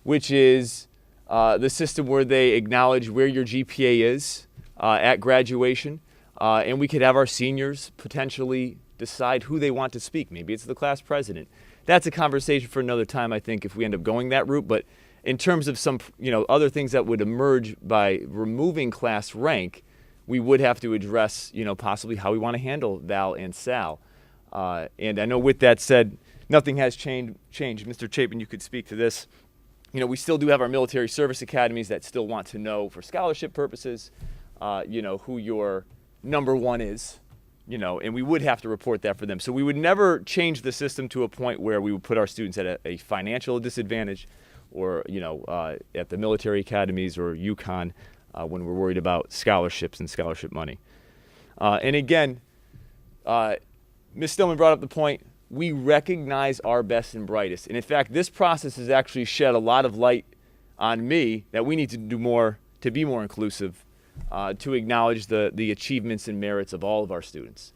which is the system where they acknowledge where your GPA is at graduation. And we could have our seniors potentially decide who they want to speak. Maybe it's the class president. That's a conversation for another time, I think, if we end up going that route. But in terms of some, other things that would emerge by removing class rank, we would have to address, possibly how we want to handle Val and Sal. And I know with that said, nothing has changed. Mr. Chapin, you could speak to this. We still do have our military service academies that still want to know for scholarship purposes, who your number one is, and we would have to report that for them. So we would never change the system to a point where we would put our students at a financial disadvantage or, at the military academies or UConn when we're worried about scholarships and scholarship money. And again, Ms. Stillman brought up the point, we recognize our best and brightest. And in fact, this process has actually shed a lot of light on me that we need to do more to be more inclusive, to acknowledge the achievements and merits of all of our students.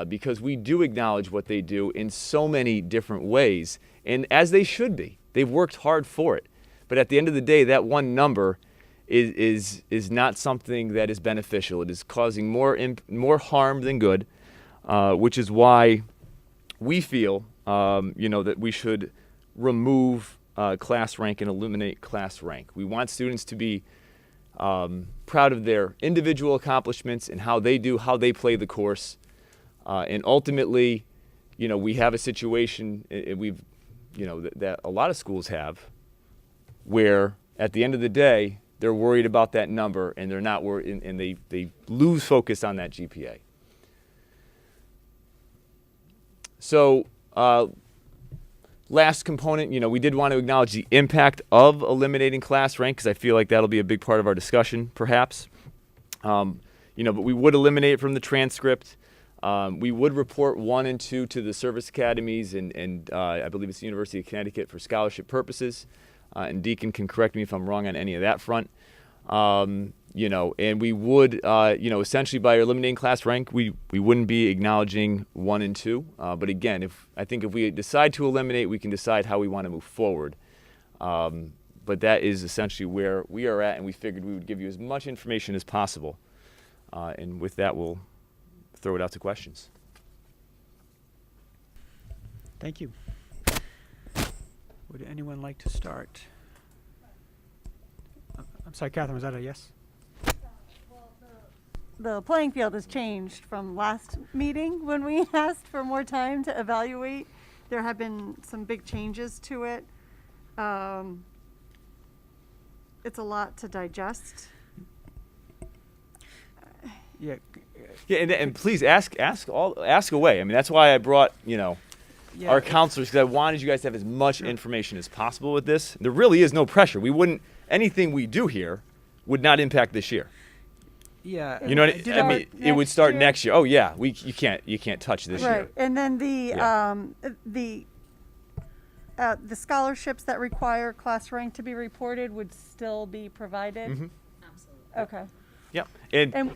Because we do acknowledge what they do in so many different ways, and as they should be. They've worked hard for it. But at the end of the day, that one number is not something that is beneficial. It is causing more harm than good, which is why we feel that we should remove class rank and eliminate class rank. We want students to be proud of their individual accomplishments and how they play the course. And ultimately, we have a situation that a lot of schools have where at the end of the day, they're worried about that number and they're not worried and they lose focus on that GPA. So last component, we did want to acknowledge the impact of eliminating class rank because I feel like that'll be a big part of our discussion, perhaps. But we would eliminate it from the transcript. We would report 1 and 2 to the service academies and I believe it's the University of Connecticut for scholarship purposes. And Deacon can correct me if I'm wrong on any of that front. And we would, essentially by eliminating class rank, we wouldn't be acknowledging 1 and 2. But again, I think if we decide to eliminate, we can decide how we want to move forward. But that is essentially where we are at, and we figured we would give you as much information as possible. And with that, we'll throw it out to questions. Thank you. Would anyone like to start? I'm sorry, Catherine, was that a yes? The playing field has changed from last meeting when we asked for more time to evaluate. There have been some big changes to it. It's a lot to digest. Yeah. Yeah, and please ask away. I mean, that's why I brought our counselors, because I wanted you guys to have as much information as possible with this. There really is no pressure. Anything we do here would not impact this year. Yeah. You know what I mean? It would start next year. Oh yeah, you can't touch this year. Right, and then the scholarships that require class rank to be reported would still be provided. Mm-hmm. Absolutely. Okay. Yep. And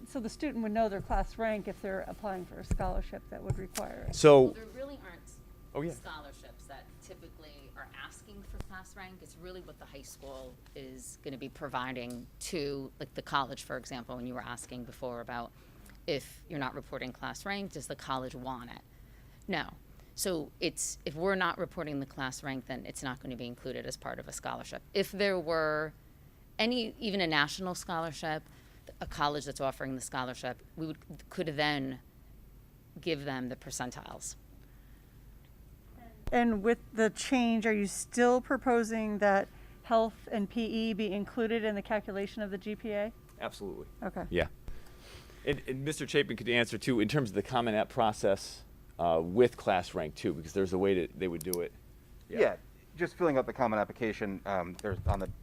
so the student would know their class rank if they're applying for a scholarship that would require it. So there really aren't scholarships that typically are asking for class rank. It's really what the high school is going to be providing to, like the college, for example, when you were asking before about if you're not reporting class rank, does the college want it? No. So if we're not reporting the class rank, then it's not going to be included as part of a scholarship. If there were even a national scholarship, a college that's offering the scholarship, we could then give them the percentiles. And with the change, are you still proposing that health and PE be included in the calculation of the GPA? Absolutely. Okay. Yeah. And Mr. Chapin could answer too in terms of the Common App process with class rank too, because there's a way that they would do it. Yeah. Just filling out the common application,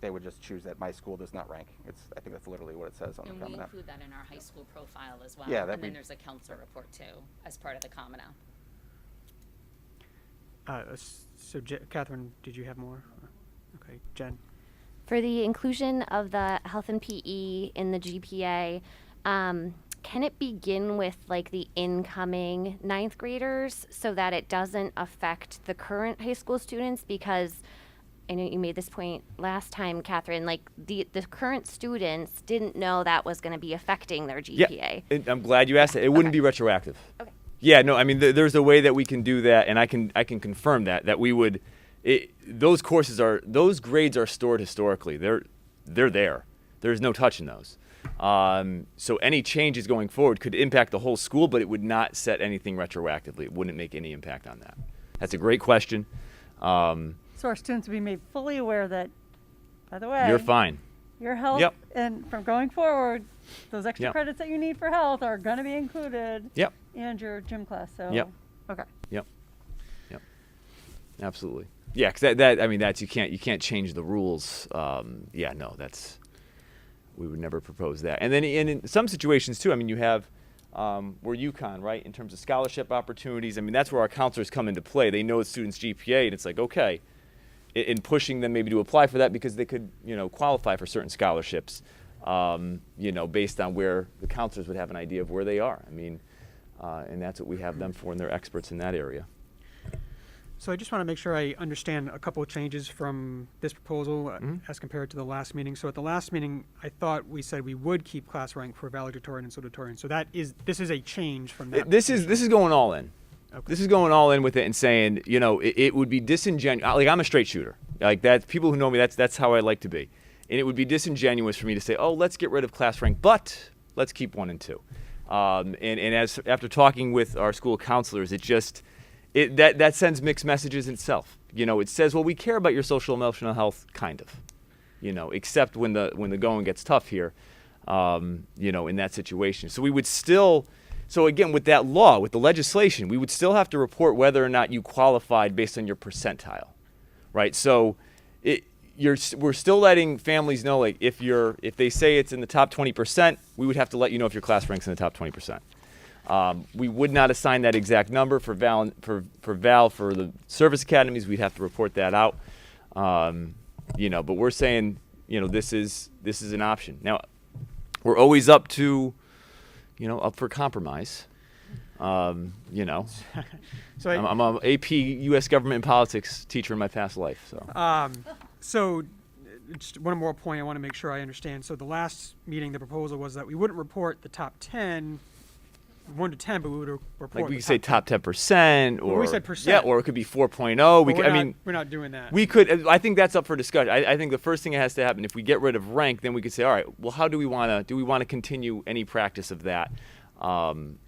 they would just choose that my school does not rank. I think that's literally what it says on the common app. And we include that in our high school profile as well. Yeah, and then there's a counselor report too, as part of the Common App. So Catherine, did you have more? Okay, Jen. For the inclusion of the health and PE in the GPA, can it begin with like the incoming 9th graders so that it doesn't affect the current high school students? Because I know you made this point last time, Catherine, like the current students didn't know that was going to be affecting their GPA. Yeah, and I'm glad you asked that. It wouldn't be retroactive. Okay. Yeah, no, I mean, there's a way that we can do that, and I can confirm that we would. Those grades are stored historically. They're there. There's no touching those. So any changes going forward could impact the whole school, but it would not set anything retroactively. It wouldn't make any impact on that. That's a great question. So our students will be made fully aware that, by the way, you're fine. Your health, Yep. and from going forward, those extra Yep. credits that you need for health are going to be included. Yep. And your gym class. So. Yep. Okay. Yep. Absolutely. Yeah, because you can't change the rules. We would never propose that. And then in some situations too, I mean, you have we're UConn, right? In terms of scholarship opportunities, I mean, that's where our counselors come into play. They know the student's GPA, and it's like, okay, in pushing them maybe to apply for that because they could, qualify for certain scholarships, based on where the counselors would have an idea of where they are. I mean, and that's what we have them for, and they're experts in that area. So I just want to make sure I understand a couple of changes from this proposal as compared to the last meeting. So at the last meeting, I thought we said we would keep class rank for valedictorian and salutatorian. So this is a change from that. This is going all in. Okay. This is going all in with it and saying, it would be disingenuous. Like, I'm a straight shooter. Like, that, people who know me, that's how I like to be. And it would be disingenuous for me to say, oh, let's get rid of class rank, but let's keep 1 and 2. And after talking with our school counselors, that sends mixed messages itself. It says, well, we care about your social emotional health, kind of. Except when the going gets tough here, in that situation. So we would still. So again, with that law, with the legislation, we would still have to report whether or not you qualified based on your percentile, right? So we're still letting families know, like, if they say it's in the top 20%, we would have to let you know if your class ranks in the top 20%. We would not assign that exact number for Val for the service academies. We'd have to report that out. But we're saying, this is an option. Now, we're always up for compromise. So I'm a AP U.S. Government and Politics teacher in my past life. So just one more point I want to make sure I understand. So the last meeting, the proposal was that we wouldn't report the top 10 1 to 10, but we would report. Like we the could say top top 10%, or Well, we said percent. Yeah, or it could be 4.0. But We could, we're I not- mean, we're not doing that. We could. I think that's up for discussion. I think the first thing that has to happen, if we get rid of rank, then we could say, all right, well, how do we want to? Do we want to continue any practice of that? In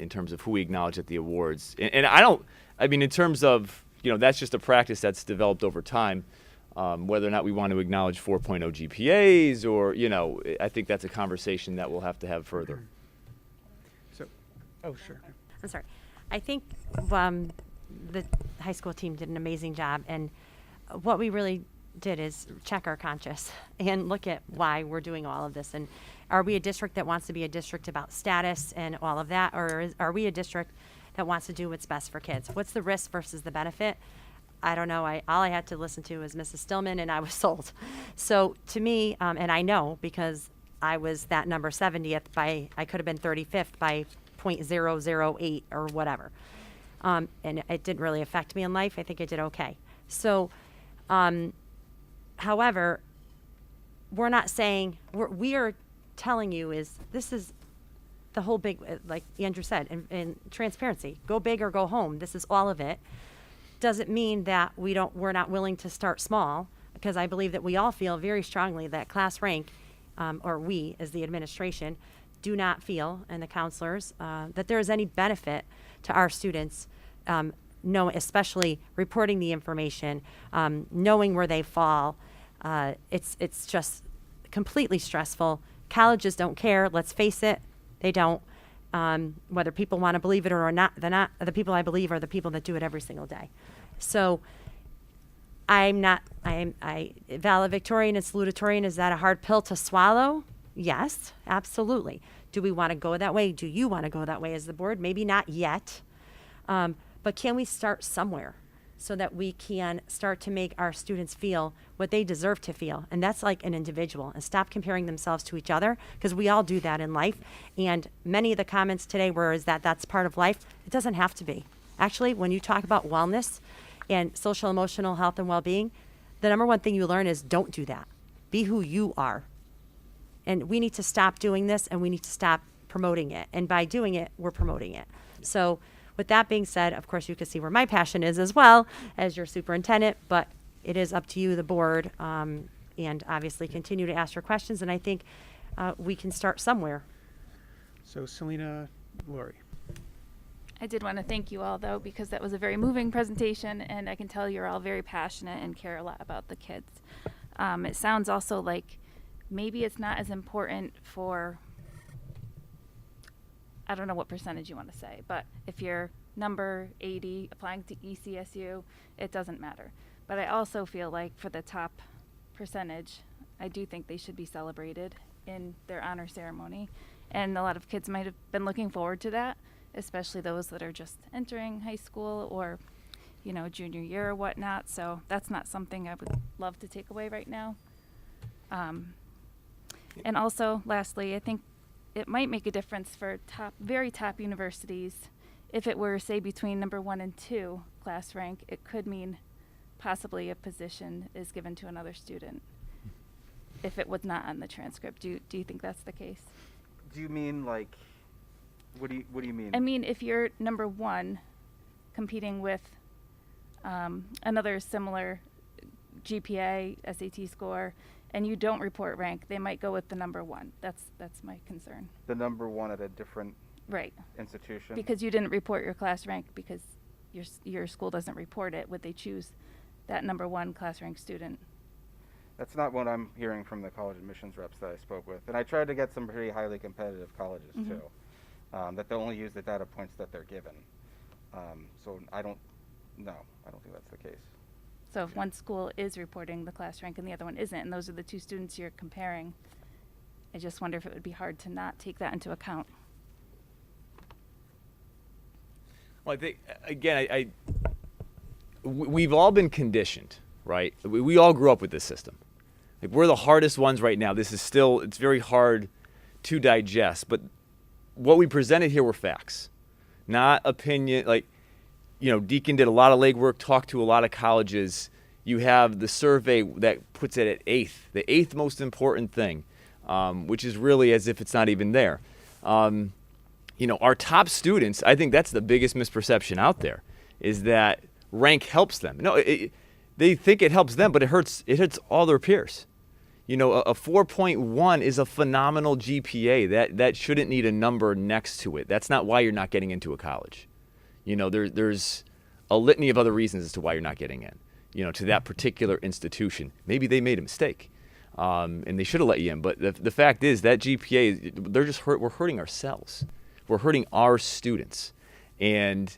terms of who we acknowledge at the awards, and I don't. I mean, in terms of that's just a practice that's developed over time. Whether or not we want to acknowledge 4.0 GPAs, or I think that's a conversation that we'll have to have further. So, oh sure. I'm sorry. I think the high school team did an amazing job, and what we really did is check our conscience and look at why we're doing all of this. And are we a district that wants to be a district about status and all of that, or are we a district that wants to do what's best for kids? What's the risk versus the benefit? I don't know. All I had to listen to was Mrs. Stillman, and I was sold. So to me, and I know because I was that number 70th I could have been 35th by 0.008 or whatever. And it didn't really affect me in life. I think I did okay. So, however, we're not saying, we are telling you this is the whole big, like Andrew said, and transparency. Go big or go home. This is all of it. Doesn't mean that we're not willing to start small, because I believe that we all feel very strongly that class rank, or we as the administration, do not feel, and the counselors, that there is any benefit to our students, especially reporting the information, knowing where they fall. It's just completely stressful. Colleges don't care. Let's face it, they don't. Whether people want to believe it or not, the people I believe are the people that do it every single day. So valedictorian and salutatorian, is that a hard pill to swallow? Yes, absolutely. Do we want to go that way? Do you want to go that way as the board? Maybe not yet. But can we start somewhere so that we can start to make our students feel what they deserve to feel? And that's like an individual, and stop comparing themselves to each other, because we all do that in life. And many of the comments today were that's part of life. It doesn't have to be. Actually, when you talk about wellness and social emotional health and well-being, the number one thing you learn is don't do that. Be who you are. And we need to stop doing this, and we need to stop promoting it. And by doing it, we're promoting it. So with that being said, of course, you can see where my passion is as well as your superintendent, but it is up to you, the board, and obviously continue to ask your questions. And I think we can start somewhere. So Selena, Lori. I did want to thank you all, though, because that was a very moving presentation, and I can tell you're all very passionate and care a lot about the kids. It sounds also like maybe it's not as important for, I don't know what percentage you want to say, but if you're number 80 applying to ECSU, it doesn't matter. But I also feel like for the top percentage, I do think they should be celebrated in their honor ceremony. And a lot of kids might have been looking forward to that, especially those that are just entering high school or, junior year or whatnot. So that's not something I would love to take away right now. And also, lastly, I think it might make a difference for very top universities. If it were, say, between number 1 and 2 class rank, it could mean possibly a position is given to another student if it was not on the transcript. Do you think that's the case? Do you mean like, what do you mean? I mean, if you're number 1 competing with another similar GPA, SAT score, and you don't report rank, they might go with the number 1. That's my concern. The number 1 at a different institution? Because you didn't report your class rank because your school doesn't report it. Would they choose that number 1 class rank student? That's not what I'm hearing from the college admissions reps that I spoke with. And I tried to get some pretty highly competitive colleges too, that they only use the data points that they're given. So I don't think that's the case. So if one school is reporting the class rank and the other one isn't, and those are the 2 students you're comparing, I just wonder if it would be hard to not take that into account. Well, I think, again, we've all been conditioned, right? We all grew up with this system. Like, we're the hardest ones right now. It's very hard to digest. But what we presented here were facts, not opinion. Like, Deacon did a lot of legwork, talked to a lot of colleges. You have the survey that puts it at 8th, the 8th most important thing, which is really as if it's not even there. our top students, I think that's the biggest misperception out there, is that rank helps them. No, they think it helps them, but it hurts all their peers. A 4.1 is a phenomenal GPA. That shouldn't need a number next to it. That's not why you're not getting into a college. There's a litany of other reasons as to why you're not getting in, to that particular institution. Maybe they made a mistake, and they should have let you in. But the fact is that GPA, we're hurting ourselves. We're hurting our students. And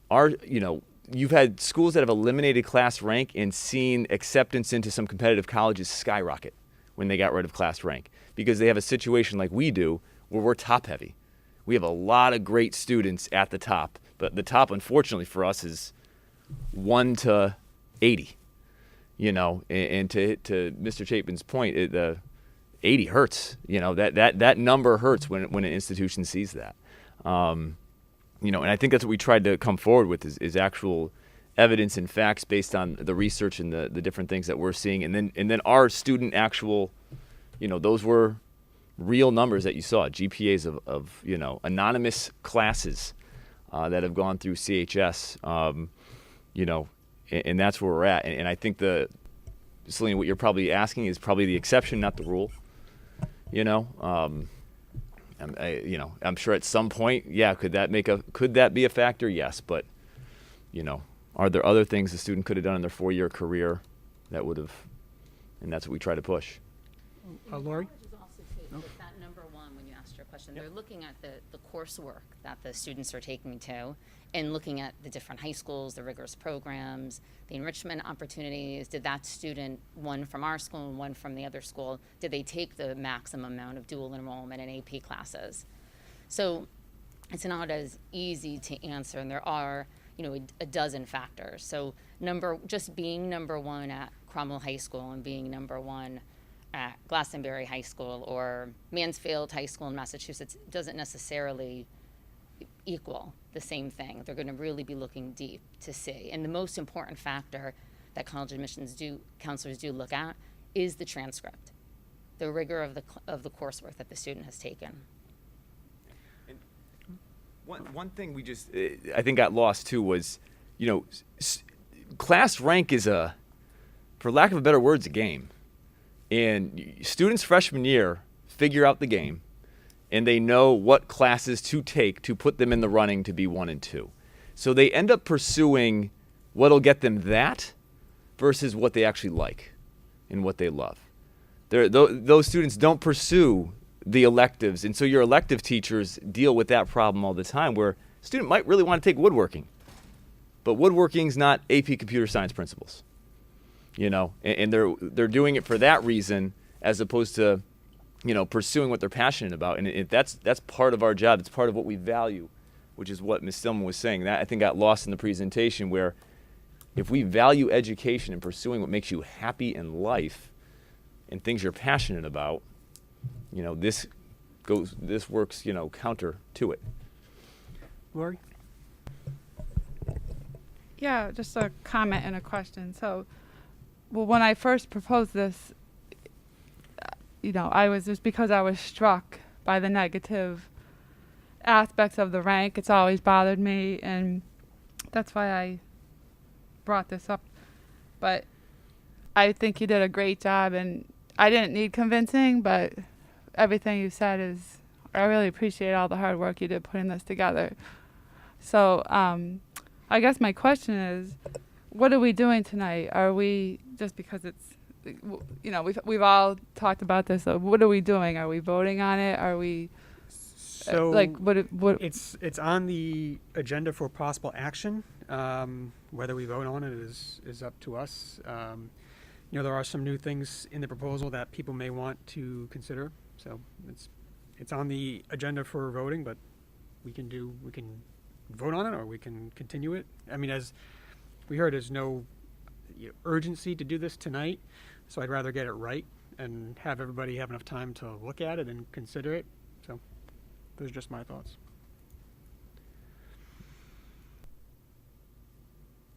you've had schools that have eliminated class rank and seen acceptance into some competitive colleges skyrocket when they got rid of class rank, because they have a situation like we do where we're top heavy. We have a lot of great students at the top, but the top, unfortunately for us, is 1 to 80. And to Mr. Chapin's point, the 80 hurts. That number hurts when an institution sees that. And I think that's what we tried to come forward with is actual evidence and facts based on the research and the different things that we're seeing. And then our student actual, those were real numbers that you saw, GPAs of anonymous classes that have gone through CHS, and that's where we're at. And I think Celine, what you're probably asking is probably the exception, not the rule. I'm sure at some point, could that be a factor? Yes, but are there other things the student could have done in their 4-year career that would have, and that's what we try to push. Lori? Colleges also take, with that number one, when you asked your question, they're looking at the coursework that the students are taking to, and looking at the different high schools, the rigorous programs, the enrichment opportunities. Did that student, one from our school and one from the other school, did they take the maximum amount of dual enrollment and AP classes? So it's not as easy to answer, and there are a dozen factors. So just being number one at Cromwell High School and being number one at Glastonbury High School or Mansfield High School in Massachusetts doesn't necessarily equal the same thing. They're going to really be looking deep to see. And the most important factor that college admissions counselors do look at is the transcript, the rigor of the coursework that the student has taken. And one thing we just I think got lost too was, class rank is for lack of a better words, a game. And students freshman year figure out the game, and they know what classes to take to put them in the running to be 1 and 2. So they end up pursuing what'll get them that versus what they actually like and what they love. Those students don't pursue the electives, and so your elective teachers deal with that problem all the time, where a student might really want to take woodworking, but woodworking's not AP computer science principles, and they're doing it for that reason as opposed to pursuing what they're passionate about. And that's part of our job. It's part of what we value, which is what Ms. Stillman was saying. That I think got lost in the presentation, where if we value education and pursuing what makes you happy in life and things you're passionate about, this works, counter to it. Lori? Yeah, just a comment and a question. So, when I first proposed this, just because I was struck by the negative aspects of the rank. It's always bothered me, and that's why I brought this up. But I think you did a great job, and I didn't need convincing, but everything you said I really appreciate all the hard work you did putting this together. So I guess my question is, what are we doing tonight? Are we, just because it's, we've all talked about this. So what are we doing? Are we voting on it? Are we So what? It's on the agenda for possible action. Whether we vote on it is up to us. There are some new things in the proposal that people may want to consider. So it's on the agenda for voting, but we can vote on it or we can continue it. I mean, as we heard, there's no urgency to do this tonight, so I'd rather get it right and have everybody have enough time to look at it and consider it. So those are just my thoughts.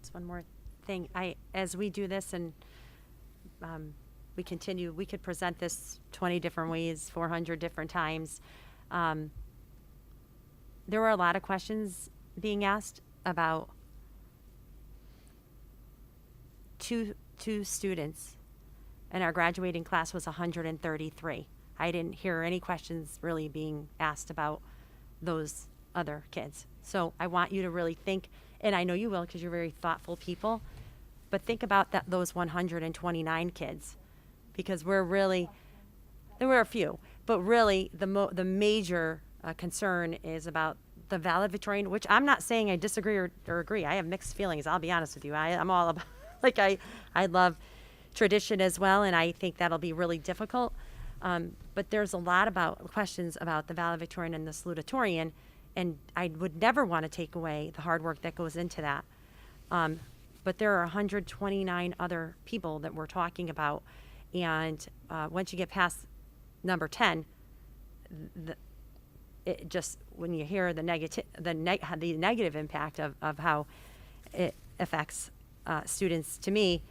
Just one more thing. As we do this and we continue, we could present this 20 different ways, 400 different times. there were a lot of questions being asked about two students, and our graduating class was 133. I didn't hear any questions really being asked about those other kids. So I want you to really think, and I know you will because you're very thoughtful people, but think about those 129 kids, because there were a few, but really the major concern is about the valedictorian, which I'm not saying I disagree or agree. I have mixed feelings. I'll be honest with you. I'm all about, I love tradition as well, and I think that'll be really difficult. But there's a lot about questions about the valedictorian and the salutatorian, and I would never want to take away the hard work that goes into that. But there are 129 other people that we're talking about, and once you get past number 10, it just, when you hear the negative impact of how it affects students, to me,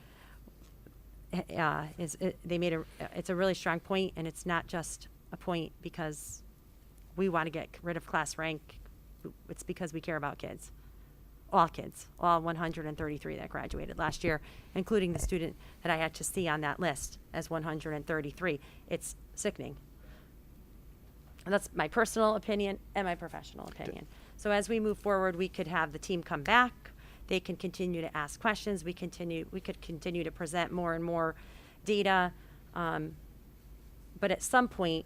it's a really strong point, and it's not just a point because we want to get rid of class rank. It's because we care about kids, all 133 that graduated last year, including the student that I had to see on that list as 133. It's sickening. And that's my personal opinion and my professional opinion. So as we move forward, we could have the team come back. They can continue to ask questions. We could continue to present more and more data. But at some point,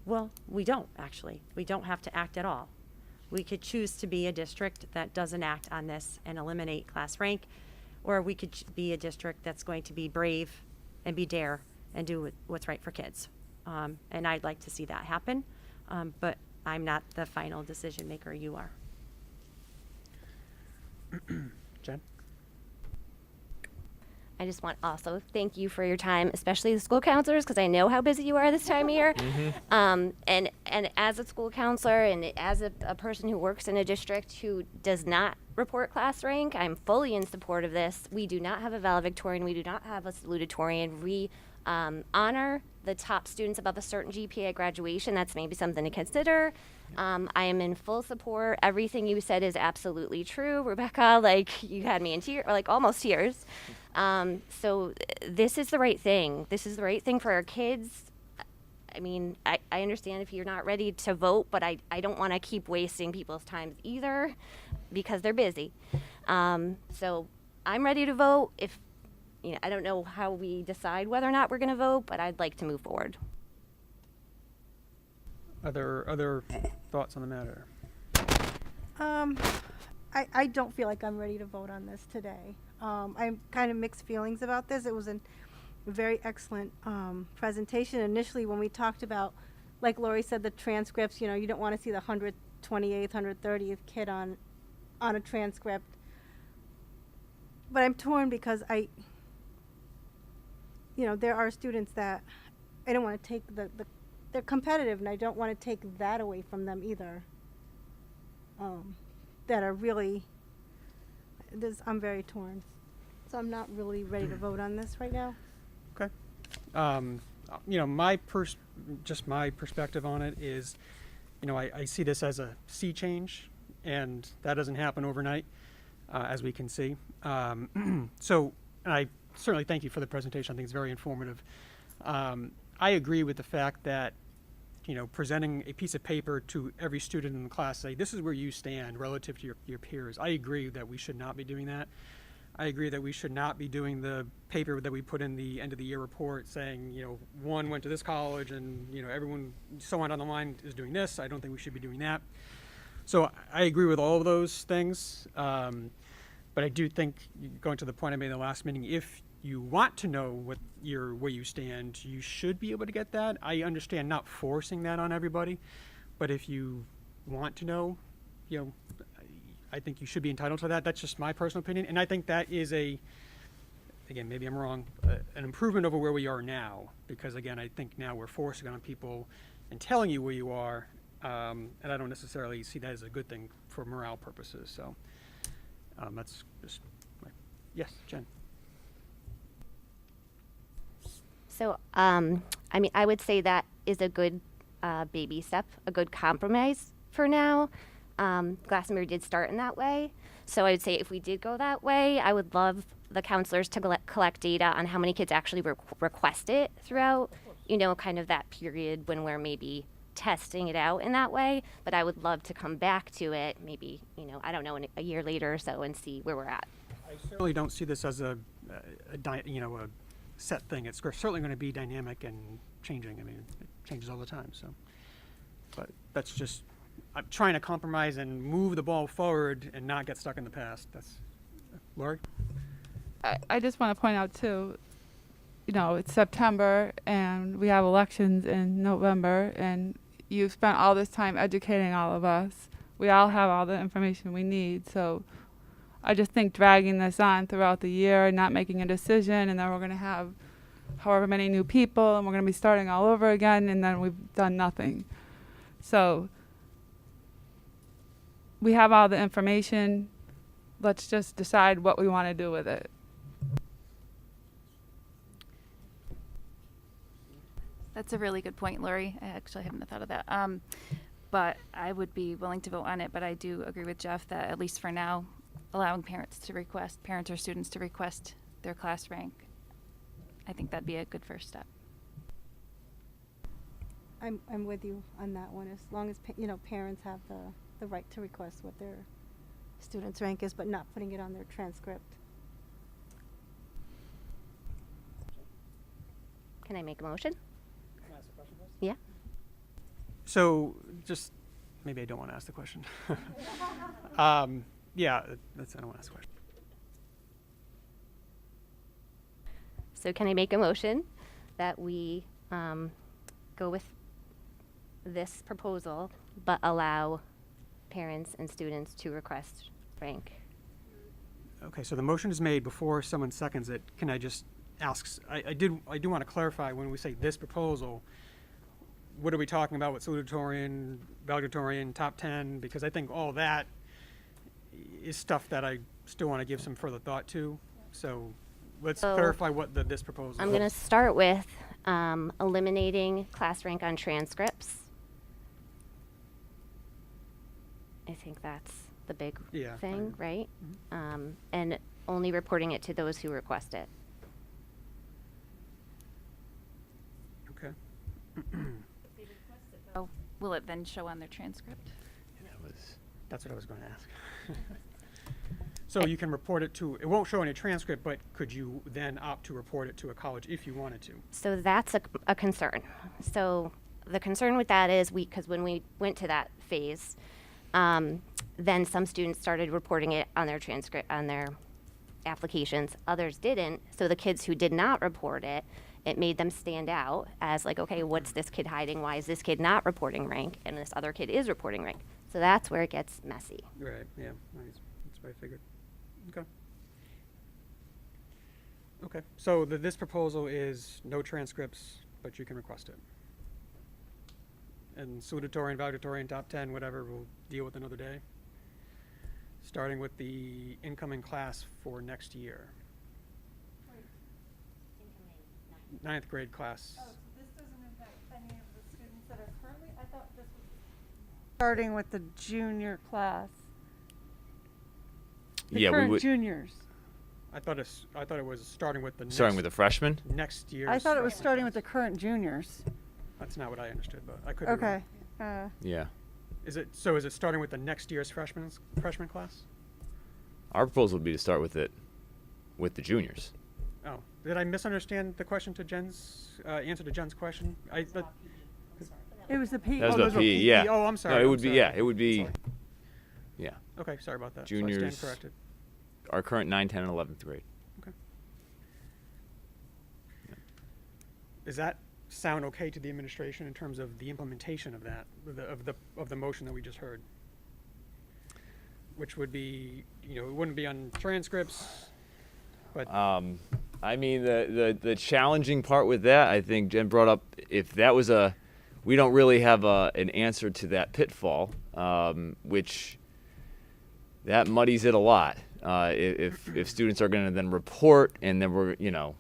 well, we don't actually. We don't have to act at all. We could choose to be a district that doesn't act on this and eliminate class rank, or we could be a district that's going to be brave and be dare and do what's right for kids. And I'd like to see that happen, but I'm not the final decision maker. You are. Jen? I just want also thank you for your time, especially the school counselors, because I know how busy you are this time of year. And as a school counselor and as a person who works in a district who does not report class rank, I'm fully in support of this. We do not have a valedictorian. We do not have a salutatorian. We honor the top students above a certain GPA at graduation. That's maybe something to consider. I am in full support. Everything you said is absolutely true, Rebecca. Like, you had me in tears, like almost tears. So this is the right thing. This is the right thing for our kids. I mean, I understand if you're not ready to vote, but I don't want to keep wasting people's time either because they're busy. So I'm ready to vote. If I don't know how we decide whether or not we're going to vote, but I'd like to move forward. Other thoughts on the matter? I don't feel like I'm ready to vote on this today. I'm kind of mixed feelings about this. It was a very excellent presentation. Initially, when we talked about, like Lori said, the transcripts, you don't want to see the 128th, 130th kid on a transcript. But I'm torn because there are students that I don't want to take they're competitive, and I don't want to take that away from them either. That are really, I'm very torn. So I'm not really ready to vote on this right now. Okay. Just my perspective on it is, I see this as a sea change, and that doesn't happen overnight, as we can see. So I certainly thank you for the presentation. I think it's very informative. I agree with the fact that, presenting a piece of paper to every student in the class, say, this is where you stand relative to your peers. I agree that we should not be doing that. I agree that we should not be doing the paper that we put in the end of the year report saying, one went to this college and, everyone so on down the line is doing this. I don't think we should be doing that. So I agree with all of those things. But I do think, going to the point I made in the last meeting, if you want to know where you stand, you should be able to get that. I understand not forcing that on everybody, but if you want to know, I think you should be entitled to that. That's just my personal opinion, and I think that is again, maybe I'm wrong, an improvement over where we are now, because again, I think now we're forcing on people and telling you where you are, and I don't necessarily see that as a good thing for morale purposes. So that's just yes, Jen. So, I would say that is a good baby step, a good compromise for now. Glastonbury did start in that way. So I would say if we did go that way, I would love the counselors to collect data on how many kids actually request it throughout, kind of that period when we're maybe testing it out in that way. But I would love to come back to it maybe, I don't know, in a year later or so and see where we're at. I certainly don't see this as a set thing. It's certainly going to be dynamic and changing. I mean, it changes all the time. So, but that's just, I'm trying to compromise and move the ball forward and not get stuck in the past. That's, Lori? I just want to point out too, it's September and we have elections in November, and you've spent all this time educating all of us. We all have all the information we need. So I just think dragging this on throughout the year and not making a decision, and then we're going to have however many new people and we're going to be starting all over again, and then we've done nothing. So we have all the information. Let's just decide what we want to do with it. That's a really good point, Lori. I actually haven't thought of that. But I would be willing to vote on it, but I do agree with Jeff that at least for now, allowing parents or students to request their class rank, I think that'd be a good first step. I'm with you on that one, as long as parents have the right to request what their student's rank is, but not putting it on their transcript. Can I make a motion? Yeah. So just, maybe I don't want to ask the question. Yeah, I don't want to ask the question. So can I make a motion that we go with this proposal, but allow parents and students to request rank? Okay, so the motion is made before someone seconds it. Can I just ask, I do want to clarify, when we say this proposal, what are we talking about with salutatorian, valedictorian, top 10? Because I think all that is stuff that I still want to give some further thought to. So let's clarify what this proposal is. I'm going to start with eliminating class rank on transcripts. I think that's the big thing, right? Mm-hmm. And only reporting it to those who request it. Okay. Oh, will it then show on their transcript? That's what I was going to ask. So you can report it to, it won't show in a transcript, but could you then opt to report it to a college if you wanted to? So that's a concern. So the concern with that is because when we went to that phase, then some students started reporting it on their transcript, on their applications. Others didn't. So the kids who did not report it, it made them stand out as like, okay, what's this kid hiding? Why is this kid not reporting rank and this other kid is reporting rank? So that's where it gets messy. Right, yeah, nice. That's what I figured. Okay. Okay, so this proposal is no transcripts, but you can request it. And salutatorian, valedictorian, top 10, whatever, we'll deal with another day. Starting with the incoming class for next year. Ninth grade class. Oh, so this doesn't impact any of the students that are currently, I thought this was starting with the junior class. The current juniors. I thought it was starting with the Starting with the freshmen? next year's. I thought it was starting with the current juniors. That's not what I understood, but I could be Okay. wrong. Yeah. Is it starting with the next year's freshman class? Our proposal would be to start with it with the juniors. Oh, did I misunderstand the question to Jen's answer to Jen's question? I thought it was the PE. That was the PE, yeah. Oh, I'm sorry. No, it I'm would be, sorry. yeah, it would be, Sorry. yeah. Okay, sorry about that. Juniors, So I stand corrected. our current 9, 10, and 11th grade. Okay. Does that sound okay to the administration in terms of the implementation of that, of the motion that we just heard? Which would be, it wouldn't be on transcripts, but I mean, the challenging part with that, I think Jen brought up, if that was we don't really have an answer to that pitfall, which that muddies it a lot. If students are going to then report, and then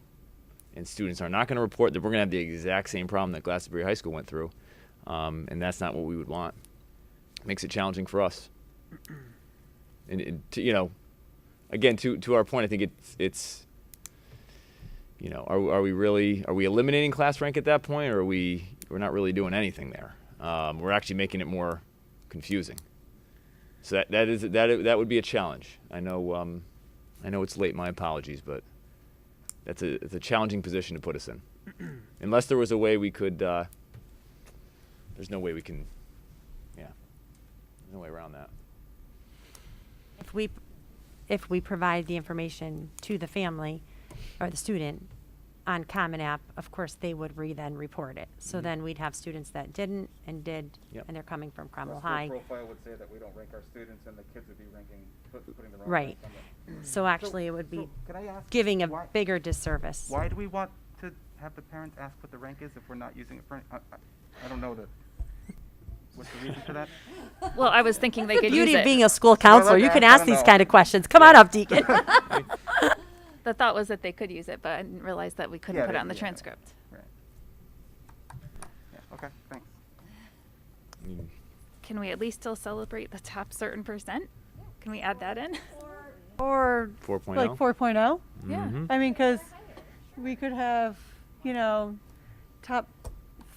and students are not going to report, then we're going to have the exact same problem that Glastonbury High School went through, and that's not what we would want. Makes it challenging for us. And to, again, to our point, I think it's are we eliminating class rank at that point, or we're not really doing anything there? We're actually making it more confusing. So that would be a challenge. I know it's late. My apologies, but it's a challenging position to put us in. Unless there was a way we could. There's no way we can. Yeah. There's no way around that. If we provide the information to the family or the student on Common App, of course they would then report it. So then we'd have students that didn't and did, and they're coming from Cromwell High. The profile would say that we don't rank our students, and the kids would be putting the wrong Right. rank on So actually it would be can I ask giving a why- bigger disservice. Why do we want to have the parents ask what the rank is if we're not using it for? I don't know what's the reason for that? Well, I was thinking they The could beauty use of it. being a school counselor, you can ask these kind of questions. Come on up, Deacon. The thought was that they could use it, but I didn't realize that we couldn't Yeah, put it they- on the yeah. transcript. Right. Yeah, okay, thanks. Can we at least still celebrate the top certain percent? Can we add that in? Or 4.0? like 4.0. Yeah. Mhm. I mean, because we could have, top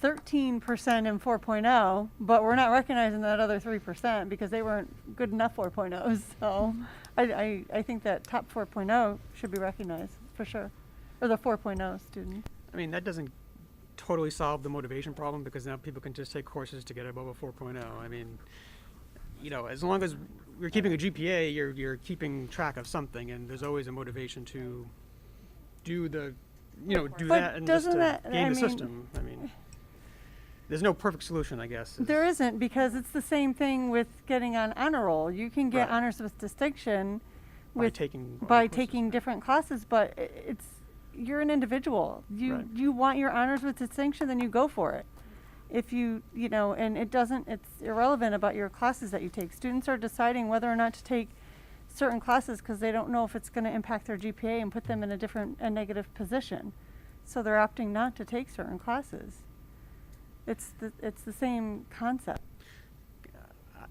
13% in 4.0, but we're not recognizing that other 3% because they weren't good enough 4.0s. So I think that top 4.0 should be recognized for sure, or the 4.0 student. I mean, that doesn't totally solve the motivation problem because now people can just take courses to get above a 4.0. I mean, as long as you're keeping a GPA, you're keeping track of something, and there's always a motivation to do the, do But that and just doesn't to that- game I the mean- system. I mean, there's no perfect solution, I guess. There isn't, because it's the same thing with getting on honor roll. You can get Right. honors with distinction By with taking other by courses, taking different classes, but you're an individual. Right. You want your honors with distinction, then you go for it. If and it's irrelevant about your classes that you take. Students are deciding whether or not to take certain classes because they don't know if it's going to impact their GPA and put them in a negative position. So they're opting not to take certain classes. It's the same concept.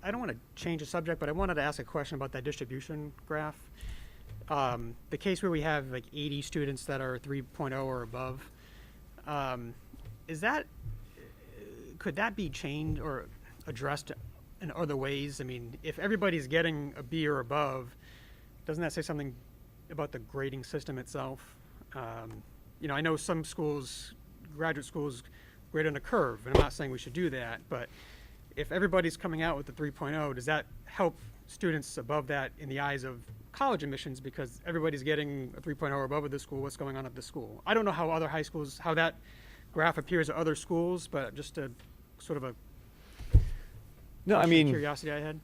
I don't want to change the subject, but I wanted to ask a question about that distribution graph. The case where we have like 80 students that are 3.0 or above, could that be changed or addressed in other ways? I mean, if everybody's getting a B or above, doesn't that say something about the grading system itself? I know some schools, graduate schools, grade on a curve, and I'm not saying we should do that, but if everybody's coming out with the 3.0, does that help students above that in the eyes of college admissions because everybody's getting a 3.0 or above at the school? What's going on at the school? I don't know how other high schools, how that graph appears at other schools, but just a sort of a curiosity I had.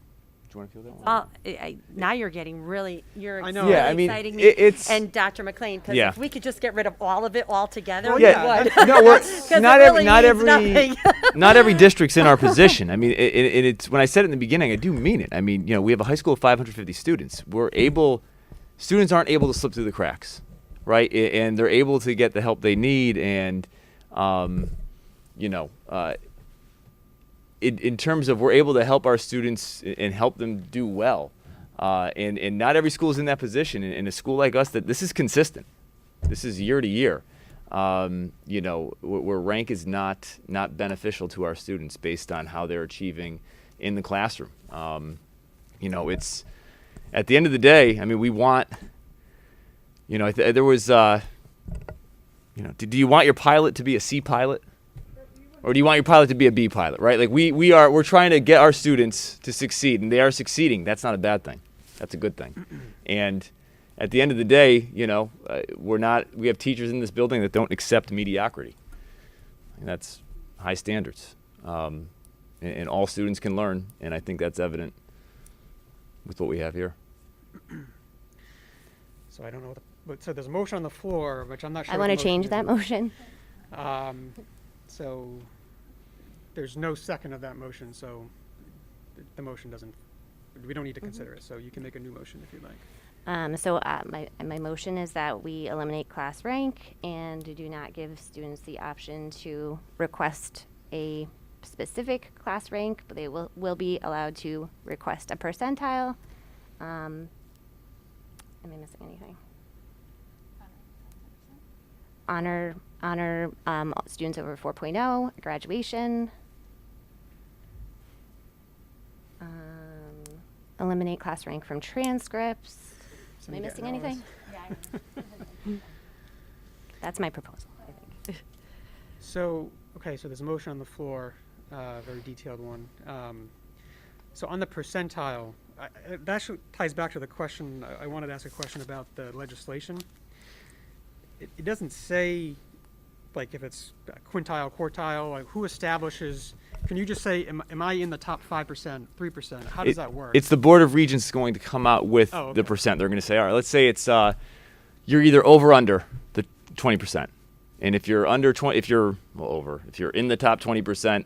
Do you want to feel that one? Now you're getting really, I know. Yeah, I mean, exciting me. it's- And Dr. McLean, because Yeah. if we could just get rid of all of it altogether, Well, we yeah, would. no, we're 'Cause not it every really not means every nothing. not every district's in our position. I mean, it's when I said it in the beginning, I do mean it. I mean, we have a high school of 550 students. Students aren't able to slip through the cracks, right? And they're able to get the help they need, and in terms of we're able to help our students and help them do well. And not every school is in that position. In a school like us, that this is consistent. This is year to year. Where rank is not beneficial to our students based on how they're achieving in the classroom. It's at the end of the day. I mean, we want. There was. Do you want your pilot to be a C pilot? Or do you want your pilot to be a B pilot, right? Like we're trying to get our students to succeed, and they are succeeding. That's not a bad thing. That's a good thing. And at the end of the day, we have teachers in this building that don't accept mediocrity. And that's high standards. And all students can learn, and I think that's evident with what we have here. So I don't know, so there's a motion on the floor, which I'm not sure. I what want the to change that motion motion. is. So there's no second of that motion, so the motion doesn't, we don't need to consider it, so you can make a new motion if you'd like. My motion is that we eliminate class rank and do not give students the option to request a specific class rank, but they will be allowed to request a percentile. Am I missing anything? Honor students over 4.0, graduation. Eliminate class rank from transcripts. Am I missing anything? That's my proposal, I think. So, okay, so there's a motion on the floor, very detailed one. So on the percentile, that actually ties back to the question, I wanted to ask a question about the legislation. It doesn't say, like, if it's quintile, quartile, like who establishes, can you just say, am I in the top 5%, 3%? How does that work? It's the Board of Regents going to come out with the percent. They're going to say, all right, let's say it's you're either over or under the 20%. And if you're under 20, if you're in the top 20%,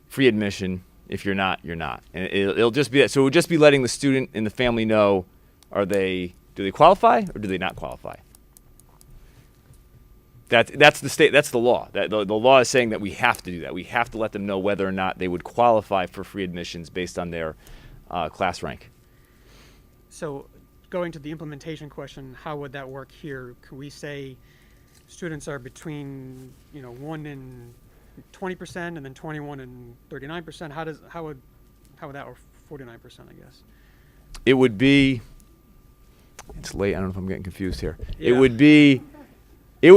free admission. If you're not, you're not. And it'll just be that. So it would just be letting the student and the family know, do they qualify or do they not qualify? That's the state. That's the law. The law is saying that we have to do that. We have to let them know whether or not they would qualify for free admissions based on their class rank. So going to the implementation question, how would that work here? Could we say students are between 1 and 20% and then 21 and 39%? How would that, or 49%, I guess? It would be, it's late, I don't know if I'm getting confused here. Yeah.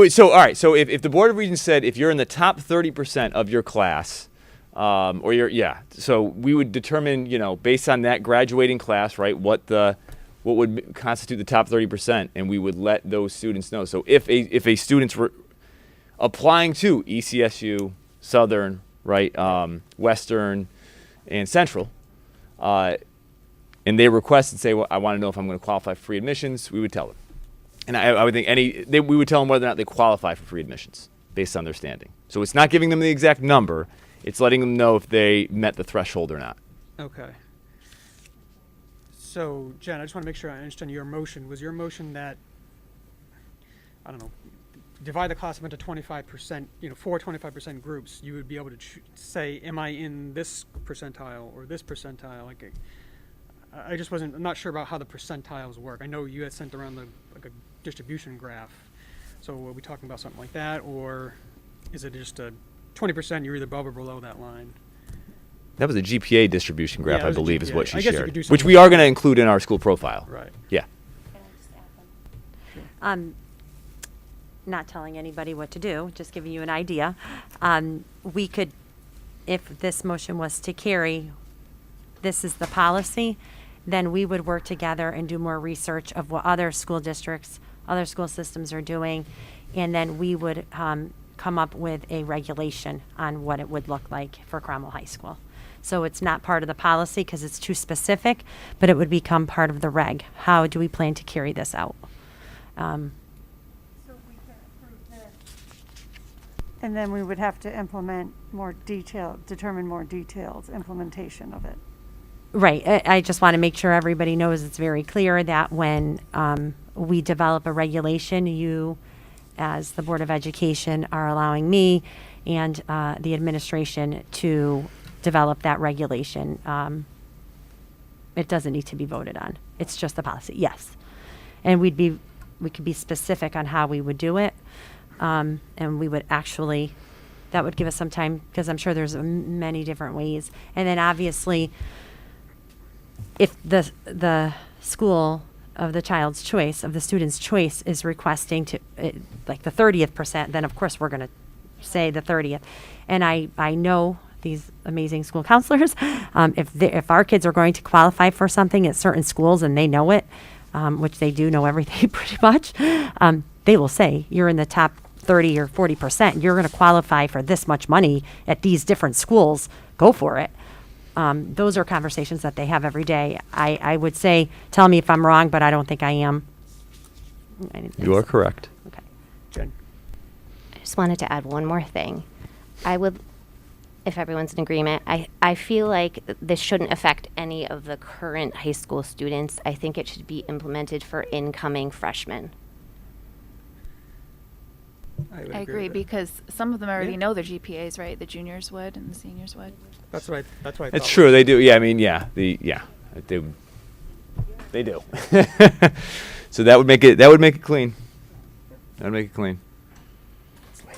So all right, so if the Board of Regents said if you're in the top 30% of your class, so we would determine, based on that graduating class, right, what would constitute the top 30%, and we would let those students know. So if a student's applying to ECSU, Southern, right, Western, and Central, and they request and say, well, I want to know if I'm going to qualify for free admissions, we would tell them. And I would think we would tell them whether or not they qualify for free admissions based on their standing. So it's not giving them the exact number, it's letting them know if they met the threshold or not. Okay. So, Jen, I just want to make sure I understand your motion. Was your motion that, I don't know, divide the class up into 25%, 4 25% groups, you would be able to say, am I in this percentile or this percentile? Like, I'm not sure about how the percentiles work. I know you had sent around a distribution graph. So are we talking about something like that, or is it just a 20%, you're either above or below that line? That was a GPA distribution graph, Yeah, I believe, is what she I guess you shared, could do which something we like are going to include in our school profile. Right. Yeah. Not telling anybody what to do, just giving you an idea. We could, if this motion was to carry, this is the policy, then we would work together and do more research of what other school districts, other school systems are doing, and then we would come up with a regulation on what it would look like for Cromwell High School. So it's not part of the policy because it's too specific, but it would become part of the reg. How do we plan to carry this out? And then we would have to implement determine more detailed implementation of it. Right. I just want to make sure everybody knows it's very clear that when we develop a regulation, you, as the Board of Education, are allowing me and the administration to develop that regulation. It doesn't need to be voted on. It's just the policy. Yes. And we could be specific on how we would do it. And we would actually, that would give us some time, because I'm sure there's many different ways. And then obviously, if the school of the child's choice, of the student's choice, is requesting to, like the 30th%, then of course we're going to say the 30th. And I know these amazing school counselors, if our kids are going to qualify for something at certain schools and they know it, which they do know everything pretty much, they will say, you're in the top 30 or 40%, you're going to qualify for this much money at these different schools, go for it. Those are conversations that they have every day. I would say, tell me if I'm wrong, but I don't think I am. You are correct. Okay. Jen? I just wanted to add one more thing. I would, if everyone's in agreement, I feel like this shouldn't affect any of the current high school students. I think it should be implemented for incoming freshmen. would I agree with it. because some of them already Yeah. know their GPAs, right? The juniors would and the seniors would. That's what I thought. It's true. They do. Yeah. I mean, yeah. They do. So that would make it clean. That would make it clean. It's late.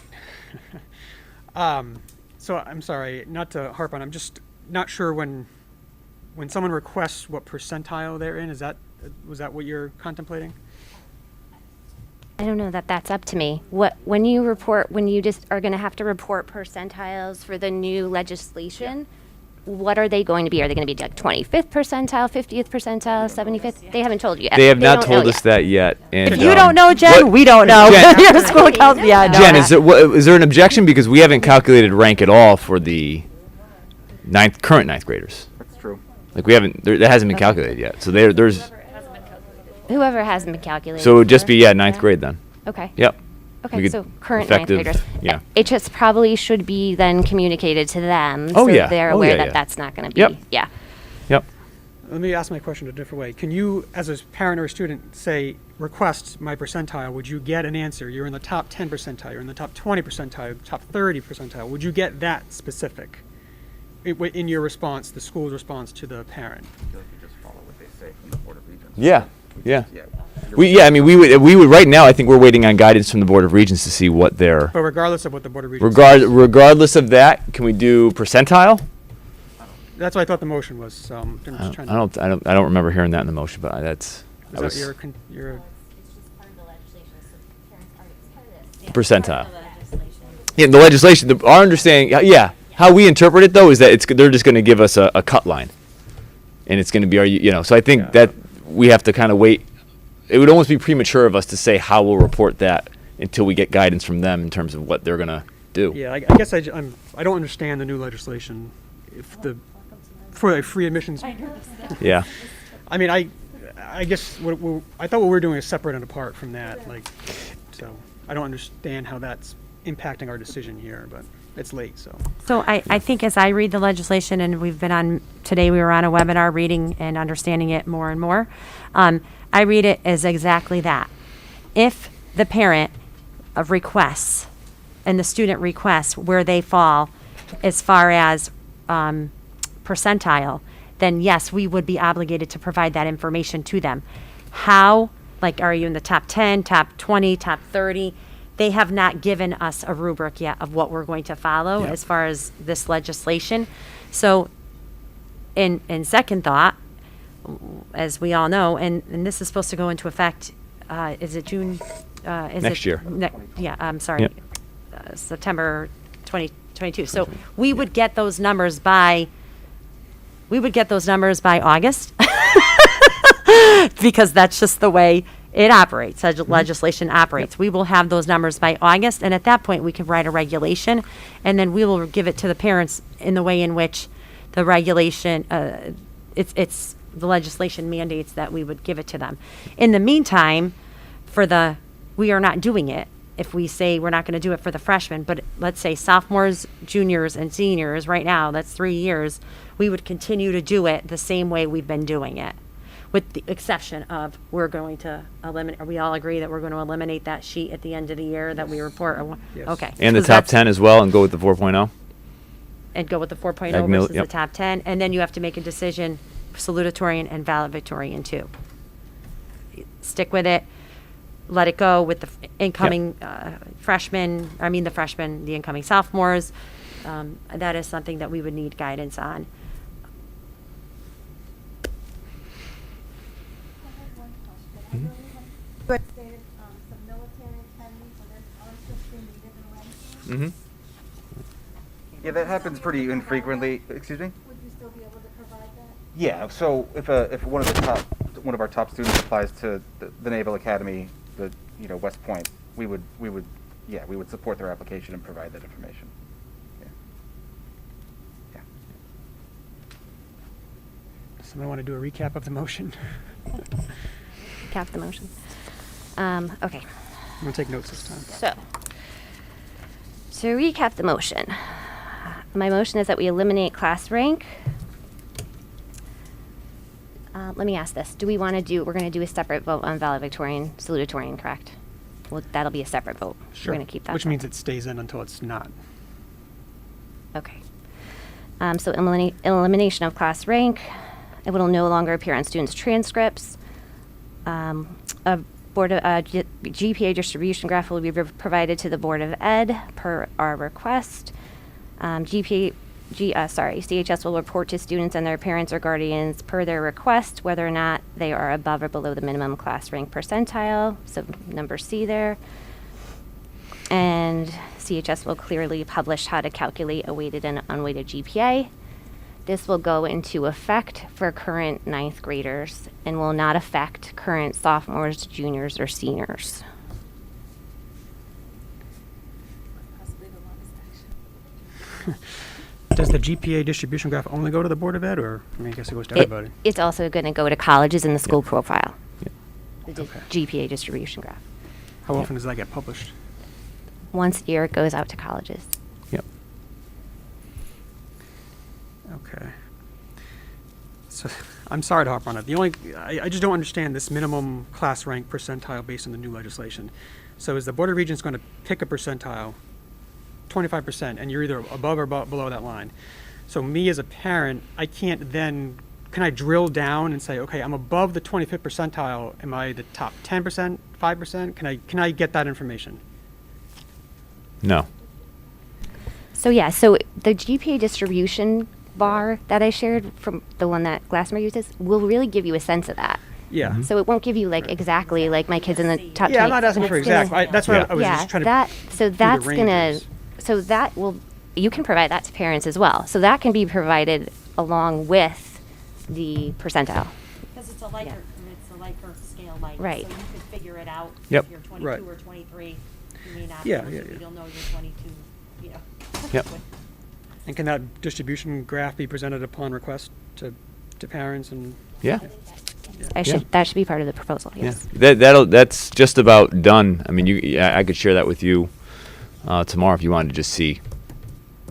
So I'm sorry, not to harp on. I'm just not sure when someone requests what percentile they're in. Was that what you're contemplating? I don't know that that's up to me. When you just are going to have to report percentiles for the new legislation, what are they going to be? Are they going to be like 25th percentile, 50th percentile, 75th? They haven't told you yet. They have not don't know told us yet. that yet. And, If you don't know, Jen, we don't know. Jen- Your school tells me I know. Jen, that. is there an objection because we haven't calculated rank at all for the current ninth graders? That's true. Like we haven't. That hasn't been calculated yet. So there's. Whoever hasn't been calculated. So it would just for. be ninth grade then. Okay. Yep. Okay, We could- so current ninth effective, graders. yeah. It just probably should be then communicated to them. Oh, so yeah. they're Oh, aware yeah, that yeah. that's not going to be. Yep. Yeah. Yep. Let me ask my question a different way. Can you, as a parent or a student, say, request my percentile? Would you get an answer? You're in the top 10 percentile, you're in the top 20 percentile, top 30 percentile. Would you get that specific in your response, the school's response to the parent? I feel like you just follow what they say from the Board of Regents. Yeah. Yeah. Yeah. I mean, we would right now. I think we're waiting on guidance from the Board of Regents to see what their. But regardless of what the Board of Regents says. Regardless of that, can we do percentile? That's what I thought the motion was. So I'm just trying to. I don't remember hearing that in the motion, but that's. Is that your Percentile. Yeah, the legislation. Our understanding, how we interpret it though is that they're just going to give us a cut line, and it's going to be our. So I think that we have to kind of wait. It would almost be premature of us to say how we'll report that until we get guidance from them in terms of what they're going to do. Yeah, I guess I don't understand the new legislation. For free admissions. Yeah. I mean, I guess I thought what we were doing is separate and apart from that. Like, so I don't understand how that's impacting our decision here, but it's late, so. So I think as I read the legislation, and today we were on a webinar reading and understanding it more and more, I read it as exactly that. If the parent of requests and the student requests where they fall as far as percentile, then yes, we would be obligated to provide that information to them. How, like, are you in the top 10, top 20, top 30? They have not given us a rubric yet of what we're going to follow as far as this legislation. So in second thought, as we all know, and this is supposed to go into effect, is it June? Next year. I'm sorry, Yep. September 2022. So we would get those numbers by August because that's just the way it operates, legislation operates. We will have those numbers by August, and at that point, we can write a regulation, and then we will give it to the parents in the way in which the regulation, it's the legislation mandates that we would give it to them. In the meantime, we are not doing it. If we say we're not going to do it for the freshmen, but let's say sophomores, juniors, and seniors, right now, that's 3 years, we would continue to do it the same way we've been doing it, with the exception of we're going to eliminate, we all agree that we're going to eliminate that sheet at the end of the year that we report. Yes. Okay. And the 'Cause top that's- 10 as well, and go with the 4.0. And go with the 4.0 Mil- versus yep. the top 10. And then you have to make a decision, salutatorian and valedictorian too. Stick with it. Let it go with the incoming freshmen, the incoming sophomores. That is something that we would need guidance on. But stated some military academies, so there's also being given away. Yeah, that happens pretty infrequently. Excuse me? Would you still be able to provide that? Yeah. So if one of our top students applies to the Naval Academy, West Point, we would support their application and provide that information. Yeah. Somebody want to do a recap of the motion? Recap the motion. Okay. I'm going to take notes this time. So to recap the motion, my motion is that we eliminate class rank. Let me ask this. We're going to do a separate vote on valedictorian, salutatorian, correct? that'll be a separate vote. Sure. We're going to keep that. Which means it stays in until it's not. Okay. So elimination of class rank. It will no longer appear on students' transcripts. A GPA distribution graph will be provided to the Board of Ed per our request. CHS will report to students and their parents or guardians per their request whether or not they are above or below the minimum class rank percentile. So number C there. And CHS will clearly publish how to calculate a weighted and unweighted GPA. This will go into effect for current 9th graders and will not affect current sophomores, juniors, or seniors. Does the GPA distribution graph only go to the Board of Ed, or I guess it goes to everybody? It's also going to go to colleges in the school profile. The Okay. GPA distribution graph. How often does that get published? Once a year, it goes out to colleges. Yep. Okay. So I'm sorry to harp on it. I just don't understand this minimum class rank percentile based on the new legislation. So is the Board of Regents going to pick a percentile, 25%, and you're either above or below that line? So me as a parent, I can't then, can I drill down and say, okay, I'm above the 25th percentile. Am I the top 10%, 5%? Can I get that information? No. So yeah, so the GPA distribution bar that I shared from the one that Glassmer uses will really give you a sense of that. Yeah. Mm-hmm. So it won't give you like exactly like my kids in the top 20. Yeah, I'm not asking for It's gonna- exact. That's what I was just trying to. So do the that's gonna. ranges. So that will. You can provide that to parents as well. So that can be provided along with the percentile. Because it's a Likert, scale light. Right. So you could figure it out. Yep. If you're 22 Right. or 23, you may not. Yeah, be able yeah, to, yeah. but you'll know you're 22. You know. Yep. And can that distribution graph be presented upon request to parents and? Yeah. That should be part of the proposal. Yes. Yeah. That's just about done. I mean, I could share that with you tomorrow if you wanted to just see,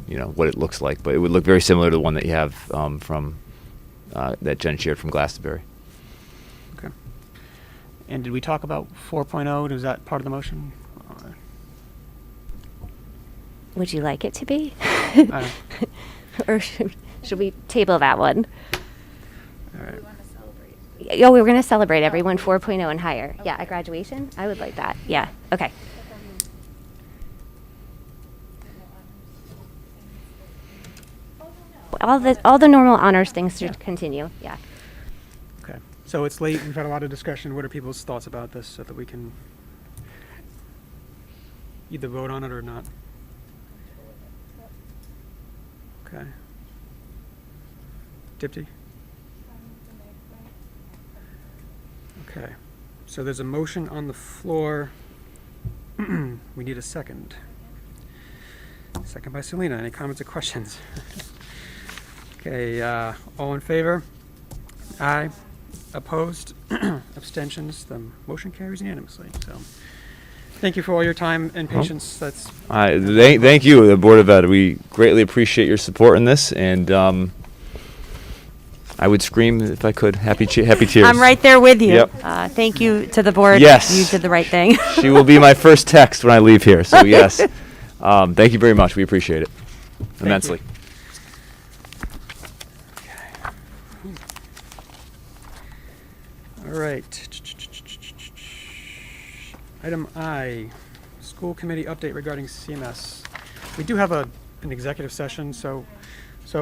what it looks like. But it would look very similar to the one that you have from that Jen shared from Glastonbury. Okay. And did we talk about 4.0? Was that part of the motion? Would you like it to be? I Or should we table that one? All right. Oh, we were going to celebrate everyone 4.0 and higher. Yeah, at graduation? I would like that. Yeah, okay. All the normal honors things should continue, yeah. Okay. So it's late. We've had a lot of discussion. What are people's thoughts about this so that we can either vote on it or not? Okay. Dipty? Okay. So there's a motion on the floor. We need a second. Second by Selena. Any comments or questions? Okay, all in favor? Aye. Opposed? Abstentions? The motion carries unanimously. So, thank you for all your time and patience. That's Thank you, the Board of Ed. We greatly appreciate your support in this, and I would scream if I could. Happy tears. I'm right there with you. Yep. Thank you to the board. Yes. You did the right thing. She will be my first text when I leave here. So yes, thank you very much. We appreciate it immensely. all right. Item I, school committee update regarding CMS. We do have an executive session, so is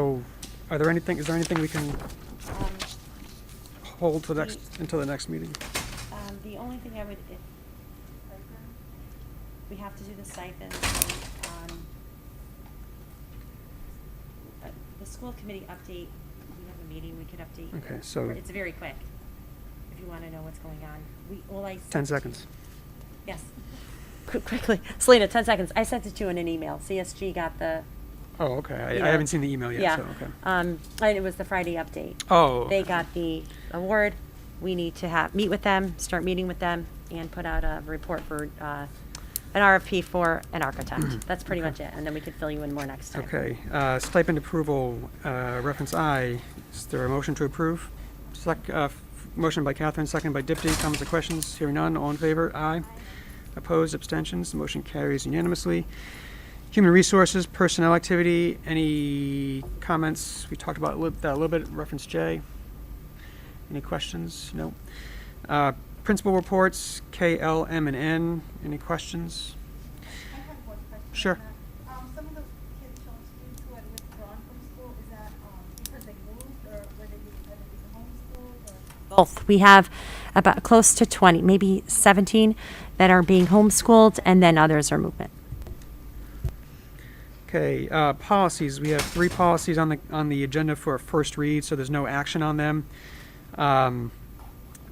there anything we can hold to until the next meeting? The only thing I would, we have to do the stipend. The school committee update, we have a meeting, we could update. Okay, so- It's very quick, if you want to know what's going on. 10 seconds. Yes. Quickly. Selena, 10 seconds. I sent it to you in an email. CSG got the. Oh, okay. I haven't seen the email yet. Yeah. So, okay. And it was the Friday update. Oh, They okay. got the award. We need to meet with them, start meeting with them, and put out a report for an RFP for an architect. That's pretty much it. And then we could fill you in more next time. Okay. Stipend approval, reference I. Is there a motion to approve? Motion by Catherine, second by Dipty. Comments or questions? Hearing none. All in favor? Aye. Opposed, abstentions, the motion carries unanimously. Human Resources, Personnel Activity, any comments? We talked about that a little bit, reference J. Any questions? No. Principal Reports, K, L, M, and N, any questions? I have one question. Sure. Some of the kids from students who had withdrawn from school, is that because they moved or were they being homeschooled or? Both. We have about close to 20, maybe 17 that are being homeschooled, and then others are movement. Okay, policies. We have 3 policies on the agenda for a first read, so there's no action on them.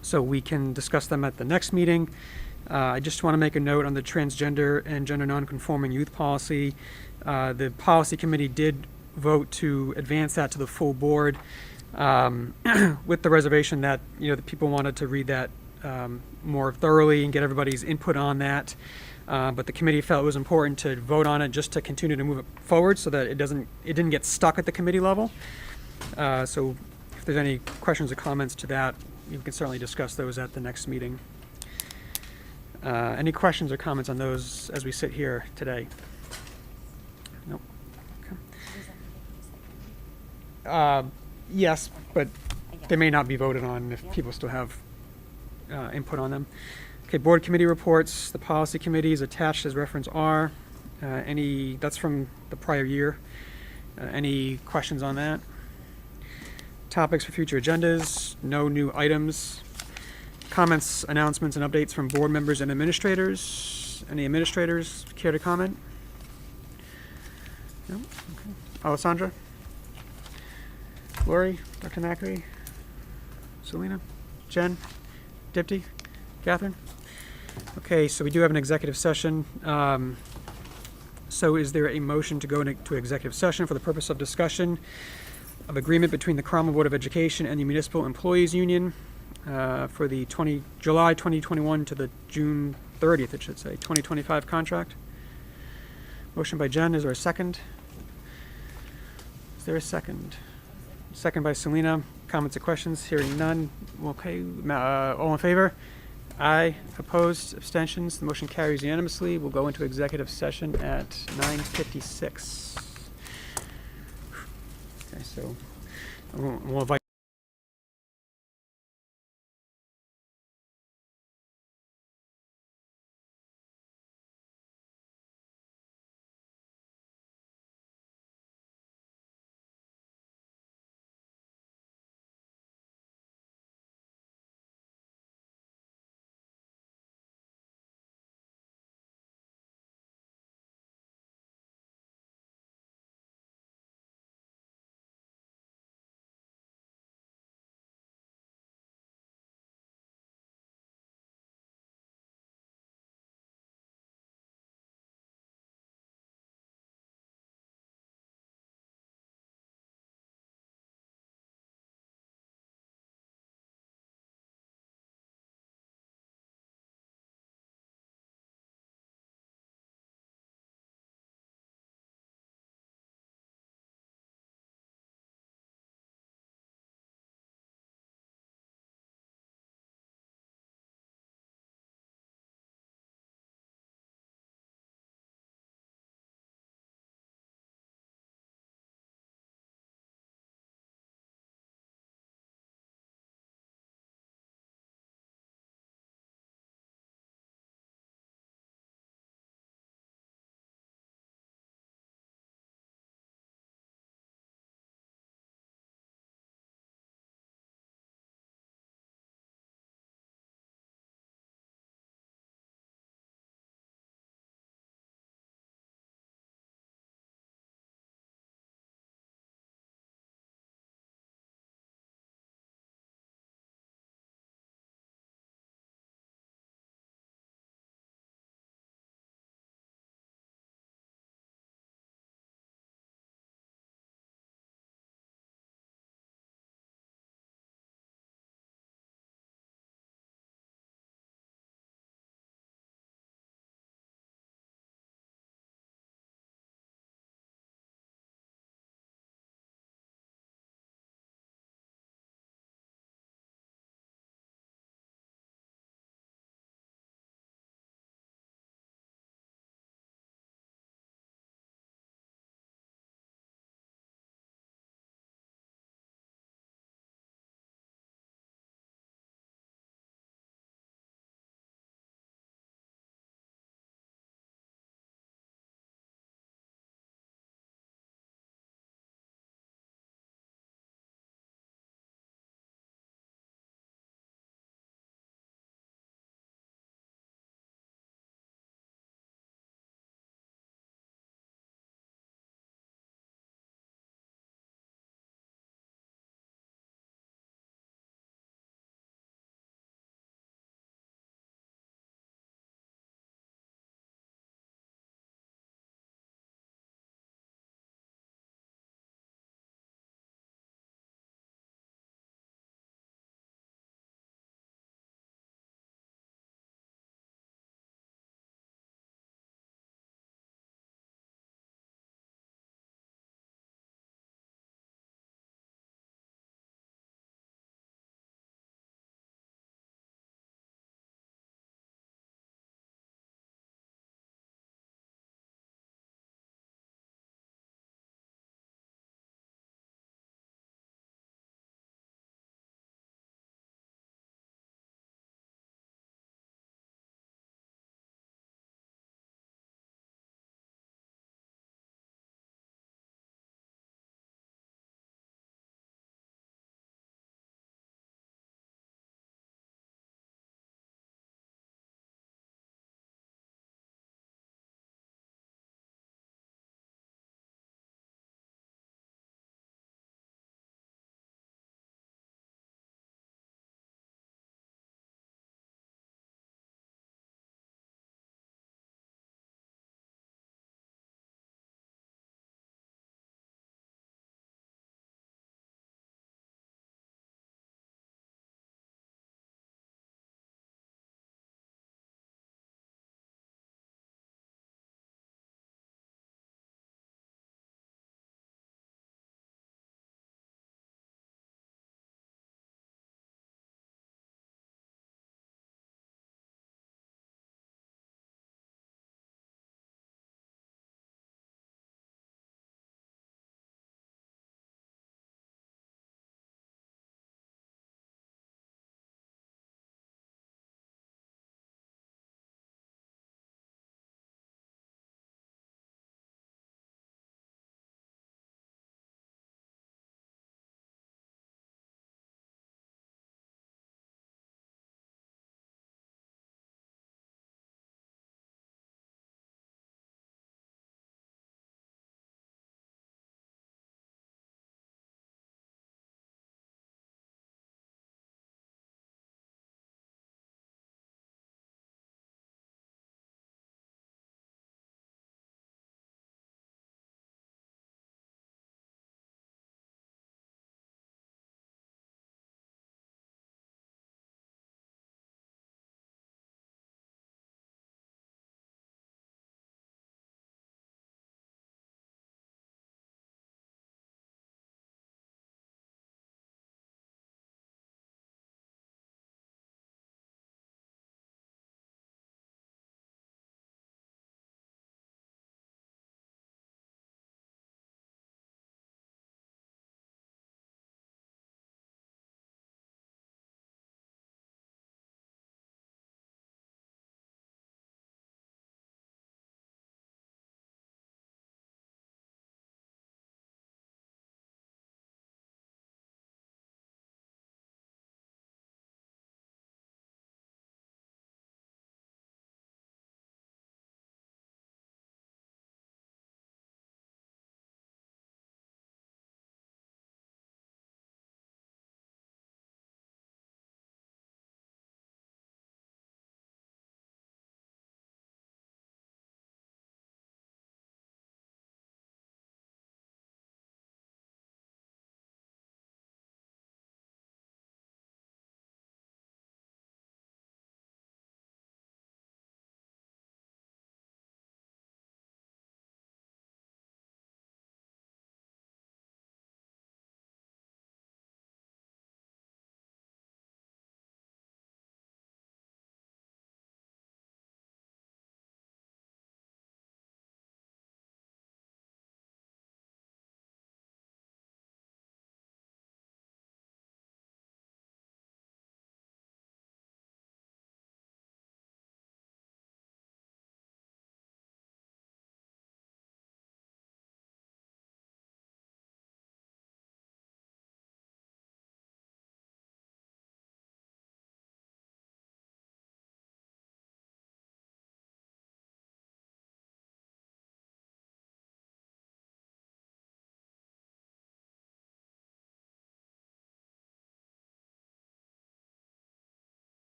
So we can discuss them at the next meeting. I just want to make a note on the transgender and gender nonconforming youth policy. The policy committee did vote to advance that to the full board, with the reservation that the people wanted to read that more thoroughly and get everybody's input on that. But the committee felt it was important to vote on it just to continue to move it forward so that it didn't get stuck at the committee level. So if there's any questions or comments to that, you can certainly discuss those at the next meeting. Any questions or comments on those as we sit here today? Nope. Okay. Yes, but they may not be voted on if people still have input on them. Okay, board committee reports. The policy committee is attached as reference R. That's from the prior year. Any questions on that? Topics for future agendas. No new items. Comments, announcements, and updates from board members and administrators. Any administrators care to comment? No? Okay. Alessandra? Lori? Dr. Macri? Selena? Jen? Dipti? Catherine? Okay, so we do have an executive session. So is there a motion to go into executive session for the purpose of discussion of agreement between the Cromwell Board of Education and the Municipal Employees Union for the July 2021 to the June 30th, it should say, 2025 contract? Motion by Jen. Is there a second? Is there a second? Second by Selena. Comments or questions? Hearing none. Okay. All in favor? Aye. Opposed? Abstentions? The motion carries unanimously. We'll go into executive session at 9:56. Okay, so we'll invite